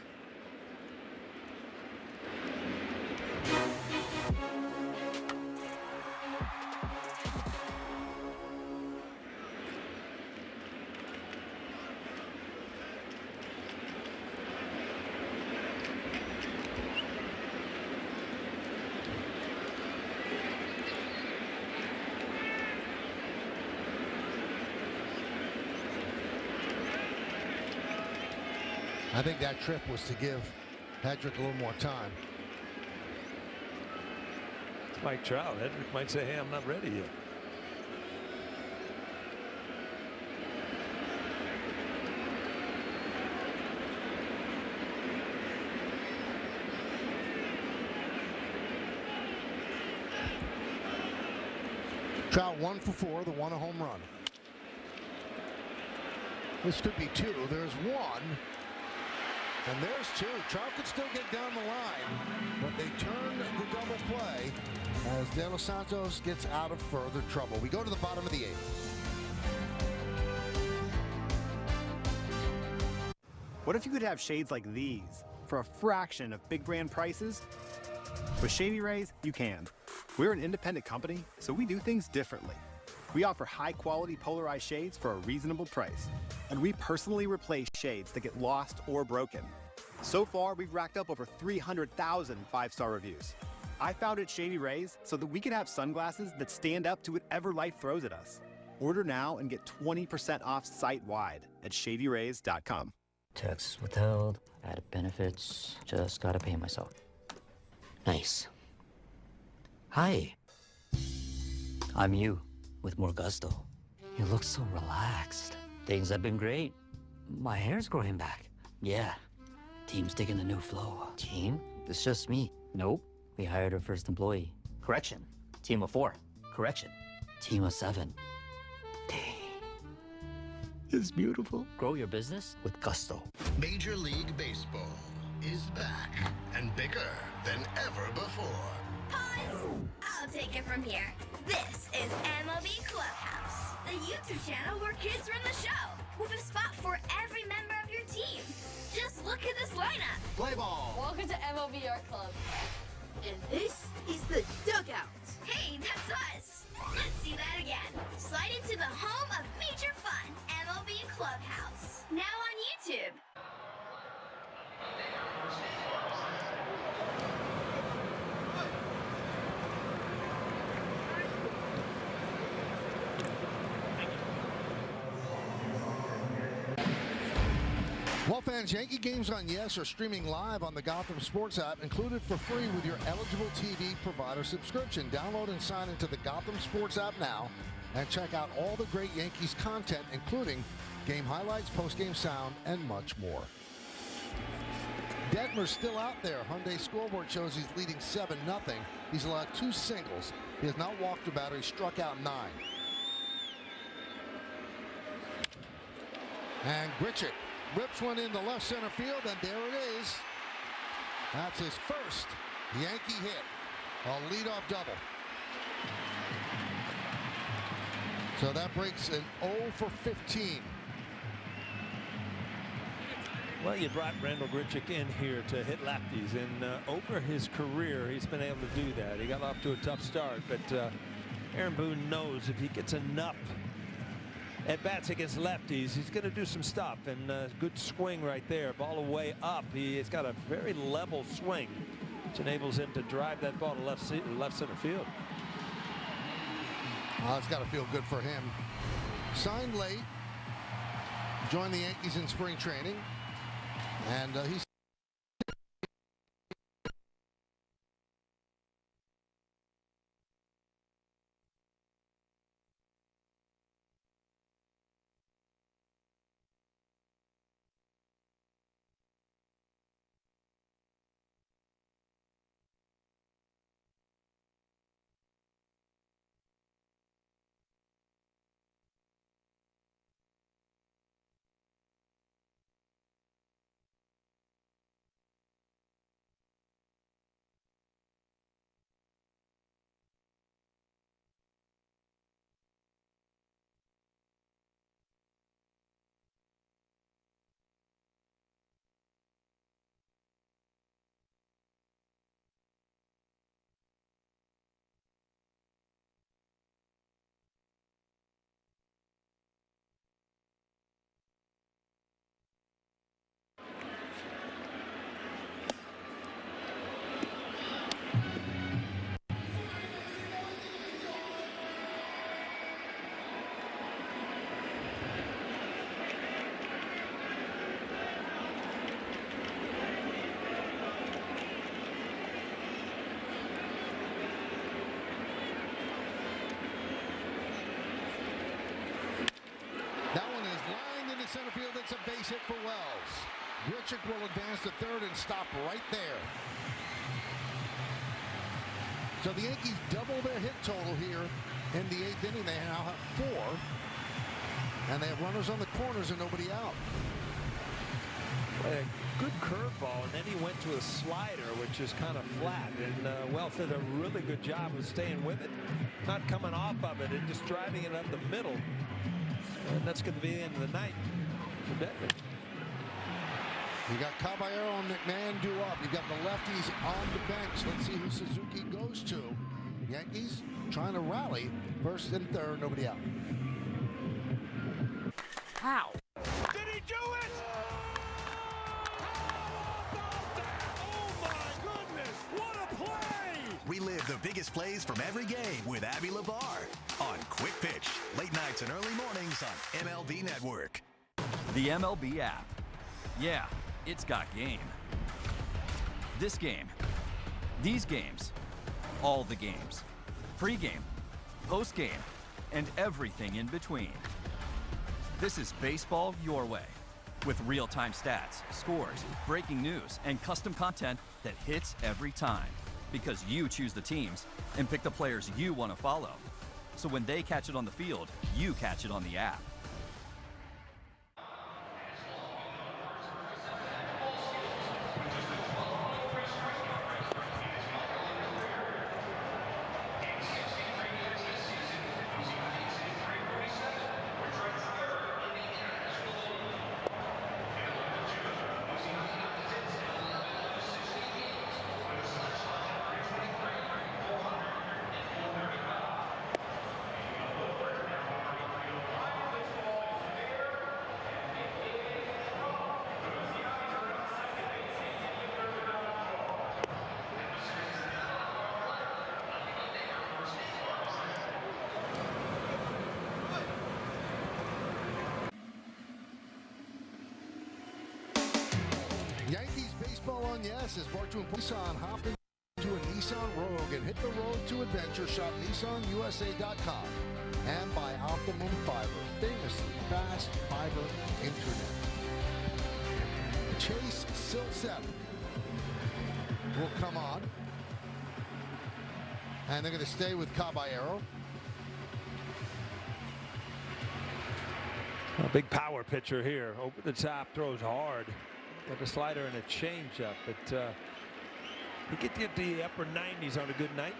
I think that trip was to give Hedrick a little more time. It's Mike Trout. Hedrick might say, hey, I'm not ready yet. Trout 1 for 4, the one a home run. This could be 2. There's 1. And there's 2. Trout could still get down the line, but they turn the double play as De Los Santos gets out of further trouble. We go to the bottom of the 8th. What if you could have shades like these for a fraction of big brand prices? With Shady Rays, you can. We're an independent company, so we do things differently. We offer high-quality polarized shades for a reasonable price. And we personally replace shades that get lost or broken. So far, we've racked up over 300,000 5-star reviews. I founded Shady Rays so that we can have sunglasses that stand up to whatever life throws at us. Order now and get 20% off site-wide at shadyrays.com. Taxes withheld, added benefits, just gotta pay myself. Nice. Hi. I'm you, with more gusto. You look so relaxed. Things have been great. My hair's growing back. Yeah. Team's digging the new flow. Team? It's just me. Nope. We hired our first employee. Correction. Team of 4. Correction. Team of 7. Dang. It's beautiful. Grow your business with gusto. Major League Baseball is back and bigger than ever before. Pause! I'll take it from here. This is MLB Clubhouse, the YouTube channel where kids run the show, with a spot for every member of your team. Just look at this lineup. Play ball. Welcome to MLB Art Club. And this is the dugout. Hey, that's us. Let's see that again. Slide into the home of major fun, MLB Clubhouse. Now on YouTube. Well, fans, Yankee games on Yes are streaming live on the Gotham Sports app, included for free with your eligible TV provider subscription. Download and sign into the Gotham Sports app now and check out all the great Yankees content, including game highlights, post-game sound, and much more. Detmers still out there. Hyundai scoreboard shows he's leading 7-0. He's allowed 2 singles. He has not walked a batter. He struck out 9. And Gritchick rips one into left center field, and there it is. That's his first Yankee hit, a leadoff double. So that breaks an 0 for 15. Well, you brought Randall Gritchick in here to hit lefties, and over his career, he's been able to do that. He got off to a tough start, but Aaron Boone knows if he gets enough at bats against lefties, he's going to do some stuff, and good swing right there. Ball away up. He's got a very level swing, which enables him to drive that ball to left center field. It's got to feel good for him. Signed late, joined the Yankees in spring training, and he's Grichuk will advance to third and stop right there. So the Yankees double their hit total here in the 8th inning. They now have 4. And they have runners on the corners and nobody out. A good curveball, and then he went to a slider, which is kind of flat. And Wells did a really good job of staying with it, not coming off of it, and just driving it up the middle. And that's going to be the end of the night for Detmers. You got Caballero and McMahon due up. You got the lefties on the bench. Let's see who Suzuki goes to. Yankees trying to rally. First and third, nobody out. How? Did he do it? Oh my goodness, what a play! Relive the biggest plays from every game with Abby LeVar on Quick Pitch, late nights and early mornings on MLB Network. The MLB app. Yeah, it's got game. This game. These games. All the games. Pre-game, post-game, and everything in between. This is baseball your way, with real-time stats, scores, breaking news, and custom content that hits every time. Because you choose the teams and pick the players you want to follow. So when they catch it on the field, you catch it on the app. Yankees baseball on Yes is brought to you in Nissan. Hop into a Nissan Rogue and hit the road to adventure. Shop NissanUSA.com and by Optimum Fiber, famously fast fiber internet. Chase Silseth will come on, and they're going to stay with Caballero. A big power pitcher here, over the top, throws hard. Got a slider and a changeup, but he could get the upper 90s on a good night.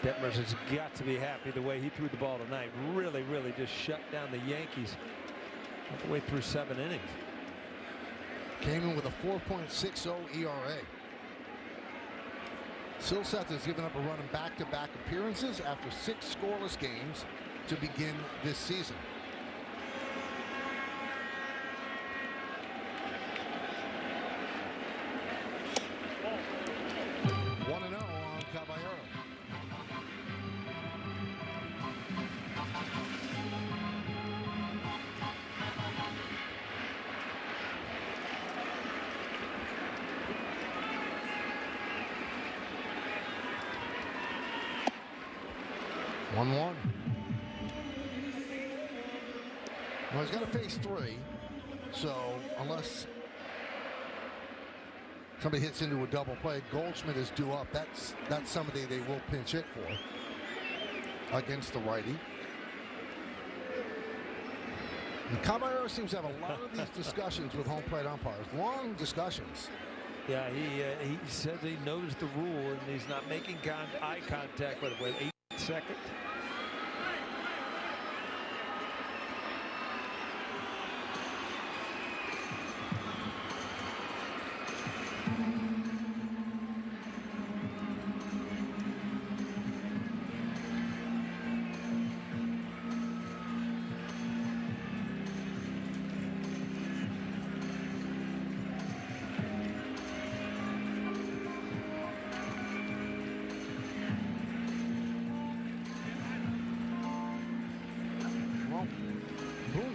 Detmers has got to be happy the way he threw the ball tonight. Really just shut down the Yankees all the way through 7 innings. Came in with a 4.60 ERA. Silseth has given up a run in back-to-back appearances after 6 scoreless games to begin this season. One. Well, he's got to face 3, so unless somebody hits into a double play, Goldschmidt is due up. That's somebody they will pinch hit for against the righty. And Caballero seems to have a lot of these discussions with home plate umpires, long discussions. Yeah, he says he knows the rule and he's not making eye contact with 8 seconds.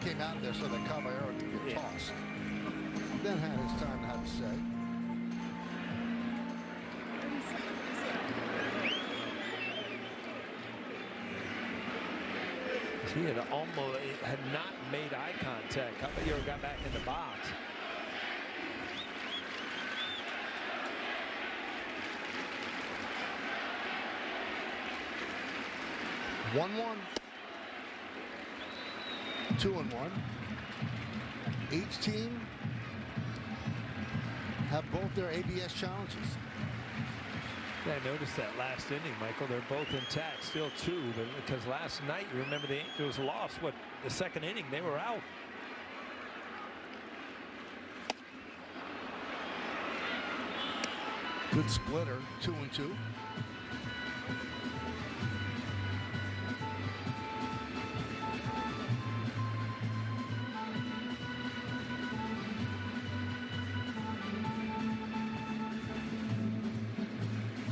Came out of there so that Caballero could get tossed. Then had his time to have to say. He had not made eye contact. Caballero got back in the box. One. 2-1. Each team have both their ABS challenges. Yeah, I noticed that last inning, Michael. They're both intact, still 2, because last night, you remember the Angels lost, the second inning, they were out. Good splitter, 2-2.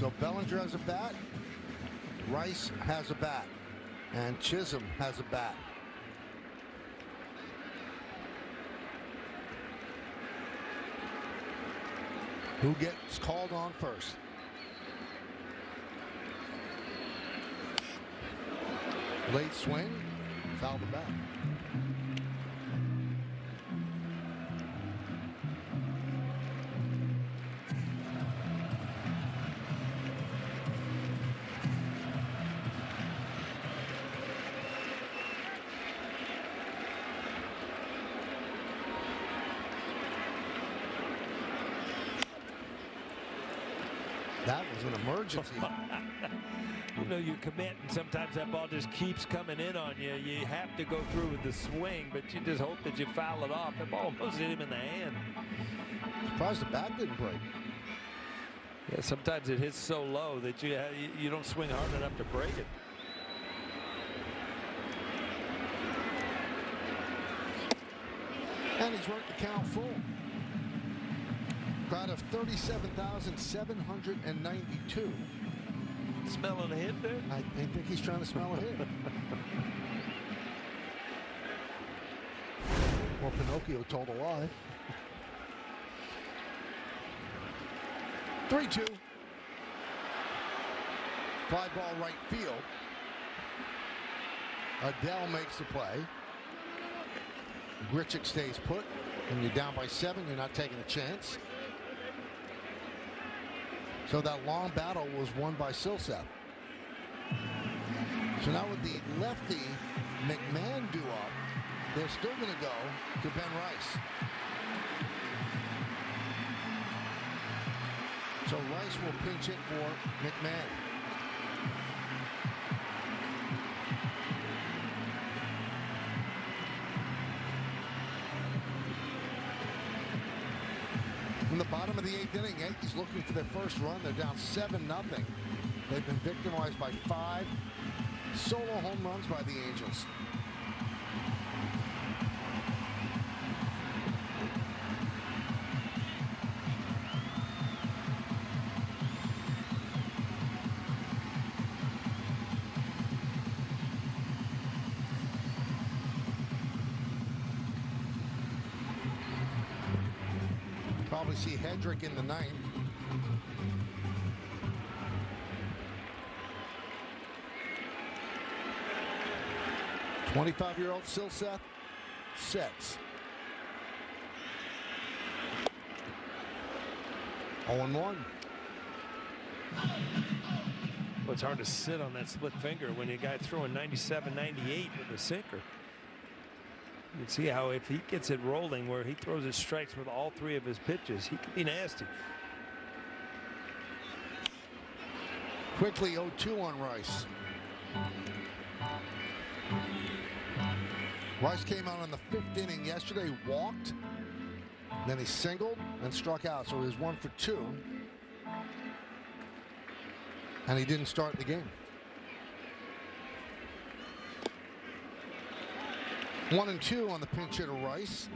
So Bellinger has a bat, Rice has a bat, and Chisholm has a bat. Who gets called on first? Late swing, foul the bat. That was an emergency. You know, you commit, and sometimes that ball just keeps coming in on you. You have to go through with the swing, but you just hope that you foul it off. The ball almost hit him in the hand. Surprised the bat didn't break. Yeah, sometimes it hits so low that you don't swing hard enough to break it. And he's worked the count full. Crowd of 37,792. Smelling a hit there? I think he's trying to smell a hit. Or Pinocchio told a lie. 3-2. Fly ball right field. Adele makes the play. Grichuk stays put. When you're down by 7, you're not taking a chance. So that long battle was won by Silseth. So now with the lefty McMahon duo, they're still going to go to Ben Rice. So Rice will pinch hit for McMahon. In the bottom of the 8th inning, Yankees looking for their first run. They're down 7-0. They've been victimized by 5 solo home runs by the Angels. Probably see Hedrick in the 9th. '25-year-old Silseth sets. 0-1. Well, it's hard to sit on that split finger when you got throwing 97, 98 with a sinker. You can see how if he gets it rolling where he throws his strikes with all 3 of his pitches, he can be nasty. Quickly 0-2 on Rice. Rice came out in the 5th inning yesterday, walked, then he singled and struck out, so he was 1 for 2. And he didn't start the game. 1-2 on the pinch hitter Rice.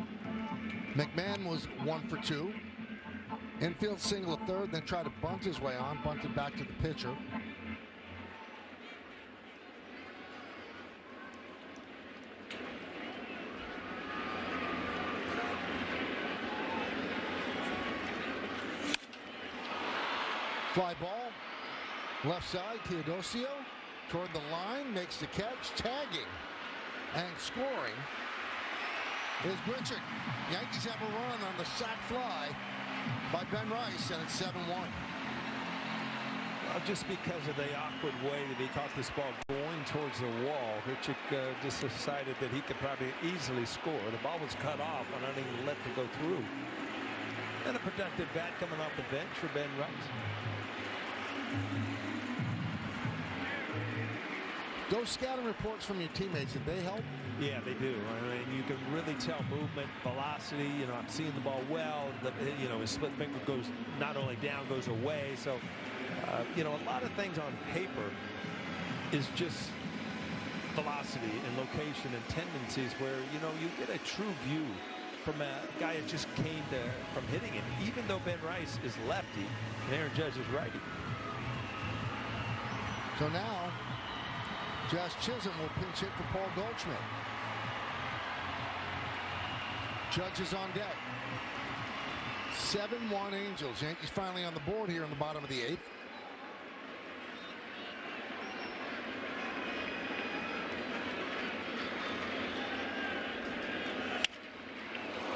McMahon was 1 for 2. Infield single at 3rd, then tried to bunt his way on, bunted back to the pitcher. Fly ball, left side, Teodosio toward the line, makes the catch, tagging. And scoring is Richard. Yankees have a run on the sac fly by Ben Rice, and it's 7-1. Well, just because of the awkward way that he caught this ball going towards the wall, Richard just decided that he could probably easily score. The ball was cut off and not even let it go through. And a productive bat coming off the bench for Ben Rice. Those scouting reports from your teammates, did they help? Yeah, they do. I mean, you can really tell movement, velocity. You know, I'm seeing the ball well. His split finger goes not only down, goes away. So, a lot of things on paper is just velocity and location and tendencies where, you get a true view from a guy that just came from hitting it, even though Ben Rice is lefty and Aaron Judge is righty. So now, Josh Chisholm will pinch hit for Paul Goldschmidt. Judge is on deck. 7-1 Angels. Yankees finally on the board here in the bottom of the 8th.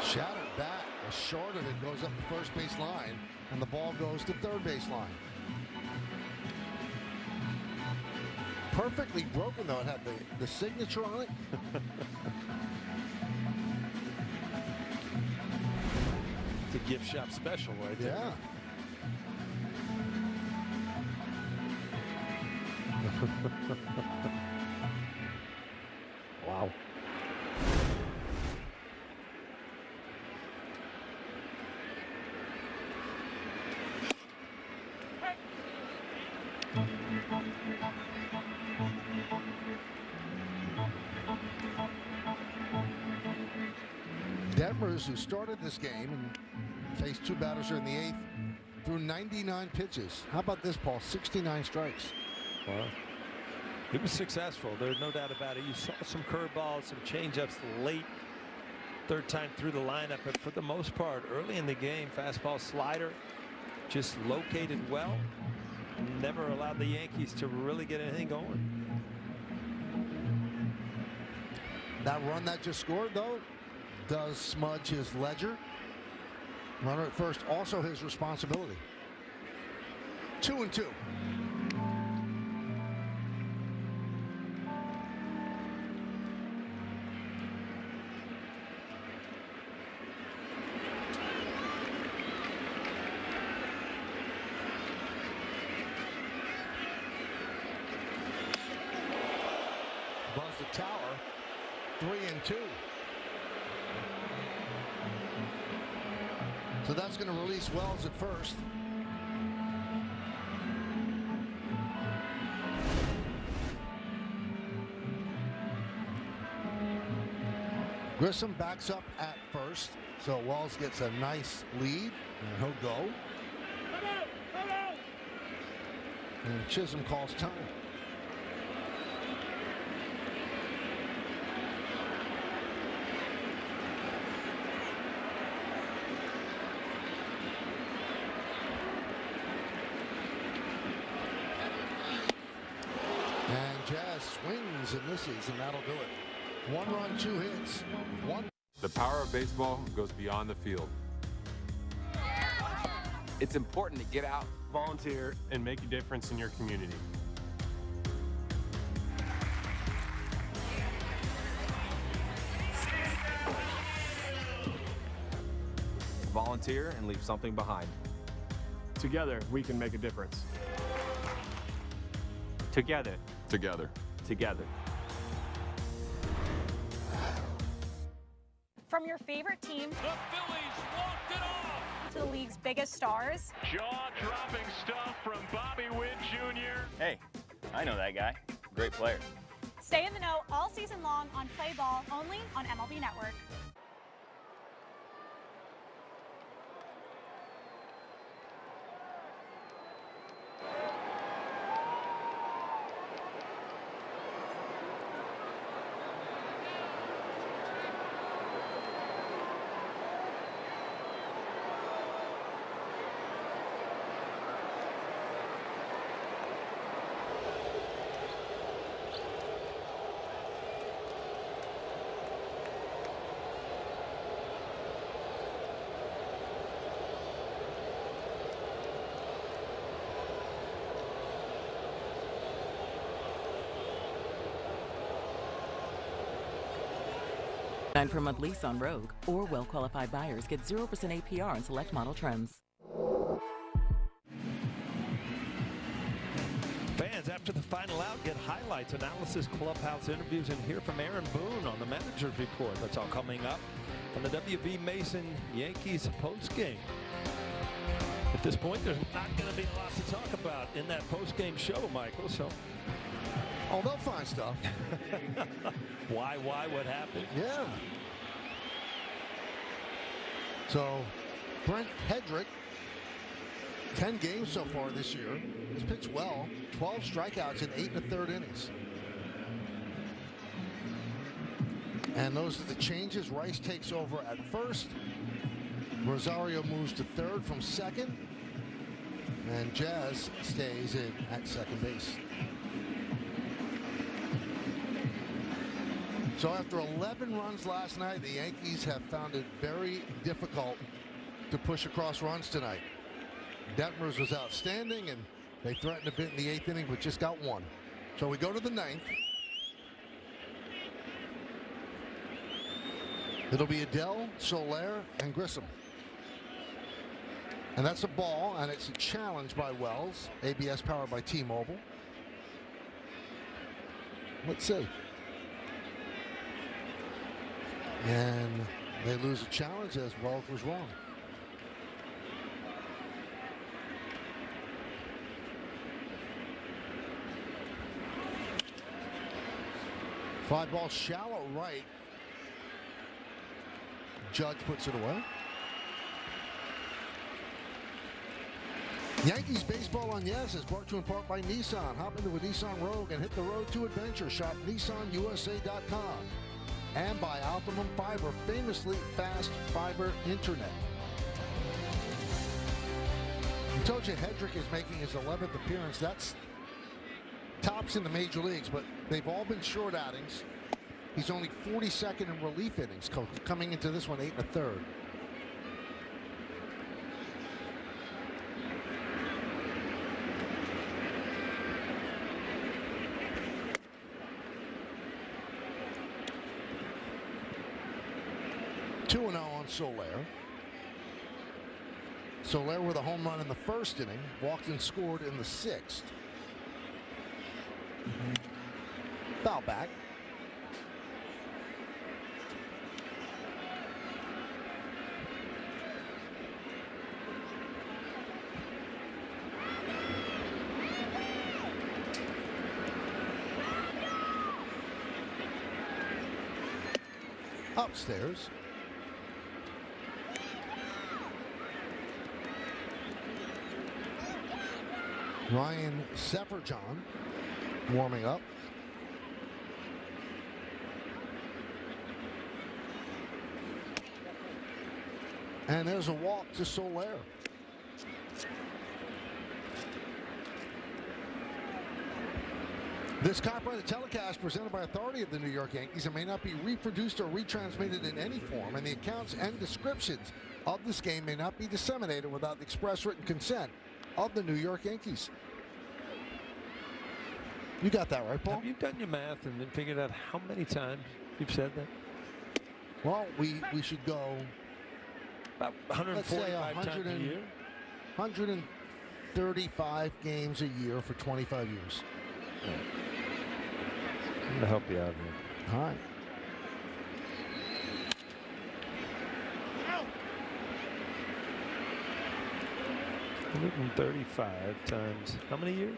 Shattered bat, short of it, goes up the first base line, and the ball goes to third base line. Perfectly broken, though. It had the signature on it. It's a gift shop special right there. Yeah. Wow. Detmers, who started this game and faced 2 batters here in the 8th, threw 99 pitches. How about this, Paul? 69 strikes. Wow. He was successful. There's no doubt about it. You saw some curveballs, some changeups late, third time through the lineup, but for the most part, early in the game, fastball slider just located well. Never allowed the Yankees to really get anything going. That run that just scored, though, does smudge his ledger. Runner at first, also his responsibility. 2-2. Buzz the tower. 3-2. So that's going to release Wells at first. Gisham backs up at first, so Wells gets a nice lead, and he'll go. And Chisholm calls time. Swings and misses, and that'll do it. 1 run, 2 hits. The power of baseball goes beyond the field. It's important to get out, volunteer, and make a difference in your community. Volunteer and leave something behind. Together, we can make a difference. Together. Together. Together. From your favorite team The Phillies walked it off. to the league's biggest stars, Jaw-dropping stuff from Bobby Witt Jr. Hey, I know that guy. Great player. stay in the know all season long on Play Ball, only on MLB Network. 9-per-month lease on Rogue, or well-qualified buyers get 0% APR on select model trims. Fans, after the final out, get highlights, analysis, clubhouse interviews, and hear from Aaron Boone on the manager's report. That's all coming up on the W.B. Mason Yankees postgame. At this point, there's not going to be a lot to talk about in that postgame show, Michael. So, they'll find stuff. Why, what happened? Yeah. So, Brent Hedrick, 10 games so far this year. He's pitched well. 12 strikeouts in 8 1/3 innings. And those are the changes. Rice takes over at first. Rosario moves to third from second. And Jazz stays in at second base. So after 11 runs last night, the Yankees have found it very difficult to push across runs tonight. Detmers was outstanding, and they threatened a bit in the 8th inning, but just got one. So we go to the 9th. It'll be Adele, Soler, and Gisham. And that's a ball, and it's a challenge by Wells. ABS powered by T-Mobile. Let's see. And they lose a challenge as Wells was wrong. Fly ball shallow right. Judge puts it away. Yankees baseball on Yes is brought to you in part by Nissan. Hop into a Nissan Rogue and hit the road to adventure. Shop NissanUSA.com. And by Optimum Fiber, famously fast fiber internet. I told you Hedrick is making his 11th appearance. That's tops in the major leagues, but they've all been short outings. He's only 42nd in relief innings, coming into this one 8 1/3. (2-0) on Soler. Soler with a home run in the 1st inning, walked and scored in the 6th. Foul back. Upstairs. Ryan Sefferjohn warming up. And there's a walk to Soler. This copyrighted telecast presented by authority of the New York Yankees and may not be reproduced or retransmitted in any form, and the accounts and descriptions of this game may not be disseminated without the express written consent of the New York Yankees. You got that right, Paul? Have you done your math and then figured out how many times you've said that? Well, we should go about 145 times a year. 135 games a year for 25 years. Right. I'm going to help you out here. All right. Ow. 135 times how many years?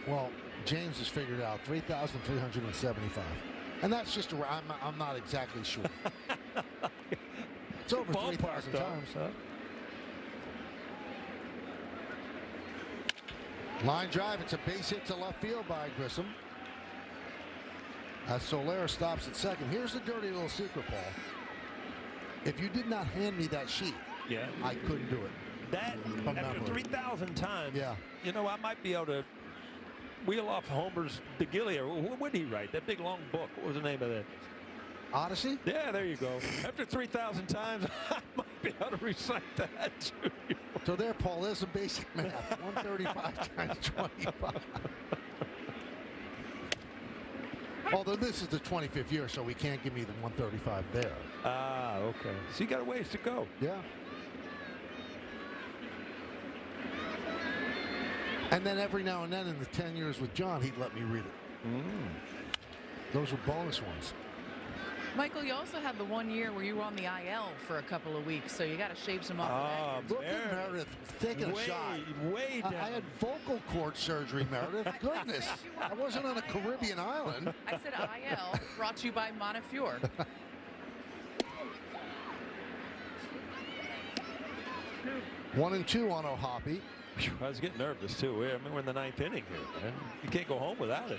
Well, James has figured out 3,375. And that's just around, I'm not exactly sure. It's over 3,000 times. Huh? Line drive, it's a base hit to left field by Gisham. As Soler stops at second. Here's the dirty little secret, Paul. If you did not hand me that sheet, yeah, I couldn't do it. That, after 3,000 times, yeah, you know, I might be able to wheel off Homer's DeGillia. What would he write? That big long book. What was the name of that? Odyssey? Yeah, there you go. After 3,000 times, I might be able to recite that to you. So there, Paul, there's some basic math. 135 times 25. Although this is the 25th year, so we can't give me the 135 there. Ah, okay. So you got a ways to go. Yeah. And then every now and then in the 10 years with John, he'd let me read it. Those were bonus ones. Michael, you also had the 1 year where you were on the IL for a couple of weeks, so you got to shave some off. Look at Meredith taking a shot. Way down. I had vocal cord surgery, Meredith. Goodness, I wasn't on a Caribbean island. I said IL, brought to you by Montefiore. 1-2 on O'Hoppe. I was getting nervous too. I mean, we're in the 9th inning here, man. You can't go home without it.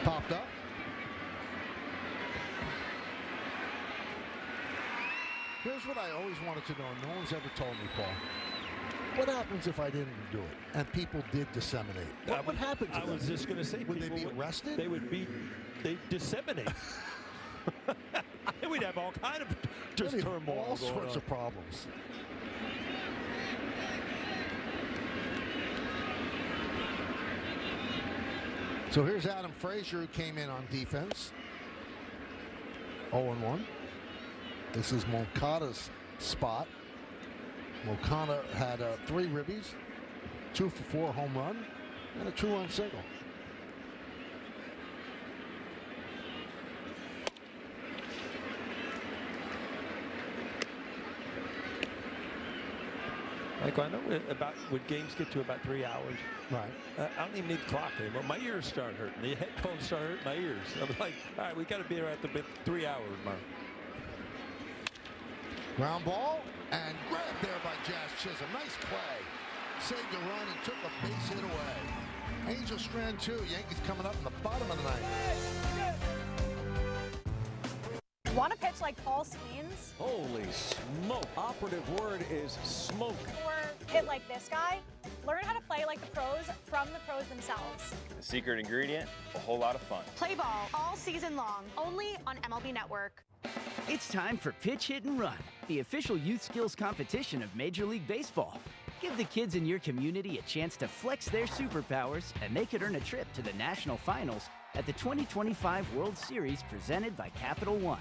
Popped up. Here's what I always wanted to know, and no one's ever told me, Paul. What happens if I didn't do it and people did disseminate? What would happen to them? I was just going to say, would they be arrested? They disseminate. We'd have all kind of just turmoil. All sorts of problems. So here's Adam Frazier, who came in on defense. 0-1. This is Moncada's spot. Moncada had 3 ribbies, 2 for 4 home run, and a 2-run single. Like I know when games get to about 3 hours. Right. I don't even need the clock anymore. My ears start hurting. The headphones start hurting my ears. I'm like, all right, we got to be there at the 3 hours mark. Ground ball and grabbed there by Jazz Chisholm. Nice play. Saved a run and took a base hit away. Angel Strand 2. Yankees coming up in the bottom of the 9th. Want to pitch like Paul Skeens? Holy smoke. Operative word is smoke. Or hit like this guy? Learn how to play like the pros from the pros themselves. The secret ingredient, a whole lot of fun. Play ball all season long, only on MLB Network. It's time for Pitch, Hit, and Run, the official youth skills competition of Major League Baseball. Give the kids in your community a chance to flex their superpowers, and they could earn a trip to the national finals at the 2025 World Series presented by Capital One.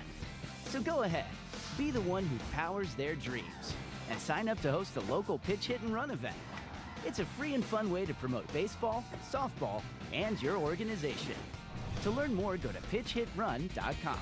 So go ahead, be the one who powers their dreams, and sign up to host a local Pitch, Hit, and Run event. It's a free and fun way to promote baseball, softball, and your organization. To learn more, go to pitchhitrun.com.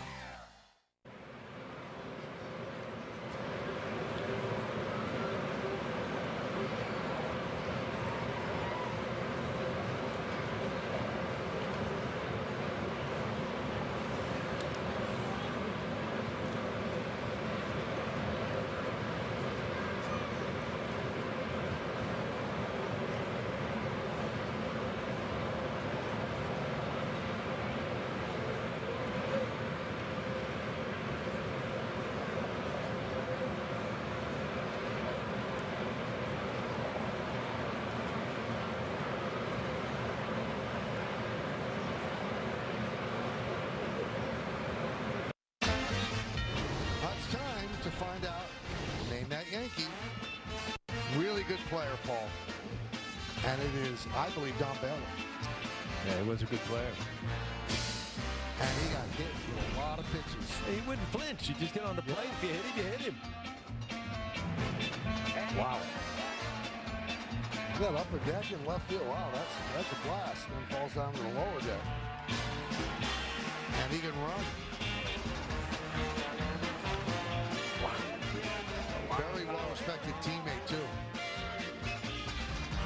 Find out. Name that Yankee. Really good player, Paul. And it is, I believe, Don Baylor. Yeah, he was a good player. And he got hit with a lot of pitches. He wouldn't flinch. You just get on the plate. If you hit him, you hit him. Wow. That upper deck in left field. Wow, that's a blast. Then falls down to the lower deck. And he can run. Very well-respected teammate, too.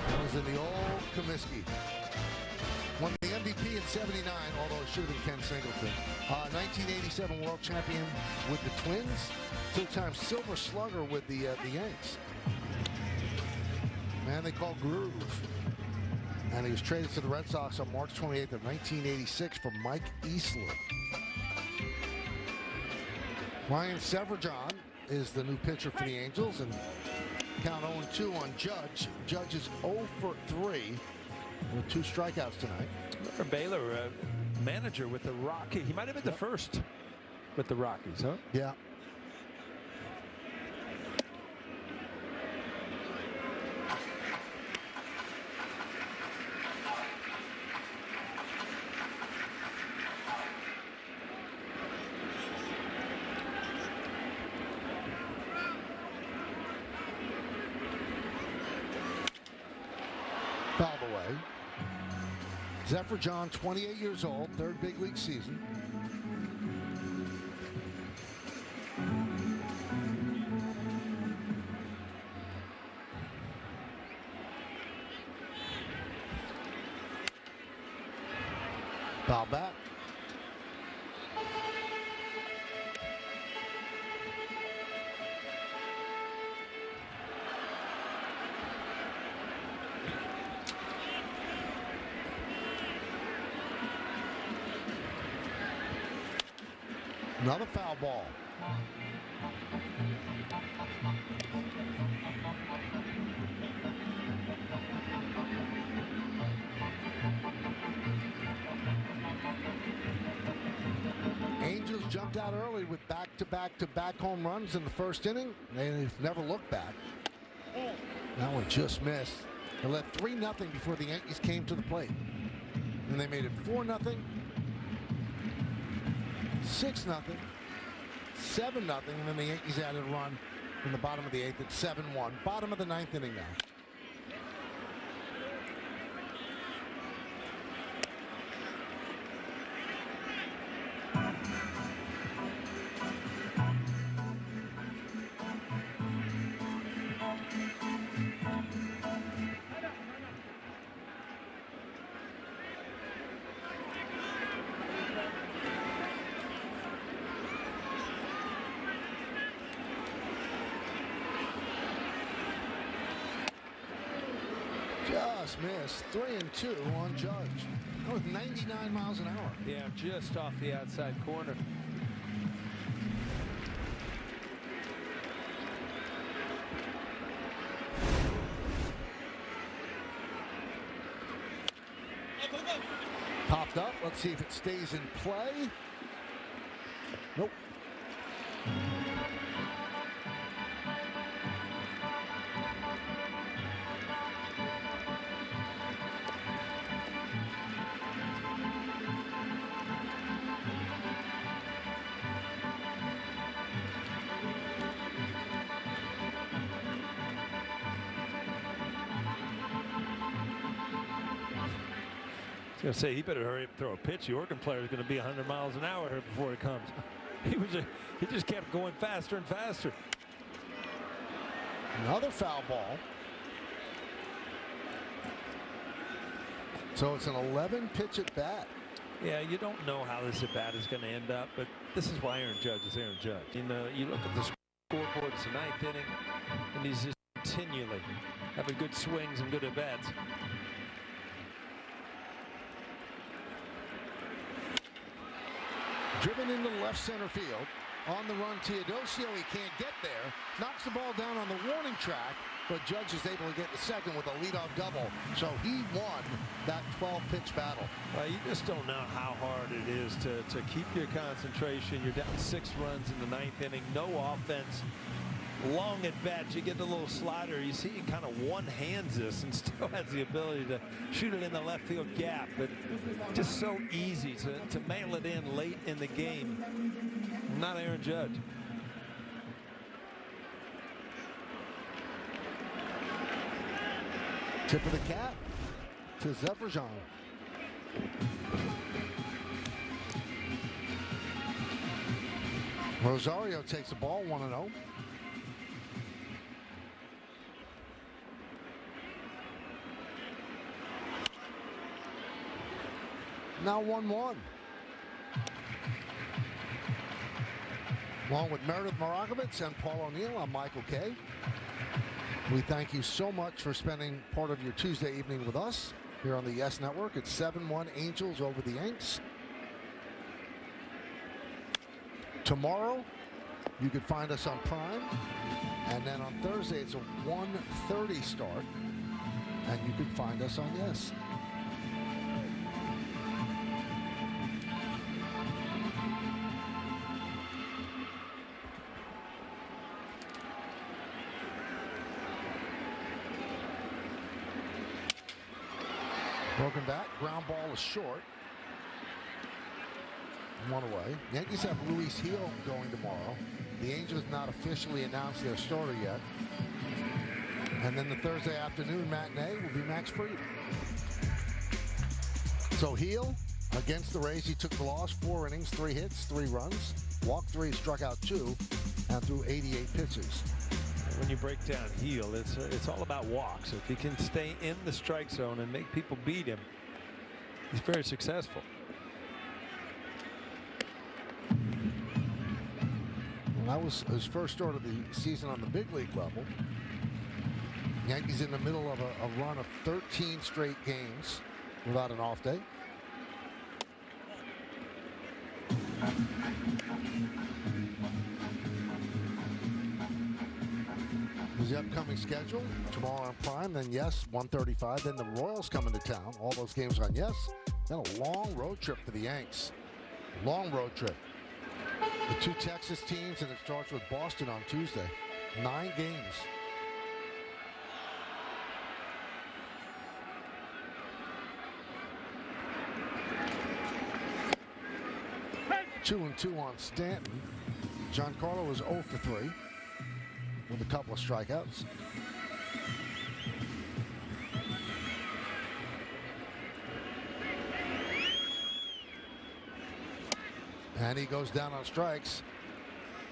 That was in the old Comiskey. Won the MVP in '79, although it should have been Ken Singleton. 1987 world champion with the Twins. Two-time Silver Slugger with the Yanks. Man they call Groove. And he was traded to the Red Sox on March 28th of 1986 for Mike Easler. Ryan Severjohn is the new pitcher for the Angels, and count 0-2 on Judge. Judge is 0 for 3 with 2 strikeouts tonight. Remember Baylor, manager with the Rockies. He might have been the first with the Rockies, huh? Yeah. Zephyr John, 28 years old, third big league season. Foul back. Another foul ball. Angels jumped out early with back-to-back home runs in the first inning. They've never looked back. That one just missed. They led 3-0 before the Yankees came to the plate. And they made it 4-0. 6-0, 7-0, and then the Yankees added a run in the bottom of the 8th at 7-1. Bottom of the 9th inning now. Just missed. 3-2 on Judge. That was 99 miles an hour. Yeah, just off the outside corner. Popped up. Let's see if it stays in play. Nope. I was going to say, he better hurry up and throw a pitch. The Oregon player is going to be 100 miles an hour here before it comes. He just kept going faster and faster. Another foul ball. So it's an 11 pitch at bat. Yeah, you don't know how this at bat is going to end up, but this is why Aaron Judge is Aaron Judge. You know, you look at the scoreboard, it's the 9th inning, and he's just continually having good swings and good at bats. Driven into left center field. On the run, Teodosio, he can't get there. Knocks the ball down on the warning track, but Judge is able to get the second with a leadoff double. So he won that 12-pitch battle. Well, you just don't know how hard it is to keep your concentration. You're down 6 runs in the 9th inning, no offense. Long at bat, you get the little slider. You see he kind of one-hands this and still has the ability to shoot it in the left field gap, but just so easy to mail it in late in the game. Not Aaron Judge. Tip of the cap to Zephyr John. Rosario takes the ball 1-0. Now 1-1. Along with Meredith Morakovitz and Paul O'Neill, I'm Michael Kay. We thank you so much for spending part of your Tuesday evening with us here on the Yes Network. It's 7-1 Angels over the Yanks. Tomorrow, you can find us on Prime. And then on Thursday, it's a 1:30 start. And you can find us on Yes. Broken bat, ground ball is short. 1 away. Yankees have Luis Gil going tomorrow. The Angels not officially announced their starter yet. And then the Thursday afternoon matinee will be Max Fried. So Heel against the Rays, he took the loss, 4 innings, 3 hits, 3 runs, walked 3, struck out 2, and threw 88 pitches. When you break down Heel, it's all about walks. If he can stay in the strike zone and make people beat him, he's very successful. Well, that was his first start of the season on the big league level. Yankees in the middle of a run of 13 straight games without an off day. Is the upcoming schedule tomorrow on Prime, then yes, 1:35. Then the Royals come into town. All those games on yes. Then a long road trip for the Yanks. Long road trip. The 2 Texas teams, and it starts with Boston on Tuesday. 9 games. Two and 2 on Stanton. Giancarlo is 0 for 3 with a couple of strikeouts. And he goes down on strikes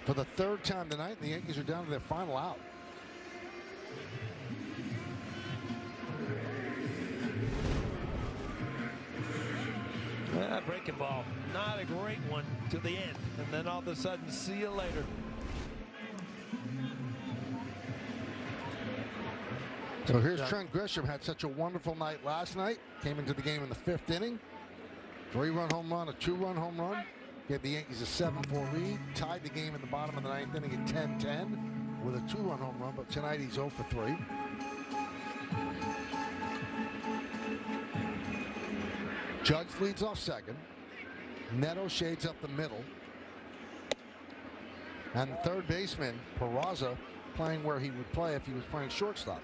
for the 3rd time tonight. The Yankees are down to their final out. Breaking ball, not a great one to the end, and then all of a sudden, see you later. So here's Trent Gisham, had such a wonderful night last night. Came into the game in the 5th inning. 3-run home run, a 2-run home run. Gave the Yankees a 7-4 lead. Tied the game in the bottom of the 9th inning at 10-10 with a 2-run home run. But tonight he's 0 for 3. Judge leads off second. Neto shades up the middle. And the third baseman, Peraza, playing where he would play if he was playing shortstop.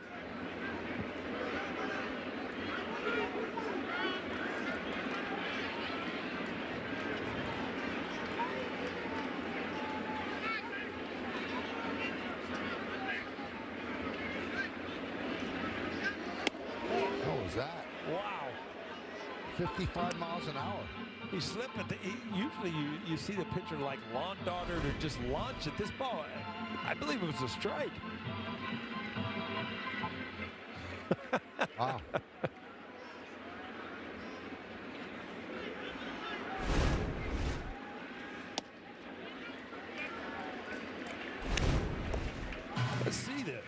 What was that? Wow. 55 miles an hour. He slipped it. Usually you see the pitcher like lawn darter to just launch at this ball. I believe it was a strike. Wow. Let's see this.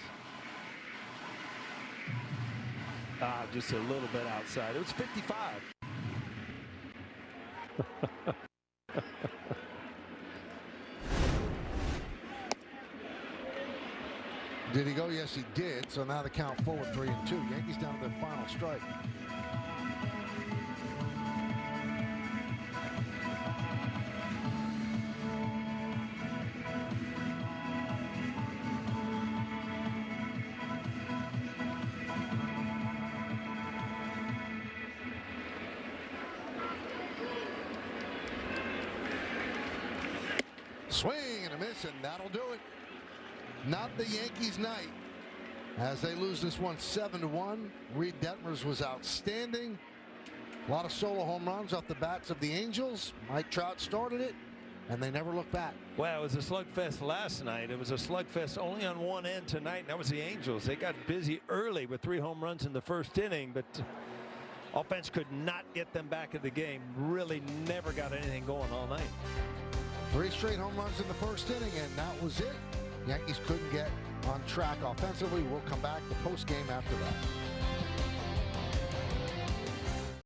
Just a little bit outside. It was 55. Did he go? Yes, he did. So now the count forward 3-2. Yankees down to their final strike. Swing and a miss, and that'll do it. Not the Yankees' night as they lose this one 7-1. Reid Detmers was outstanding. A lot of solo home runs off the bats of the Angels. Mike Trout started it, and they never looked back. Well, it was a slugfest last night. It was a slugfest only on one end tonight, and that was the Angels. They got busy early with 3 home runs in the 1st inning, but offense could not get them back in the game. Really never got anything going all night. 3 straight home runs in the 1st inning, and that was it. Yankees couldn't get on track offensively. We'll come back the post game after that.